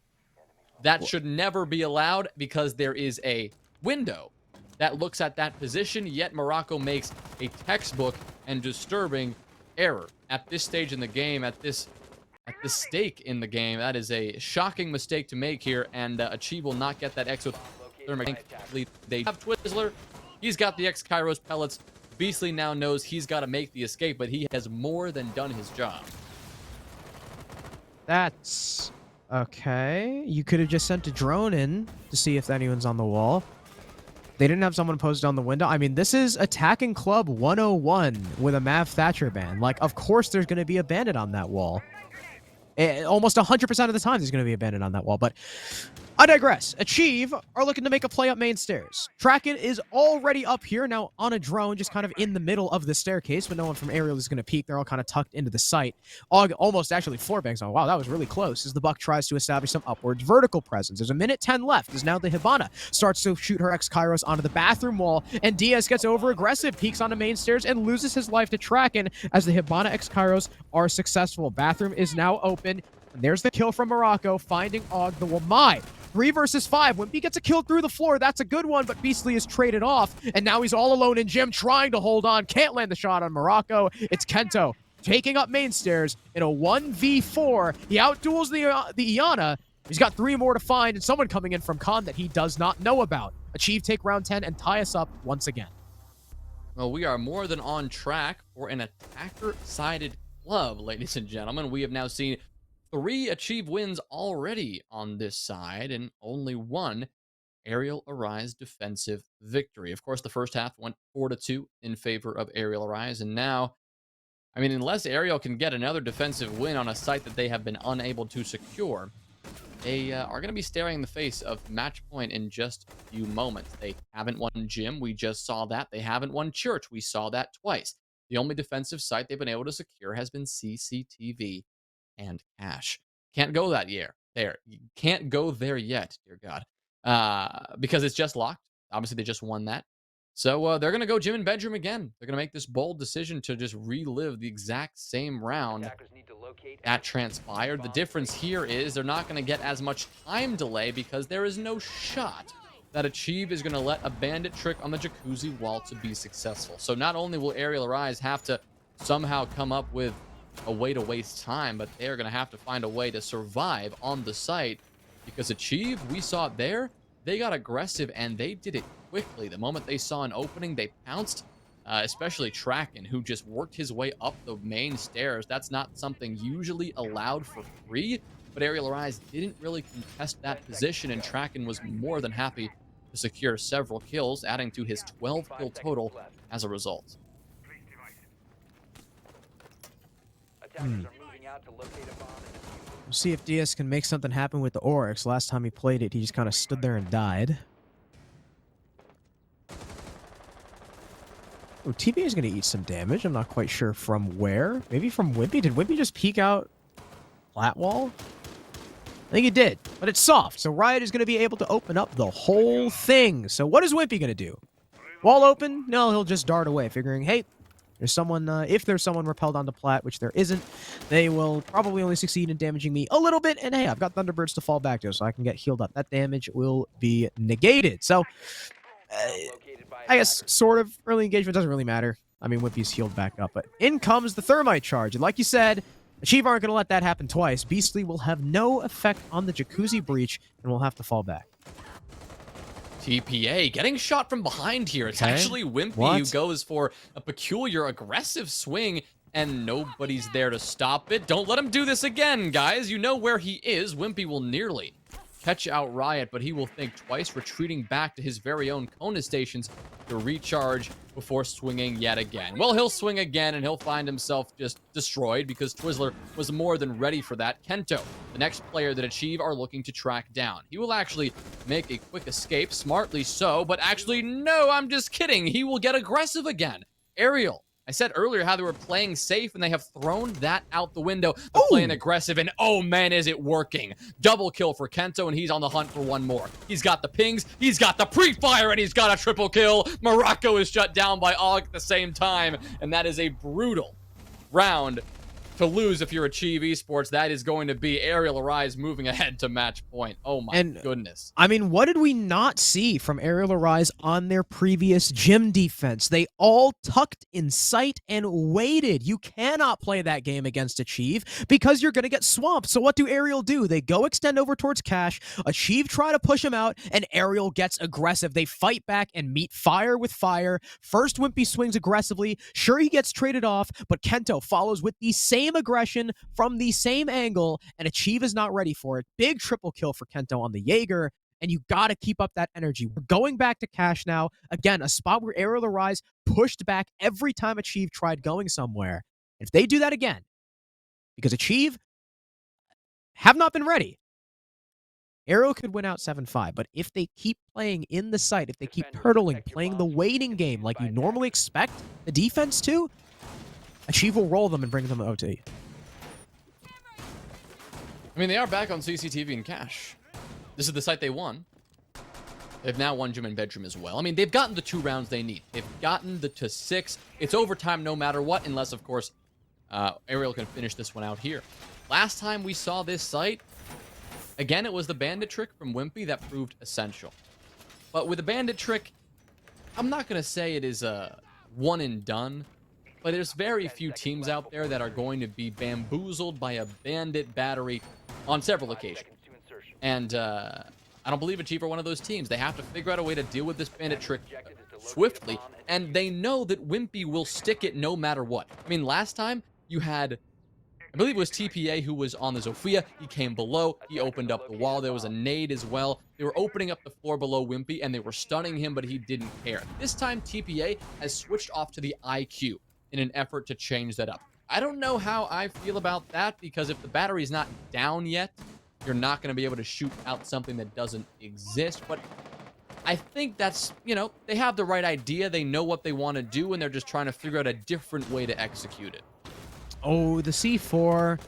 S4: That should never be allowed, because there is a window that looks at that position, yet Morocco makes a textbook and disturbing error at this stage in the game, at this stake in the game. That is a shocking mistake to make here, and Achieve will not get that exothermic. They have Twizzler. He's got the X-Kairos pellets. Beastly now knows he's got to make the escape, but he has more than done his job.
S3: That's Okay, you could have just sent a drone in to see if anyone's on the wall. They didn't have someone posted on the window. I mean, this is attacking club 101 with a Mav Thatcher ban. Like, of course there's going to be a bandit on that wall. Almost 100% of the time there's going to be a bandit on that wall, but I digress. Achieve are looking to make a play up main stairs. Kraken is already up here now on a drone, just kind of in the middle of the staircase, but no one from Ariel is going to peek. They're all kind of tucked into the site. Og almost actually floor bangs on. Wow, that was really close as the Buck tries to establish some upwards vertical presence. There's a minute 10 left as now the Hibana starts to shoot her ex-Kairos onto the bathroom wall, and Diaz gets over aggressive, peeks onto main stairs, and loses his life to Kraken as the Hibana ex-Kairos are successful. Bathroom is now open. And there's the kill from Morocco, finding Og the Wamai. 3 versus 5. Wimpy gets a kill through the floor. That's a good one, but Beastly is traded off, and now he's all alone in gym trying to hold on. Can't land the shot on Morocco. It's Kento taking up main stairs in a 1v4. He outduels the Iana. He's got 3 more to find, and someone coming in from Khan that he does not know about. Achieve take round 10 and tie us up once again.
S4: Well, we are more than on track for an attacker-sided club, ladies and gentlemen. We have now seen 3 Achieve wins already on this side, and only 1 Arial Arise defensive victory. Of course, the first half went 4-2 in favor of Arial Arise, and now, I mean, unless Arial can get another defensive win on a site that they have been unable to secure, they are going to be staring in the face of match point in just a few moments. They haven't won Gym. We just saw that. They haven't won Church. We saw that twice. The only defensive site they've been able to secure has been CCTV and Cash. Can't go that year. There. You can't go there yet, dear God. Because it's just locked. Obviously, they just won that. So they're going to go Gym and Bedroom again. They're going to make this bold decision to just relive the exact same round that transpired. The difference here is they're not going to get as much time delay because there is no shot that Achieve is going to let a bandit trick on the jacuzzi wall to be successful. So not only will Arial Arise have to somehow come up with a way to waste time, but they're going to have to find a way to survive on the site because Achieve, we saw it there, they got aggressive and they did it quickly. The moment they saw an opening, they pounced, especially Traken, who just worked his way up the main stairs. That's not something usually allowed for free, but Arial Arise didn't really contest that position, and Traken was more than happy to secure several kills, adding to his 12 kill total as a result.
S3: We'll see if Diaz can make something happen with the Oryx. Last time he played it, he just kind of stood there and died. Oh, TBA is going to eat some damage. I'm not quite sure from where. Maybe from Wimpy? Did Wimpy just peek out flat wall? I think he did, but it's soft, so Riot is going to be able to open up the whole thing. So what is Wimpy going to do? Wall open? No, he'll just dart away, figuring, hey, there's someone, if there's someone repelled onto Plat, which there isn't, they will probably only succeed in damaging me a little bit, and hey, I've got Thunderbirds to fall back to, so I can get healed up. That damage will be negated. So, I guess, sort of, early engagement doesn't really matter. I mean, Wimpy's healed back up, but in comes the Thermite charge, and like you said, Achieve aren't going to let that happen twice. Beastly will have no effect on the Jacuzzi breach, and will have to fall back.
S4: TPA getting shot from behind here. It's actually Wimpy who goes for a peculiar aggressive swing, and nobody's there to stop it. Don't let him do this again, guys. You know where he is. Wimpy will nearly catch out Riot, but he will think twice, retreating back to his very own Kona stations to recharge before swinging yet again. Well, he'll swing again, and he'll find himself just destroyed because Twizzler was more than ready for that. Kento, the next player that Achieve are looking to track down. He will actually make a quick escape, smartly so, but actually, no, I'm just kidding. He will get aggressive again. Arial, I said earlier how they were playing safe, and they have thrown that out the window. They're playing aggressive, and oh man, is it working. Double kill for Kento, and he's on the hunt for one more. He's got the pings, he's got the pre-fire, and he's got a triple kill. Morocco is shut down by Og at the same time, and that is a brutal round to lose if you're Achieve Esports. That is going to be Arial Arise moving ahead to match point. Oh my goodness.
S3: I mean, what did we not see from Arial Arise on their previous gym defense? They all tucked in sight and waited. You cannot play that game against Achieve because you're going to get swamped. So what do Arial do? They go extend over towards Cash. Achieve try to push him out, and Arial gets aggressive. They fight back and meet fire with fire. First, Wimpy swings aggressively. Sure, he gets traded off, but Kento follows with the same same aggression from the same angle, and Achieve is not ready for it. Big triple kill for Kento on the Jaeger, and you got to keep up that energy. We're going back to Cash now. Again, a spot where Aerial Arise pushed back every time Achieve tried going somewhere. If they do that again, because Achieve have not been ready, Aerial could win out 7-5, but if they keep playing in the site, if they keep turtling, playing the waiting game like you normally expect the defense to, Achieve will roll them and bring them to OT.
S4: I mean, they are back on CCTV and Cash. This is the site they won. They've now won Gym and Bedroom as well. I mean, they've gotten the 2 rounds they need. They've gotten to 6. It's overtime no matter what, unless, of course, Aerial can finish this one out here. Last time we saw this site, again, it was the bandit trick from Wimpy that proved essential. But with the bandit trick, I'm not going to say it is a one and done, but there's very few teams out there that are going to be bamboozled by a bandit battery on several occasions. And I don't believe Achieve are one of those teams. They have to figure out a way to deal with this bandit trick swiftly, and they know that Wimpy will stick it no matter what. I mean, last time you had, I believe it was TPA who was on the Zofia. He came below. He opened up the wall. There was a nade as well. They were opening up the floor below Wimpy, and they were stunning him, but he didn't care. This time, TPA has switched off to the IQ in an effort to change that up. I don't know how I feel about that, because if the battery's not down yet, you're not going to be able to shoot out something that doesn't exist. But I think that's, you know, they have the right idea. They know what they want to do, and they're just trying to figure out a different way to execute it.
S3: Oh, the C4.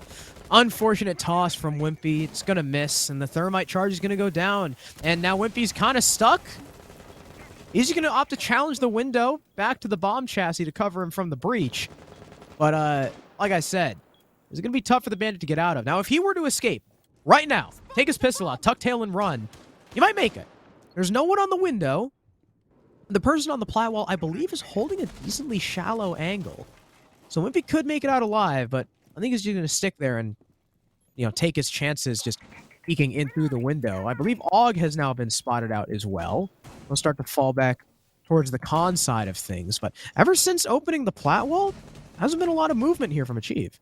S3: Unfortunate toss from Wimpy. It's going to miss, and the thermite charge is going to go down. And now Wimpy's kind of stuck. Is he going to opt to challenge the window back to the bomb chassis to cover him from the breach? But, like I said, it's going to be tough for the bandit to get out of. Now, if he were to escape right now, take his pistol out, tuck tail, and run, you might make it. There's no one on the window. The person on the plat wall, I believe, is holding a decently shallow angle. So Wimpy could make it out alive, but I think he's just going to stick there and, you know, take his chances just peeking in through the window. I believe Og has now been spotted out as well. He'll start to fall back towards the con side of things. But ever since opening the plat wall, hasn't been a lot of movement here from Achieve.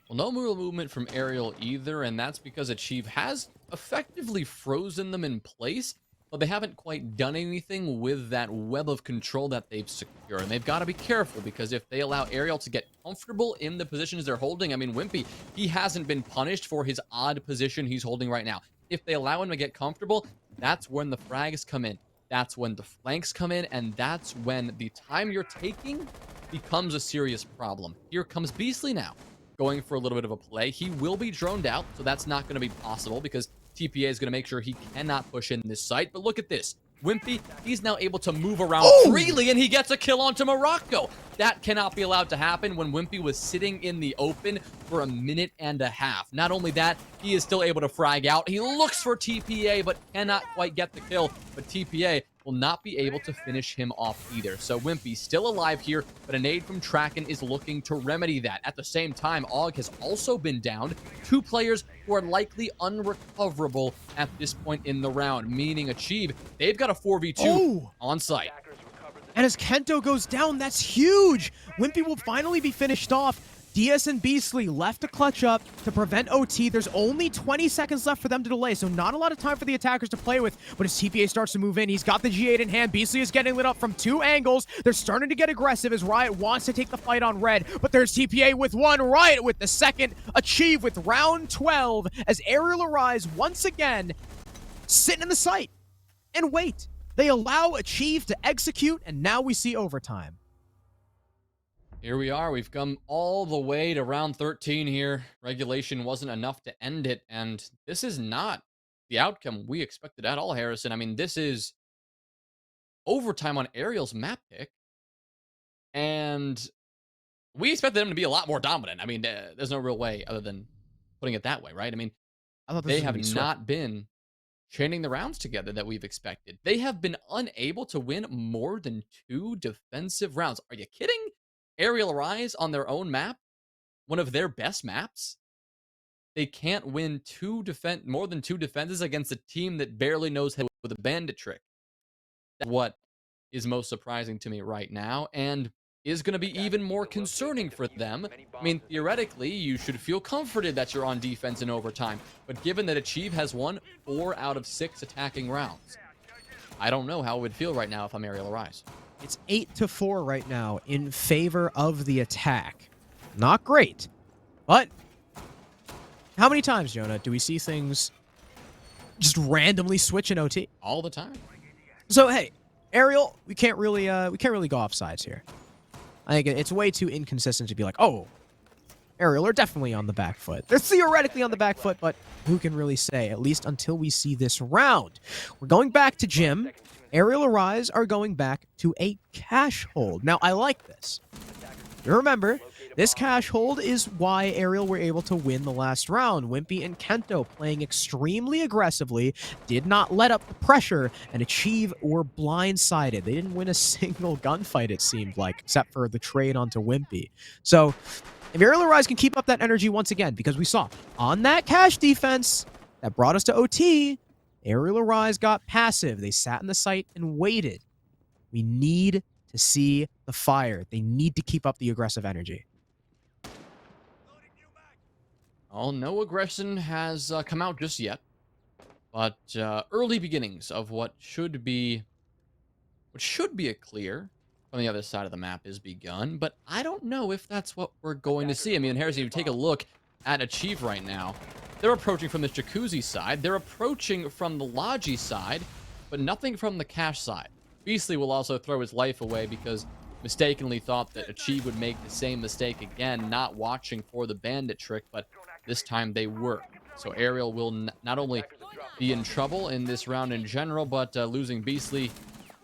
S4: Well, no real movement from Ariel either, and that's because Achieve has effectively frozen them in place, but they haven't quite done anything with that web of control that they've secured. And they've got to be careful, because if they allow Ariel to get comfortable in the positions they're holding, I mean, Wimpy, he hasn't been punished for his odd position he's holding right now. If they allow him to get comfortable, that's when the frags come in. That's when the flanks come in, and that's when the time you're taking becomes a serious problem. Here comes Beastly now, going for a little bit of a play. He will be droned out, so that's not going to be possible, because TPA is going to make sure he cannot push in this site. But look at this. Wimpy, he's now able to move around freely, and he gets a kill onto Morocco. That cannot be allowed to happen when Wimpy was sitting in the open for a minute and a half. Not only that, he is still able to frag out. He looks for TPA, but cannot quite get the kill. But TPA will not be able to finish him off either. So Wimpy still alive here, but a nade from Traken is looking to remedy that. At the same time, Og has also been downed. 2 players who are likely unrecoverable at this point in the round, meaning Achieve, they've got a 4v2 on site.
S3: And as Kento goes down, that's huge! Wimpy will finally be finished off. DS and Beastly left to clutch up to prevent OT. There's only 20 seconds left for them to delay, so not a lot of time for the attackers to play with. But as TPA starts to move in, he's got the G8 in hand. Beastly is getting lit up from 2 angles. They're starting to get aggressive as Riot wants to take the fight on red. But there's TPA with 1, Riot with the 2nd, Achieve with round 12 as Ariel Arise once again sitting in the site and wait. They allow Achieve to execute, and now we see overtime.
S4: Here we are. We've come all the way to round 13 here. Regulation wasn't enough to end it, and this is not the outcome we expected at all, Harrison. I mean, this is overtime on Ariel's map pick, and we expected them to be a lot more dominant. I mean, there's no real way other than putting it that way, right? I mean, they have not been chaining the rounds together that we've expected. They have been unable to win more than 2 defensive rounds. Are you kidding? Ariel Arise on their own map, one of their best maps, they can't win more than 2 defenses against a team that barely knows how with a bandit trick. That's what is most surprising to me right now. And is going to be even more concerning for them. I mean, theoretically, you should feel comforted that you're on defense in overtime, but given that Achieve has won 4 out of 6 attacking rounds, I don't know how it would feel right now if I'm ARIAL Arise.
S3: It's 8-4 right now in favor of the attack. Not great, but how many times, Jonah, do we see things just randomly switch in OT?
S4: All the time.
S3: So hey, ARIAL, we can't really go off sides here. I think it's way too inconsistent to be like, oh, ARIAL are definitely on the back foot. They're theoretically on the back foot, but who can really say, at least until we see this round. We're going back to Jim. ARIAL Arise are going back to a cash hold. Now, I like this. You remember, this cash hold is why ARIAL were able to win the last round. Wimpy and Kento playing extremely aggressively, did not let up the pressure, and Achieve were blindsided. They didn't win a single gunfight, it seemed like, except for the trade onto Wimpy. So, if ARIAL Arise can keep up that energy once again, because we saw on that cash defense that brought us to OT, ARIAL Arise got passive. They sat in the site and waited. We need to see the fire. They need to keep up the aggressive energy.
S4: Well, no aggression has come out just yet, but early beginnings of what should be a clear on the other side of the map is begun, but I don't know if that's what we're going to see. I mean, Harrison, if you take a look at Achieve right now, they're approaching from this Jacuzzi side, they're approaching from the Logi side, but nothing from the cash side. Beastly will also throw his life away because mistakenly thought that Achieve would make the same mistake again, not watching for the bandit trick, but this time they were. So ARIAL will not only be in trouble in this round in general, but losing Beastly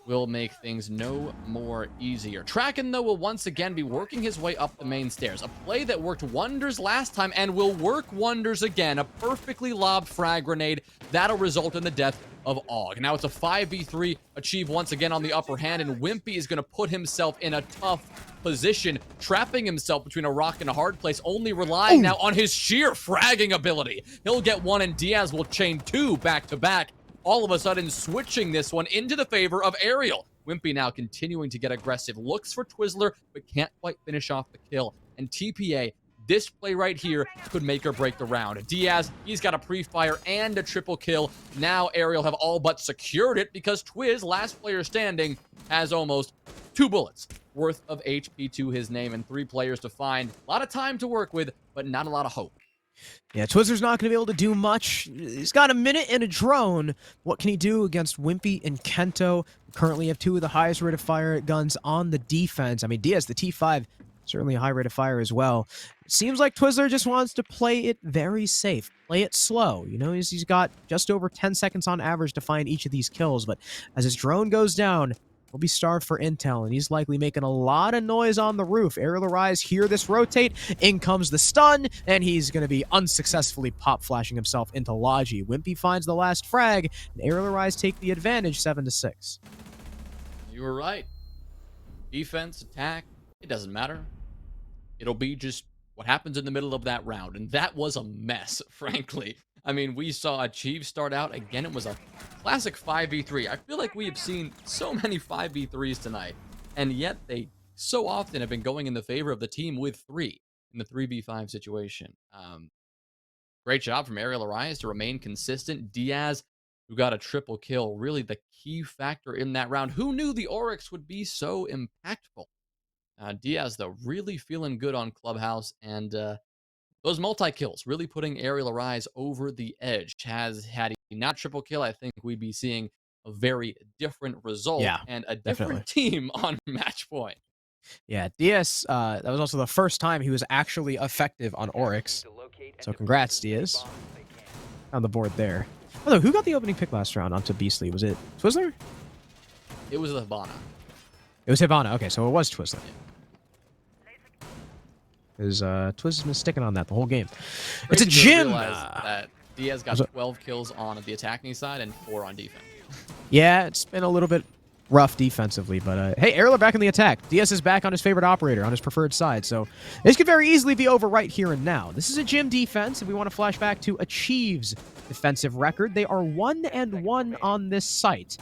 S4: will make things no more easier. Tracken, though, will once again be working his way up the main stairs. A play that worked wonders last time and will work wonders again. A perfectly lobbed frag grenade. That'll result in the death of Og. Now it's a 5v3. Achieve once again on the upper hand, and Wimpy is going to put himself in a tough position, trapping himself between a rock and a hard place, only relying now on his sheer fragging ability. He'll get one, and Diaz will chain 2 back-to-back. All of a sudden switching this one into the favor of ARIAL. Wimpy now continuing to get aggressive. Looks for Twizzler, but can't quite finish off the kill. And TPA, this play right here could make or break the round. Diaz, he's got a pre-fire and a triple kill. Now ARIAL have all but secured it because Twiz, last player standing, has almost 2 bullets worth of HP to his name and 3 players to find. A lot of time to work with, but not a lot of hope.
S3: Yeah, Twizzler's not going to be able to do much. He's got a minute and a drone. What can he do against Wimpy and Kento? We currently have 2 of the highest rate of fire guns on the defense. I mean, Diaz, the T5, certainly a high rate of fire as well. It seems like Twizzler just wants to play it very safe. Play it slow. You know, he's got just over 10 seconds on average to find each of these kills, but as his drone goes down, he'll be starved for intel, and he's likely making a lot of noise on the roof. ARIAL Arise hear this rotate. In comes the stun, and he's going to be unsuccessfully pop-flashing himself into Logi. Wimpy finds the last frag, and ARIAL Arise take the advantage 7-6.
S4: You were right. Defense, attack, it doesn't matter. It'll be just what happens in the middle of that round, and that was a mess, frankly. I mean, we saw Achieve start out. Again, it was a classic 5v3. I feel like we have seen so many 5v3s tonight, and yet they so often have been going in the favor of the team with 3 in the 3v5 situation. Great job from ARIAL Arise to remain consistent. Diaz, who got a triple kill, really the key factor in that round. Who knew the Oryx would be so impactful? Diaz, though, really feeling good on Clubhouse, and those multi-kills really putting ARIAL Arise over the edge. Had he not triple kill, I think we'd be seeing a very different result and a different team on match point.
S3: Yeah, Diaz, that was also the first time he was actually effective on Oryx. So congrats, Diaz. On the board there. Although, who got the opening pick last round onto Beastly? Was it Twizzler?
S4: It was Hibana.
S3: It was Hibana. Okay, so it was Twizzler. Because Twiz has been sticking on that the whole game. It's a gym!
S4: That Diaz got 12 kills on the attacking side and 4 on defense.
S3: Yeah, it's been a little bit rough defensively, but hey, ARIAL are back in the attack. Diaz is back on his favorite operator, on his preferred side, so this could very easily be over right here and now. This is a gym defense, and we want to flash back to Achieve's defensive record. They are 1-1 on this site.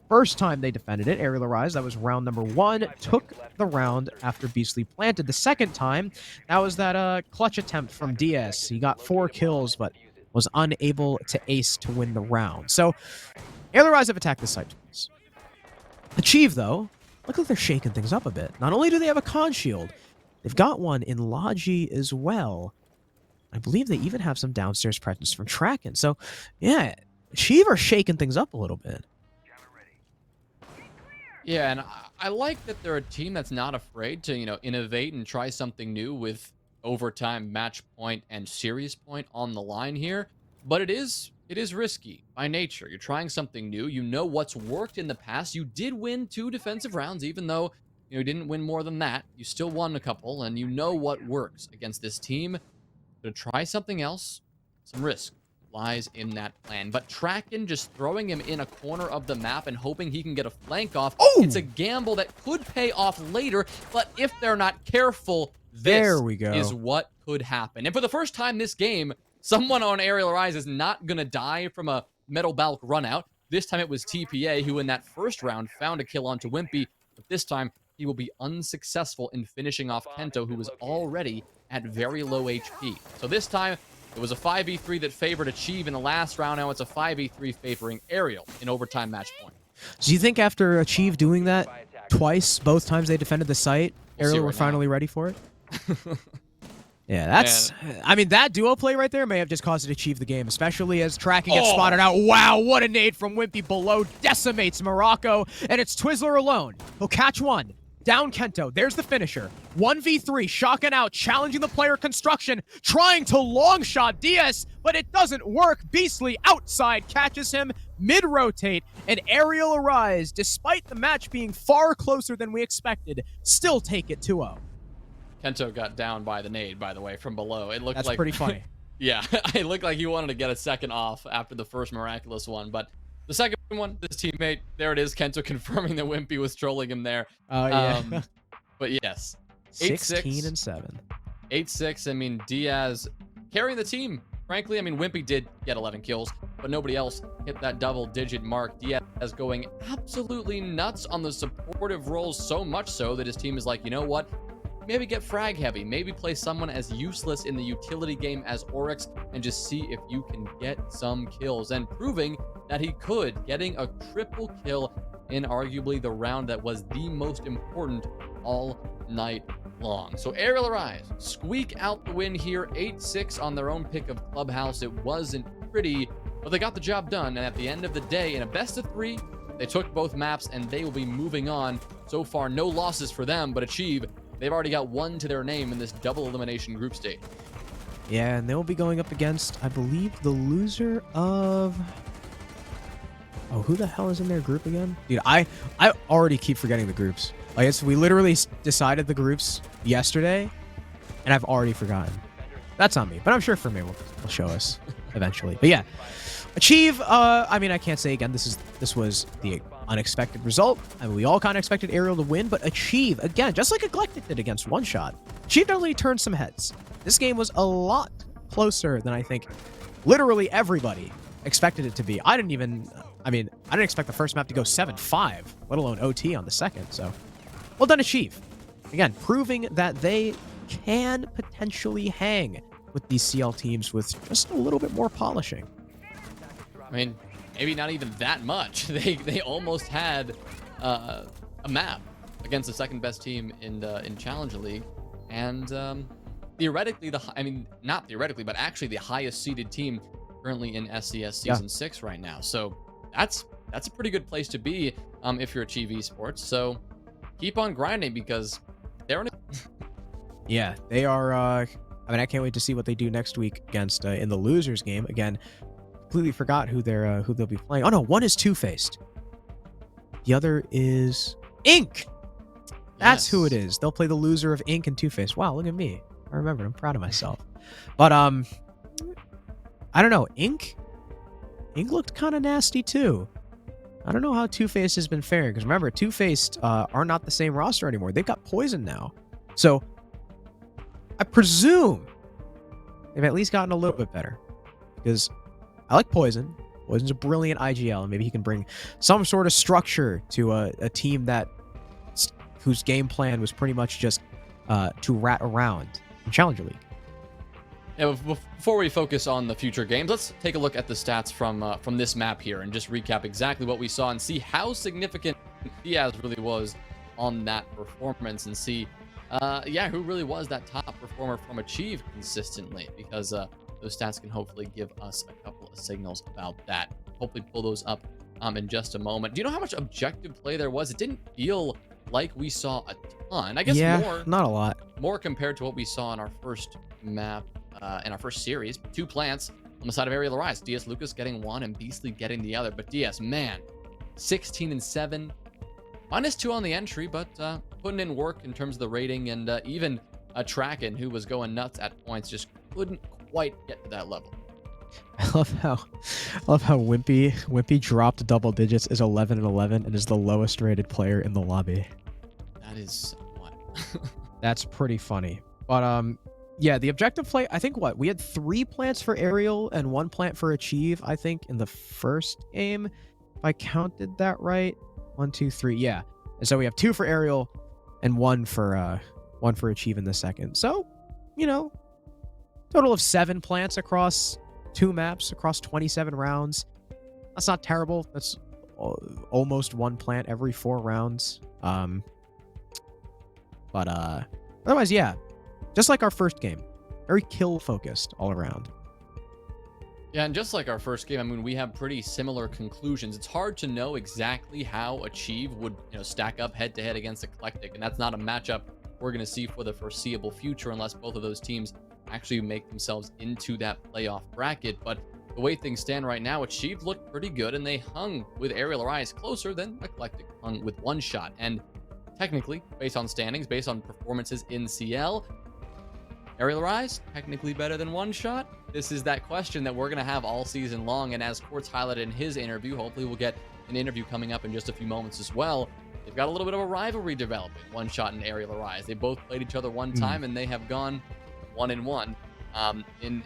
S3: first time they defended it, Aerial Arise, that was round number 1, took the round after Beastly planted. The second time, that was that clutch attempt from DS. He got 4 kills, but was unable to ace to win the round. So, Aerial Arise have attacked this site twice. Achieve, though, look like they're shaking things up a bit. Not only do they have a con shield, they've got one in Logi as well. I believe they even have some downstairs presence from Tracken. So, yeah, Achieve are shaking things up a little bit.
S4: Yeah, and I like that they're a team that's not afraid to, innovate and try something new with overtime, match point, and series point on the line here. But it is risky by nature. You're trying something new. You know what's worked in the past. You did win 2 defensive rounds, even though you didn't win more than that. You still won a couple, and you know what works against this team. To try something else, some risk lies in that plan. But Tracken just throwing him in a corner of the map and hoping he can get a flank off.
S3: Oh!
S4: It's a gamble that could pay off later, but if they're not careful,
S3: There we go.
S4: is what could happen. And for the first time this game, someone on Aerial Arise is not going to die from a Metal Balk run out. This time it was TPA who in that first round found a kill onto Wimpy, but this time he will be unsuccessful in finishing off Kento, who was already at very low HP. So this time, it was a 5v3 that favored Achieve in the last round. Now it's a 5v3 favoring Ariel in overtime match point.
S3: So you think after Achieve doing that twice, both times they defended the site,
S4: We'll see
S3: Ariel were
S4: right
S3: finally ready for it? Yeah, that's... I mean, that duo play right there may have just caused it to Achieve the game, especially as Tracking gets spotted out. Wow, what a nade from Wimpy below. Decimates Morocco, and it's Twizzler alone. He'll catch one. Down Kento. There's the finisher. 1v3, shocking out, challenging the player construction, trying to long shot DS, but it doesn't work. Beastly outside catches him mid-rotate, and Aerial Arise, despite the match being far closer than we expected, still take it 2-0.
S4: Kento got down by the nade, by the way, from below. It looked
S3: That's
S4: like
S3: pretty funny.
S4: Yeah, it looked like he wanted to get a second off after the first miraculous one, but the second one, this teammate, there it is, Kento confirming that Wimpy was trolling him there.
S3: Oh, yeah.
S4: But yes,
S3: 16 and 7.
S4: 8-6, I mean, Diaz carrying the team. Frankly, I mean, Wimpy did get 11 kills, but nobody else hit that double-digit mark. Diaz going absolutely nuts on the supportive roles, so much so that his team is like, you know what? Maybe get frag heavy, maybe play someone as useless in the utility game as Oryx and just see if you can get some kills, and proving that he could, getting a triple kill in arguably the round that was the most important all night long. So Aerial Arise squeak out the win here, 8-6 on their own pick of Clubhouse. It wasn't pretty, but they got the job done, and at the end of the day, in a best of 3, they took both maps and they will be moving on. So far, no losses for them, but Achieve, they've already got 1 to their name in this double elimination group stage.
S3: Yeah, and they'll be going up against, I believe, the loser of... Oh, who the hell is in their group again? Dude, I already keep forgetting the groups. Like, we literally decided the groups yesterday, and I've already forgotten. That's on me, but I'm sure for me will show us eventually. But yeah, Achieve, I mean, I can't say again, this was the unexpected result. I mean, we all kind of expected Ariel to win, but Achieve, again, just like Eclectic did against One Shot, Achieve definitely turned some heads. This game was a lot closer than I think literally everybody expected it to be. I didn't expect the first map to go 7-5, let alone OT on the second, so well done, Achieve. Again, proving that they can potentially hang with these CL teams with just a little bit more polishing.
S4: I mean, maybe not even that much. They almost had a map against the second best team in Challenger League, and theoretically, not theoretically, but actually the highest seeded team currently in SCS Season 6 right now. So that's a pretty good place to be if you're Achieve Esports. So keep on grinding because they're in
S3: Yeah, they are. I mean, I can't wait to see what they do next week against in the losers game. Again, completely forgot who they'll be playing. Oh no, one is Two-Faced. The other is Ink. That's who it is. They'll play the loser of Ink and Two-Faced. Wow, look at me. I remember. I'm proud of myself. But I don't know. Ink looked kind of nasty too. I don't know how Two-Faced has been faring, because remember, Two-Faced are not the same roster anymore. They've got Poison now. So I presume they've at least gotten a little bit better, because I like Poison. was a brilliant IGL, and maybe he can bring some sort of structure to a team whose game plan was pretty much just to rat around in Challenger League.
S4: Yeah, before we focus on the future games, let's take a look at the stats from this map here and just recap exactly what we saw and see how significant Diaz really was on that performance, and see who really was that top performer from Achieve consistently, because those stats can hopefully give us a couple of signals about that. Hopefully pull those up in just a moment. Do you know how much objective play there was? It didn't feel like we saw a ton. I guess
S3: not a lot.
S4: More compared to what we saw in our first map, in our first series. 2 plants on the side of Aerial Arise. DS Lucas getting one and Beastly getting the other. But DS, man, 16 and 7. -2 on the entry, but putting in work in terms of the rating, and even Tracken, who was going nuts at points, just couldn't quite get to that level.
S3: I love how Wimpy dropped double digits, is 11 and 11, and is the lowest rated player in the lobby.
S4: That is what.
S3: That's pretty funny. But yeah, the objective play, I think we had 3 plants for Aerial and 1 plant for Achieve, I think, in the first game, if I counted that right. 1, 2, 3, yeah. And so we have 2 for Aerial and 1 for Achieve in the second. So, total of 7 plants across 2 maps across 27 rounds. That's not terrible. That's almost 1 plant every 4 rounds. But otherwise, yeah, just like our first game, very kill focused all around.
S4: Yeah, and just like our first game, I mean, we have pretty similar conclusions. It's hard to know exactly how Achieve would, stack up head to head against Eclectic, and that's not a matchup we're going to see for the foreseeable future unless both of those teams actually make themselves into that playoff bracket. But the way things stand right now, Achieve looked pretty good, and they hung with Aerial Arise closer than Eclectic hung with One Shot. And technically, based on standings, based on performances in CL, Aerial Arise technically better than One Shot? This is that question that we're going to have all season long, and as Quartz highlighted in his interview, hopefully we'll get an interview coming up in just a few moments as well. They've got a little bit of a rivalry developing, One Shot and Aerial Arise. They both played each other one time, and they have gone 1-1 in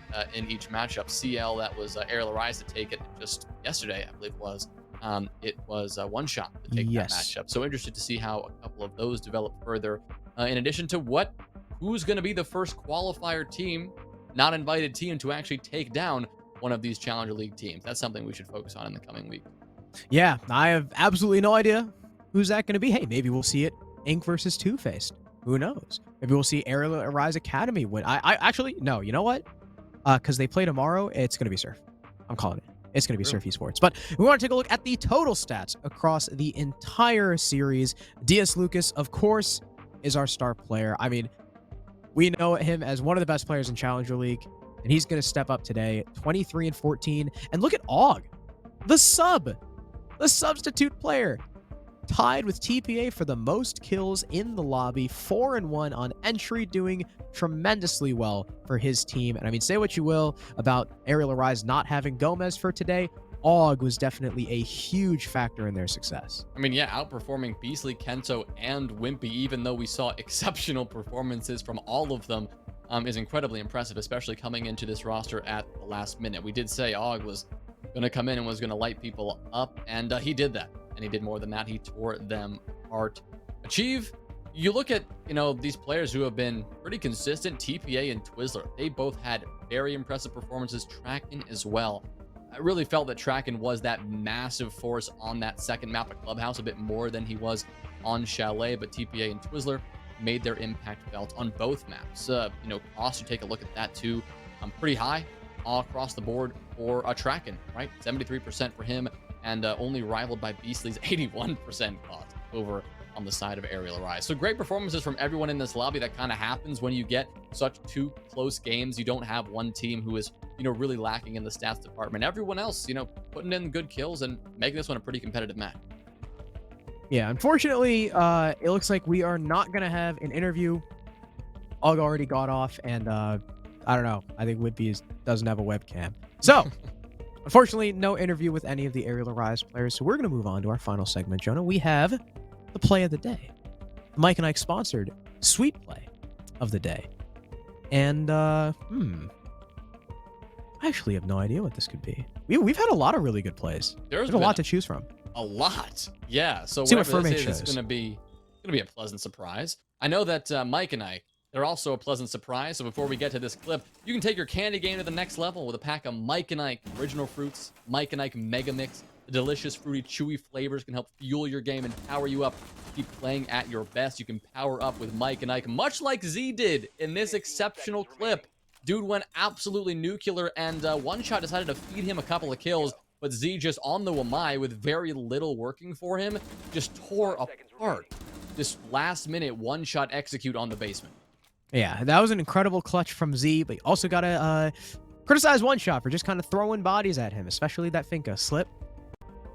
S4: each matchup. CL, that was Aerial Arise to take it just yesterday, I believe it was One Shot to take that matchup. So interested to see how a couple of those develop further. In addition to who's going to be the first qualifier team, not invited team, to actually take down one of these Challenger League teams. That's something we should focus on in the coming week.
S3: Yeah, I have absolutely no idea who's that going to be. Hey, maybe we'll see it Ink versus Two-Faced. Who knows? Maybe we'll see Aerial Arise Academy win. I actually, no, you know what? Because they play tomorrow, it's going to be Surf. I'm calling it. It's going to be Surf Esports. But we want to take a look at the total stats across the entire series. DS Lucas, of course, is our star player. I mean, we know him as one of the best players in Challenger League, and he's going to step up today, 23 and 14. And look at Og, the substitute player, tied with TPA for the most kills in the lobby, 4-1 on entry, doing tremendously well for his team. And I mean, say what you will about Aerial Arise not having Gomez for today, Og was definitely a huge factor in their success.
S4: I mean, yeah, outperforming Beastly, Kento, and Wimpy, even though we saw exceptional performances from all of them, is incredibly impressive, especially coming into this roster at the last minute. We did say Og was going to come in and was going to light people up, and he did that. And he did more than that. He tore them apart. Achieve, you look at, these players who have been pretty consistent, TPA and Twizzler. They both had very impressive performances. Tracken as well. I really felt that Tracken was that massive force on that second map at Clubhouse, a bit more than he was on Chalet, but TPA and Twizzler made their impact felt on both maps. Cost, you take a look at that too. Pretty high all across the board for Tracken, right? 73% for him, and only rivaled by Beastly's 81% cost over on the side of Aerial Arise. So great performances from everyone in this lobby. That kind of happens when you get such 2 close games. You don't have one team who is, really lacking in the stats department. Everyone else, putting in good kills and making this one a pretty competitive match.
S3: Yeah, unfortunately, it looks like we are not going to have an interview. Og already got off, and I don't know. I think Wimpy doesn't have a webcam. So, unfortunately, no interview with any of the Aerial Arise players. So we're going to move on to our final segment, Jonah. We have the play of the day. Mike and Ike sponsored Sweet Play of the Day. And, I actually have no idea what this could be. We've had a lot of really good plays.
S4: There's
S3: a
S4: been
S3: lot to choose from.
S4: A lot. Yeah. So
S3: See what
S4: whatever this
S3: Ferme
S4: is, it's
S3: shows.
S4: gonna be a pleasant surprise. I know that Mike and I, they're also a pleasant surprise. So before we get to this clip, you can take your candy game to the next level with a pack of Mike and Ike original fruits, Mike and Ike Mega Mix. The delicious, fruity, chewy flavors can help fuel your game and power you up. Keep playing at your best. You can power up with Mike and Ike, much like Z did in this exceptional clip. Dude went absolutely nuclear, and One Shot decided to feed him a couple of kills, but Z just on the Wamai with very little working for him, just tore apart this last-minute One Shot execute on the basement.
S3: Yeah, that was an incredible clutch from Z, but you also got to criticize One Shot for just kind of throwing bodies at him, especially that Finka slip.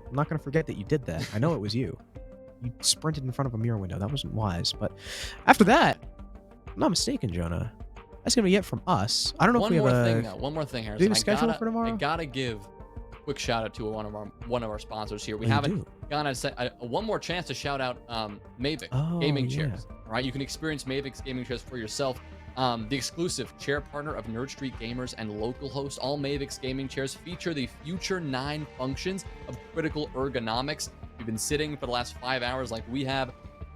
S3: I'm not going to forget that you did that. I know it was you. You sprinted in front of a mirror window. That wasn't wise. But after that, if I'm not mistaken, Jonah, that's going to be it from us. I don't know if we have
S4: One more thing, Harrison.
S3: Do you have a schedule for tomorrow?
S4: I gotta give a quick shout out to one of our sponsors here. We haven't gone one more chance to shout out Mavic gaming chairs. All right, you can experience Mavic's gaming chairs for yourself. The exclusive chair partner of NerdStreet Gamers and local host. All Mavic's gaming chairs feature the Future 9 functions of critical ergonomics. If you've been sitting for the last 5 hours like we have,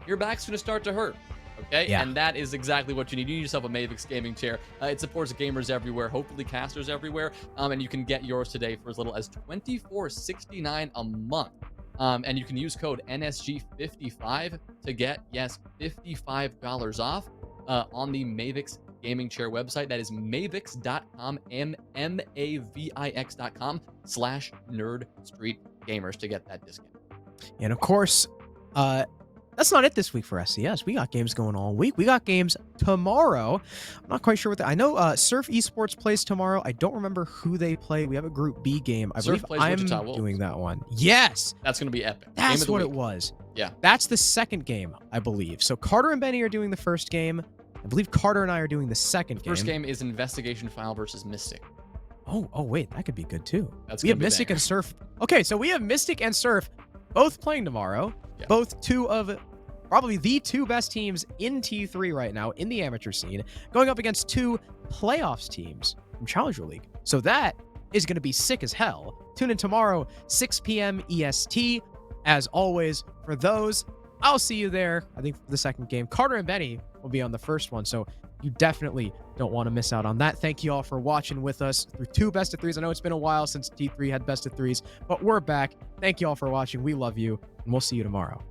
S4: your back's going to start to hurt. Okay,
S3: yeah.
S4: And that is exactly what you need. You need yourself a Mavix gaming chair. It supports gamers everywhere, hopefully casters everywhere, and you can get yours today for as little as $24.69 a month. And you can use code NSG55 to get, yes, $55 off on the Mavix gaming chair website. That is mavix.com, mavix.com/NerdStreetGamers to get that discount.
S3: And of course, that's not it this week for SCS. We got games going all week. We got games tomorrow. I'm not quite sure what I know Surf Esports plays tomorrow. I don't remember who they play. We have a Group B game. I believe I'm doing that one. Yes!
S4: That's going to be epic.
S3: That's what it was.
S4: Yeah.
S3: That's the second game, I believe. So Carter and Benny are doing the first game. I believe Carter and I are doing the second game.
S4: First game is Investigation File versus Mystic.
S3: Oh, wait. That could be good, too.
S4: That's
S3: we have Mystic and Surf. Okay, so we have Mystic and Surf both playing tomorrow.
S4: Yeah.
S3: Both two of probably the two best teams in T3 right now in the amateur scene, going up against two playoffs teams from Challenger League. So that is going to be sick as hell. Tune in tomorrow, 6 p.m. EST. As always, for those, I'll see you there. I think for the second game, Carter and Benny will be on the first one. So you definitely don't want to miss out on that. Thank you all for watching with us through two best of threes. I know it's been a while since T3 had best of threes, but we're back. Thank you all for watching. We love you, and we'll see you tomorrow.